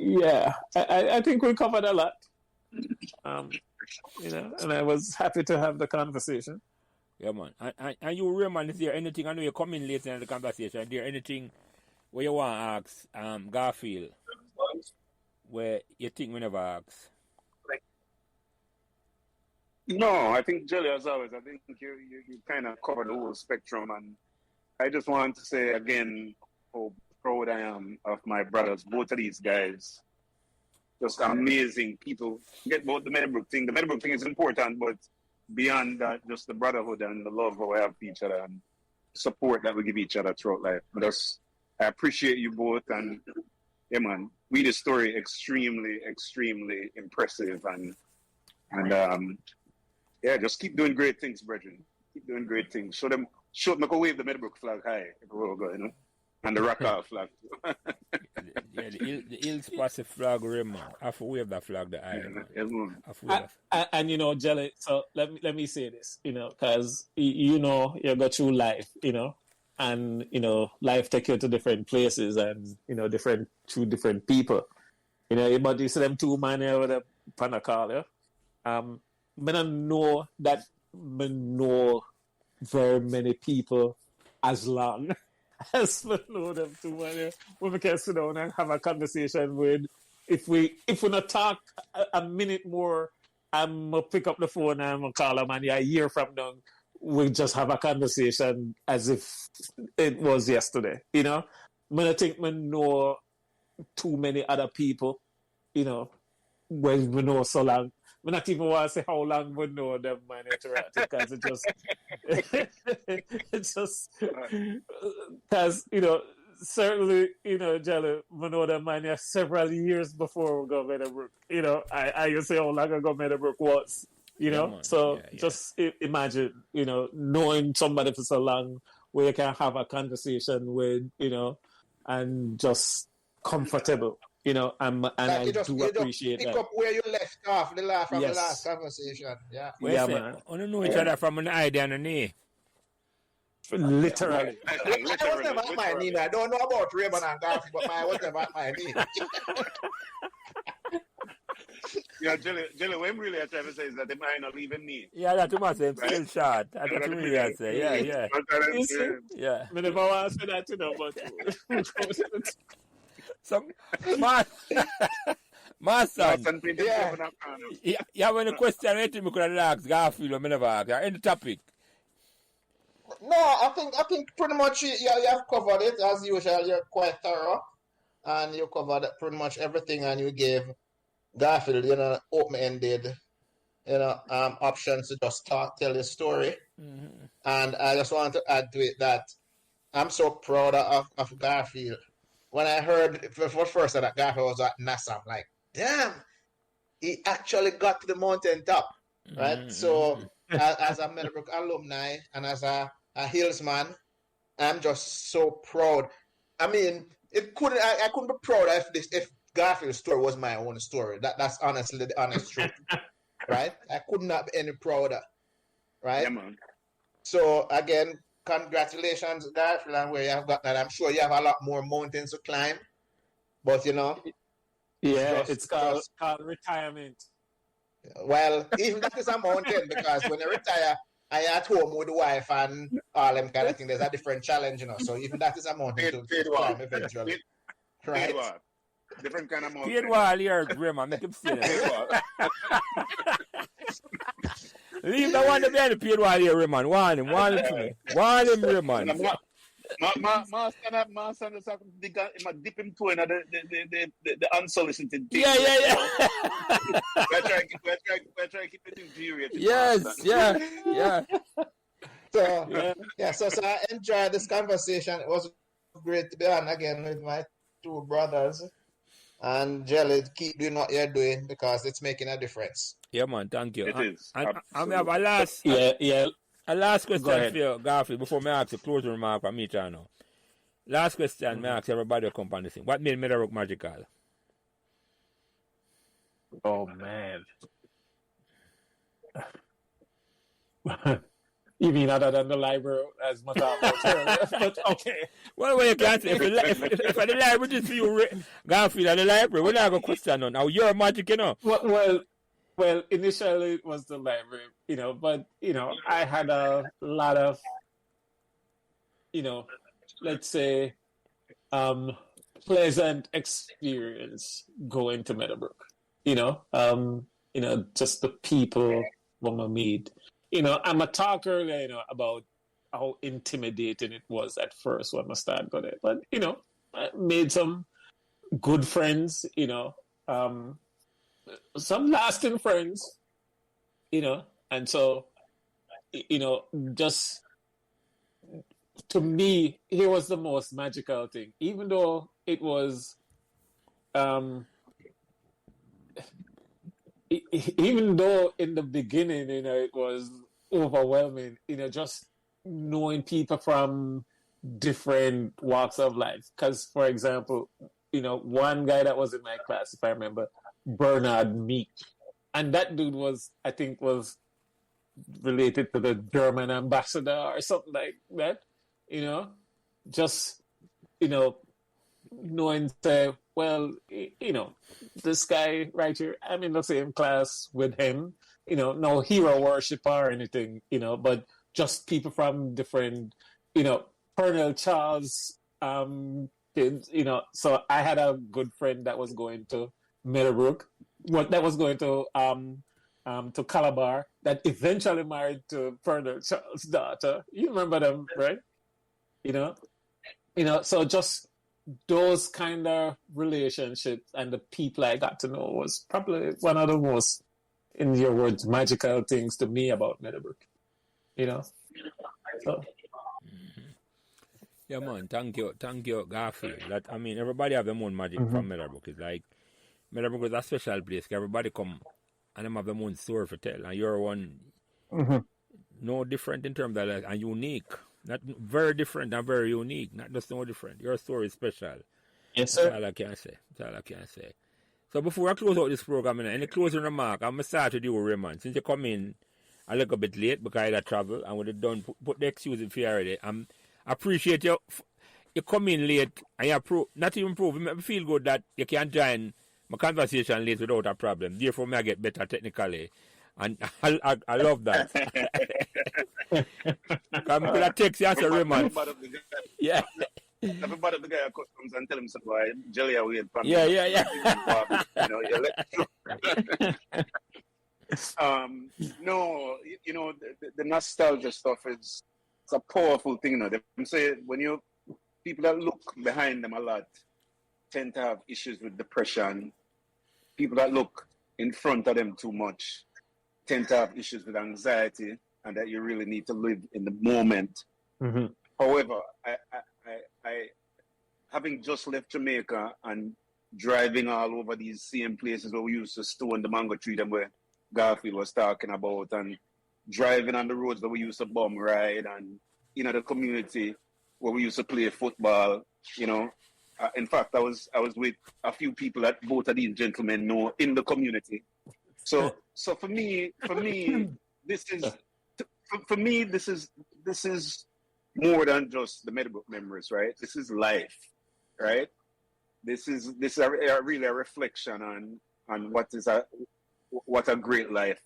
yeah, I think we covered a lot, And I was happy to have the conversation. Yeah, man. And you, Raymond, is there anything, I know you're coming later in the conversation, is there anything where you want to ask Garfield where you think we never ask? No, I think, Jelly, as always, I think you kind of covered the whole spectrum. And I just want to say again how proud I am of my brothers, both of these guys. Just amazing people. Forget about the Meadowbrook thing. The Meadowbrook thing is important, but beyond that, just the brotherhood and the love that we have for each other and support that we give each other throughout life. But I appreciate you both, and yeah, man, Weedy story extremely, extremely impressive, and yeah, just keep doing great things, brethren. Keep doing great things. Show them, wave the Meadowbrook flag high, and the Rock flag. Yeah, the Hills Passive flag, Raymond. I have to wave that flag the eye. And Jelly, so let me say this, because you go through life, and life take you to different places and through different people. But you see them two man here with a panacol, I don't know that I know very many people as long as we know them two man here. When we can sit down and have a conversation with, if we not talk a minute more, I'm gonna pick up the phone and I'm gonna call them, and a year from now we just have a conversation as if it was yesterday. I don't think we know too many other people, when we know so long. I not even want to say how long we know them, man, interacting, because because, certainly, Jelly, we know them, man, several years before we go Meadowbrook. I used to say how long ago Meadowbrook was, just imagine, knowing somebody for so long where you can have a conversation with, and just comfortable. And I do appreciate that. Pick up where you left off from the last conversation. Yeah. Yeah, man. I don't know each other from an eye down the knee. Literally. I was never at my knee. I don't know about Raymond and Garfield, but I was never at my knee. Yeah, Jelly, what I'm really trying to say is that they might not even me. Yeah, that's what I'm saying. Still short. That's what I'm really say. Yeah. Yeah. I never want to say that, but... Some my son. Yeah, when the question I think we could have asked Garfield or never asked. Any topic? No, I think pretty much you have covered it as usual. You're quite thorough, and you covered pretty much everything, and you gave Garfield, open-ended, options to just tell his story. Mm-hmm. And I just want to add to it that I'm so proud of Garfield. When I heard for the first time that Garfield was at NASA, I'm like, damn, he actually got to the mountaintop, right? Mm-hmm. So as a Meadowbrook alumni and as a Hillsman, I'm just so proud. I mean, I couldn't be proud if Garfield's story was my own story. That's honestly the honest truth, right? I could not be any prouder, right? Yeah, man. So again, congratulations, Garfield, and where you have got that. I'm sure you have a lot more mountains to climb, but Yeah, just, it's called retirement. well, even that is a mountain because when you retire, I at home with the wife and all them kind of thing. There's a different challenge, you know. So even that is a mountain to climb eventually, right? Paid what? Different kind of mountain. Paid wall here, Grandma. Make him say that. Leave the one to be the paid wall here, Raymond. Want him to me. Want him, Raymond. My son is dip him toe in the unsolicited thing. Yeah. We're trying to keep it in period. Yes, yeah. So I enjoyed this conversation. It was great to be on again with my two brothers. And Jelly, keep doing what you're doing because it's making a difference. Yeah, man. Thank you. It is. I have a last. A last question for you, Garfield, before I ask a closing remark from me, now. Last question, I ask everybody to come on this thing. What made Meadowbrook magical? Oh, man. You mean other than the library, as my thought was earlier? But okay. Well, you can't say. If the library just for you, Garfield, at the library, we're not going to question on. Now, you're magic, you know. Well, initially it was the library, you know, but, you know, I had a lot of, you know, let's say, pleasant experience going to Meadowbrook, you know, just the people when I meet. You know, I'm a talk earlier, you know, about how intimidating it was at first when I started going there. But, you know, I made some good friends, you know, some lasting friends, you know, and so, you know, just to me, here was the most magical thing, even though it was, even though in the beginning, you know, it was overwhelming, you know, just knowing people from different walks of life. Because, for example, you know, one guy that was in my class, if I remember, Bernard Meek, and that dude was, I think, was related to the German ambassador or something like that, you know, just, you know, knowing, say, well, you know, this guy right here, I'm in the same class with him, you know, no hero worshiper or anything, you know, but just people from different, you know, Colonel Charles, kids, you know, so I had a good friend that was going to Meadowbrook, that was going to Calabar, that eventually married to Colonel Charles' daughter. You remember them, right? You know, so just those kind of relationships and the people I got to know was probably one of the most, in your words, magical things to me about Meadowbrook. You know? So. Yeah, man. Thank you, Garfield. That, I mean, everybody have their own magic from Meadowbrook. It's like, Meadowbrook is a special place. Everybody come and them have their own story to tell. And you're one no different in terms of that, and unique. Not very different and very unique. Not just no different. Your story is special. Yes, sir. That's all I can say. That's all I can say. So before I close out this program, any closing remark, I'm going to start with you, Raymond. Since you come in a little bit late because I had to travel and when you done, put the excuse in for you already. I appreciate you. You come in late and you not even prove. It make me feel good that you can join my conversation late without a problem. Therefore, I get better technically. And I love that. I'm going to text you as a Raymond. Yeah. Everybody, the guy comes and tell him something like, Jelly away. Yeah. No, you know, the nostalgia stuff it's a powerful thing, you know. They say when people that look behind them a lot tend to have issues with depression. People that look in front of them too much tend to have issues with anxiety, and that you really need to live in the moment. Mm-hmm. However, I having just left Jamaica and driving all over these same places where we used to stone the mango tree, them where Garfield was talking about, and driving on the roads that we used to bum ride, and you know the community where we used to play football. You know, in fact, I was with a few people that both of these gentlemen know in the community. So for me, this is more than just the Meadowbrook memories, right? This is life, right? this is really a reflection on what a great life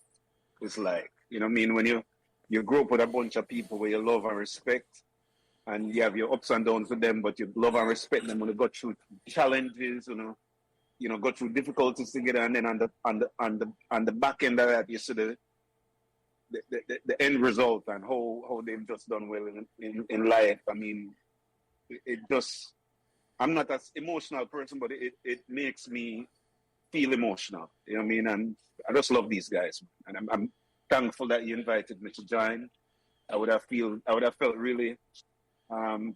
is like. You know what I mean? When you grow up with a bunch of people where you love and respect, and you have your ups and downs with them, but you love and respect them when you go through challenges, go through difficulties together, and then on the back end of that, you see the end result and how they've just done well in life. I mean, it just, I'm not as emotional person, but it makes me feel emotional. You know what I mean? And I just love these guys, and I'm thankful that you invited me to join. I would have felt really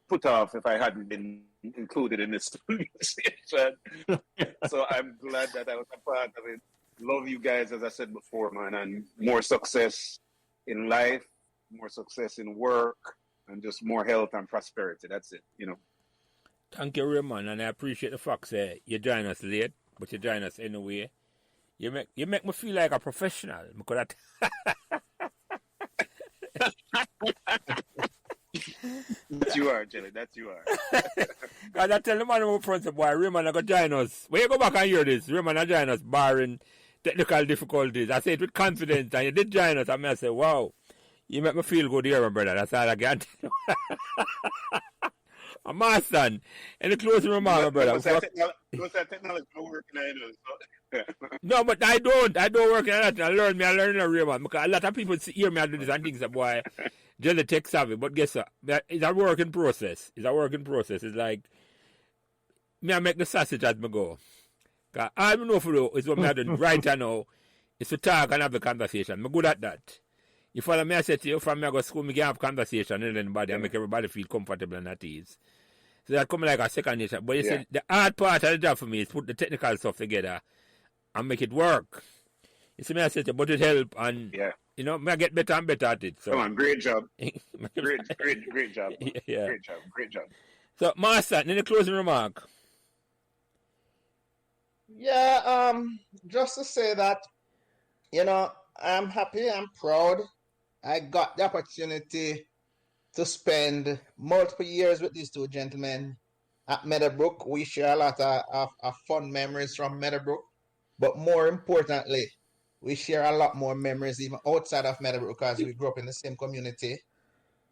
put off if I hadn't been included in this conversation. So I'm glad that I was a part of it. Love you guys, as I said before, man, and more success in life, more success in work, and just more health and prosperity. That's it, Thank you, Raymond, and I appreciate the fact that you join us late, but you join us anyway. You make me feel like a professional. Because that you are, Jelly. That you are. Because I tell the man who front, boy, Raymond, I go join us. When you go back and hear this, Raymond, I join us, barring technical difficulties. I say it with confidence, and you did join us. I say, wow, you make me feel good here, my brother. That's all I can tell you. My son, any closing remark, my brother? What's that technology working on it? No, but I don't work on that. I learn a Raymond. Because a lot of people hear me do this and think that, boy, just a tech savvy. But guess what? It's a working process. It's like, me I make the sausage as me go. Because all I know for you is what I do right now is to talk and have the conversation. I'm good at that. You follow me, I say to you, from me I go to school, me can have conversation and anybody and make everybody feel comfortable and at ease. So that come like a second nature. But you see, the hard part of the job for me is put the technical stuff together and make it work. You see me, I say to you, but it help and, me I get better and better at it. So. Come on, great job. great job. Yeah. Great job. So, Master, any closing remark? Yeah, just to say that, I'm happy, I'm proud. I got the opportunity to spend multiple years with these two gentlemen at Meadowbrook. We share a lot of fun memories from Meadowbrook, but more importantly, we share a lot more memories even outside of Meadowbrook because we grew up in the same community.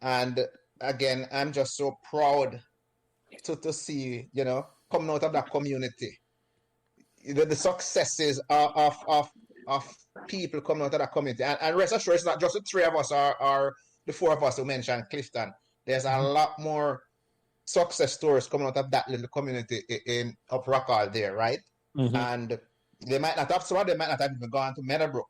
And again, I'm just so proud to see, coming out of that community, the successes of people coming out of that community. And rest assured, it's not just the three of us or the four of us who mentioned Clifton. There's a lot more success stories coming out of that little community in Up Rockall there, right? Mm-hmm. And they might not have even gone to Meadowbrook,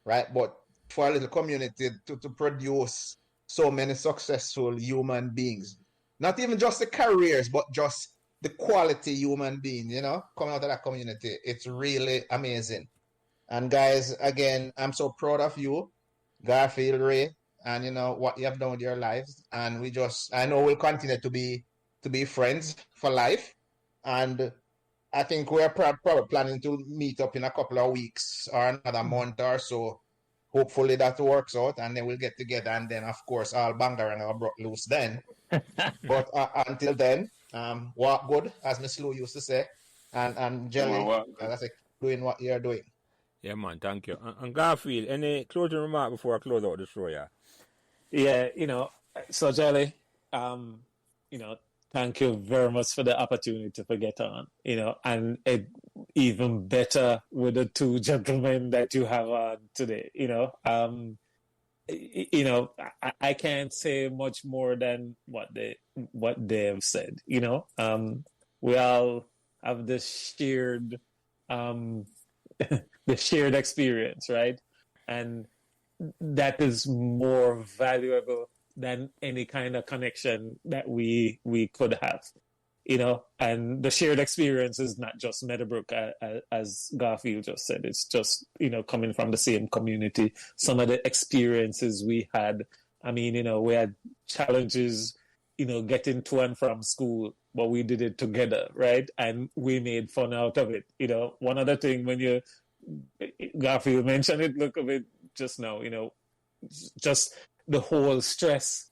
right? But for a little community to produce so many successful human beings, not even just the careers, but just the quality human being, coming out of that community. It's really amazing. And guys, again, I'm so proud of you, Garfield, Ray, and what you have done with your lives. And I know we'll continue to be friends for life. And I think we're probably planning to meet up in a couple of weeks or another month or so. Hopefully that works out, and then we'll get together, and then of course all Bangarang are brought loose then. But until then, walk good, as Miss Lou used to say, and Jelly, as I say, doing what you're doing. Yeah, man, thank you. And Garfield, any closing remark before I close out the show, yeah? Yeah, so Jelly, thank you very much for the opportunity to get on, and it even better with the two gentlemen that you have on today, I can't say much more than what they have said, we all have this shared, the shared experience, right? And that is more valuable than any kind of connection that we could have, and the shared experience is not just Meadowbrook, as Garfield just said. It's just, coming from the same community. Some of the experiences we had, we had challenges, getting to and from school, but we did it together, right? And we made fun out of it. One other thing, when Garfield mentioned it, look of it just now, just the whole stress,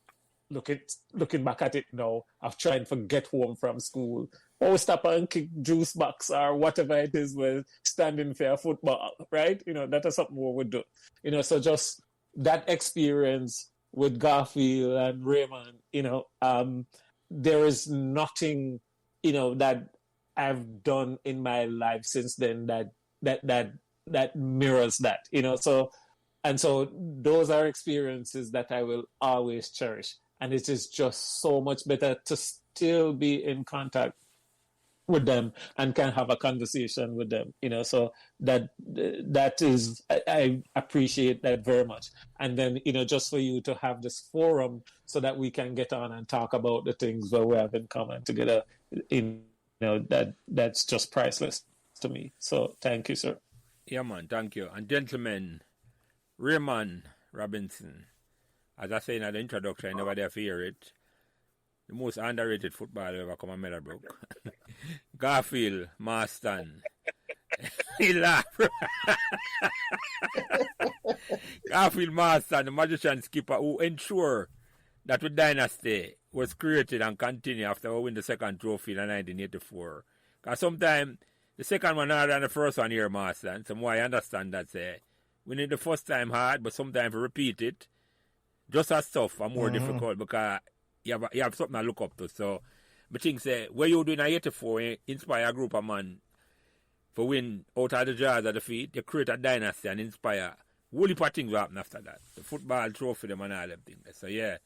looking back at it now, of trying to get home from school or stop and kick juice box or whatever it is with standing for football, right? That is something we would do. So just that experience with Garfield and Raymond, there is nothing, that I've done in my life since then that mirrors that, so those are experiences that I will always cherish. And it is just so much better to still be in contact with them and can have a conversation with them, so that is, I appreciate that very much. And then, just for you to have this forum so that we can get on and talk about the things where we have in common together, that's just priceless to me. So thank you, sir. Yeah, man, thank you. And gentlemen, Raymond Robinson, as I say in the introduction, I never dare hear it. The most underrated footballer ever come on Meadowbrook. Garfield Marston. He laughed. Garfield Marston, the magician skipper who ensured that the dynasty was created and continued after we win the second trophy in 1984. Because sometimes the second one harder than the first one here, Marston. So I understand that, say, winning the first time hard, but sometimes we repeat it, just as tough and more difficult because you have something to look up to. So I think, say, what you do in 84 inspire a group of men for win out of the jaws of defeat. You create a dynasty and inspire whole heap of things will happen after that. The football trophy, them and all them things. So yeah,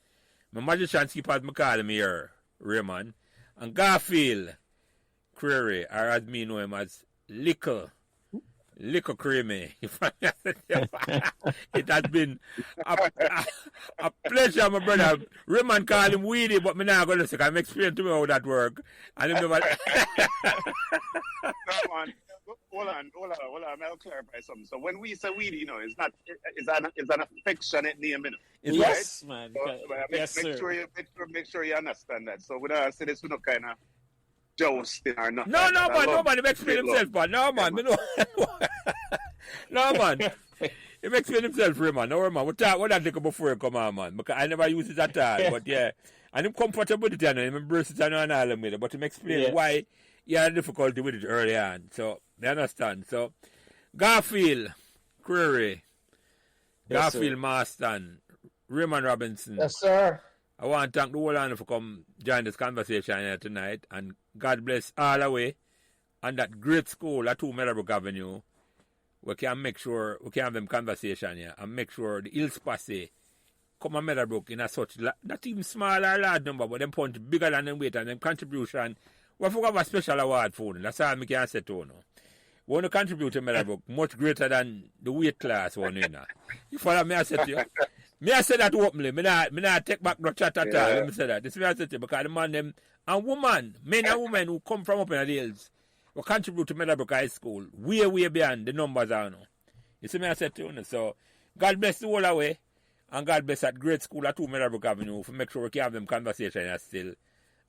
my magician skipper, as I call him here, Raymond, and Garfield Creary, or as me know him as Little Creamy. It has been a pleasure, my brother. Raymond call him Weedy, but me now going to say, I'm explaining to me how that work. And him never... Hold on. I'll clarify something. So when we say Weedy, it's an affectionate name, Yes, right? man. So, Yes, sir. Make sure you understand that. So when I say this, we don't kind of jousting or nothing. No, man. Nobody explain himself, man. No, man. No, man. He explain himself, Raymond. No, man. What that take before you come on, man? Because I never use it at all. But yeah, and I'm comfortable with it and I'm embrace it and all with it. But him explain why you had difficulty with it early on. So, they understand. So, Garfield Creary, Garfield Marston, Raymond Robinson. Yes, sir. I want to thank the whole of for come join this conversation here tonight. And God bless all the way. And that great school at 2 Meadowbrook Avenue, we can make sure we can have them conversation here and make sure the Hills Passe come on Meadowbrook in a such, not even small or large number, but them punch bigger than them weight and them contribution. We forgot a special award for them. That's all I can say to you. We want to contribute to Meadowbrook much greater than the weight class one. You follow me? I said to you. Me I say that openly. Me not take back no chat at all. Let me say that. This is what I said to you because the man them and woman, men and women who come from up in the hills will contribute to Meadowbrook High School way beyond the numbers are now. You see me I said to you. So God bless the whole away and God bless that great school at 2 Meadowbrook Avenue for make sure we can have them conversation here still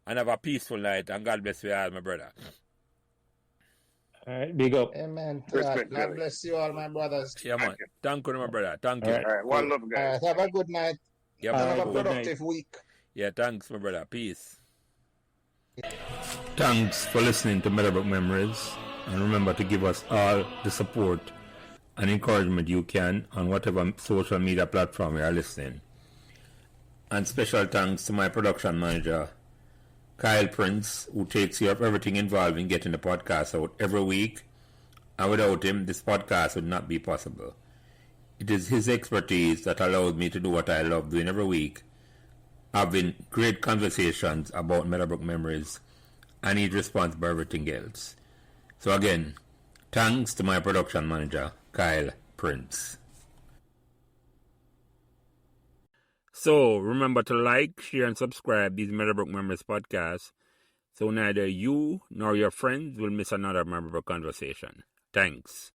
and have a peaceful night and God bless you all, my brother. All right, big up. Amen. Respect, God bless you all, my brothers. Yeah, man. Thank you, my brother. Thank you. All right. One love, guys. Have a good night. Yeah, Have a man. productive week. Yeah, thanks, my brother. Peace. Thanks for listening to Meadowbrook Memories. And remember to give us all the support and encouragement you can on whatever social media platform you are listening. And special thanks to my production manager, Kyle Prince, who takes care of everything involved in getting the podcast out every week. And without him, this podcast would not be possible. It is his expertise that allows me to do what I love doing every week, having great conversations about Meadowbrook Memories, and he's responsible for everything else. So again, thanks to my production manager, Kyle Prince. So remember to like, share, and subscribe these Meadowbrook Memories podcasts so neither you nor your friends will miss another Meadowbrook conversation. Thanks.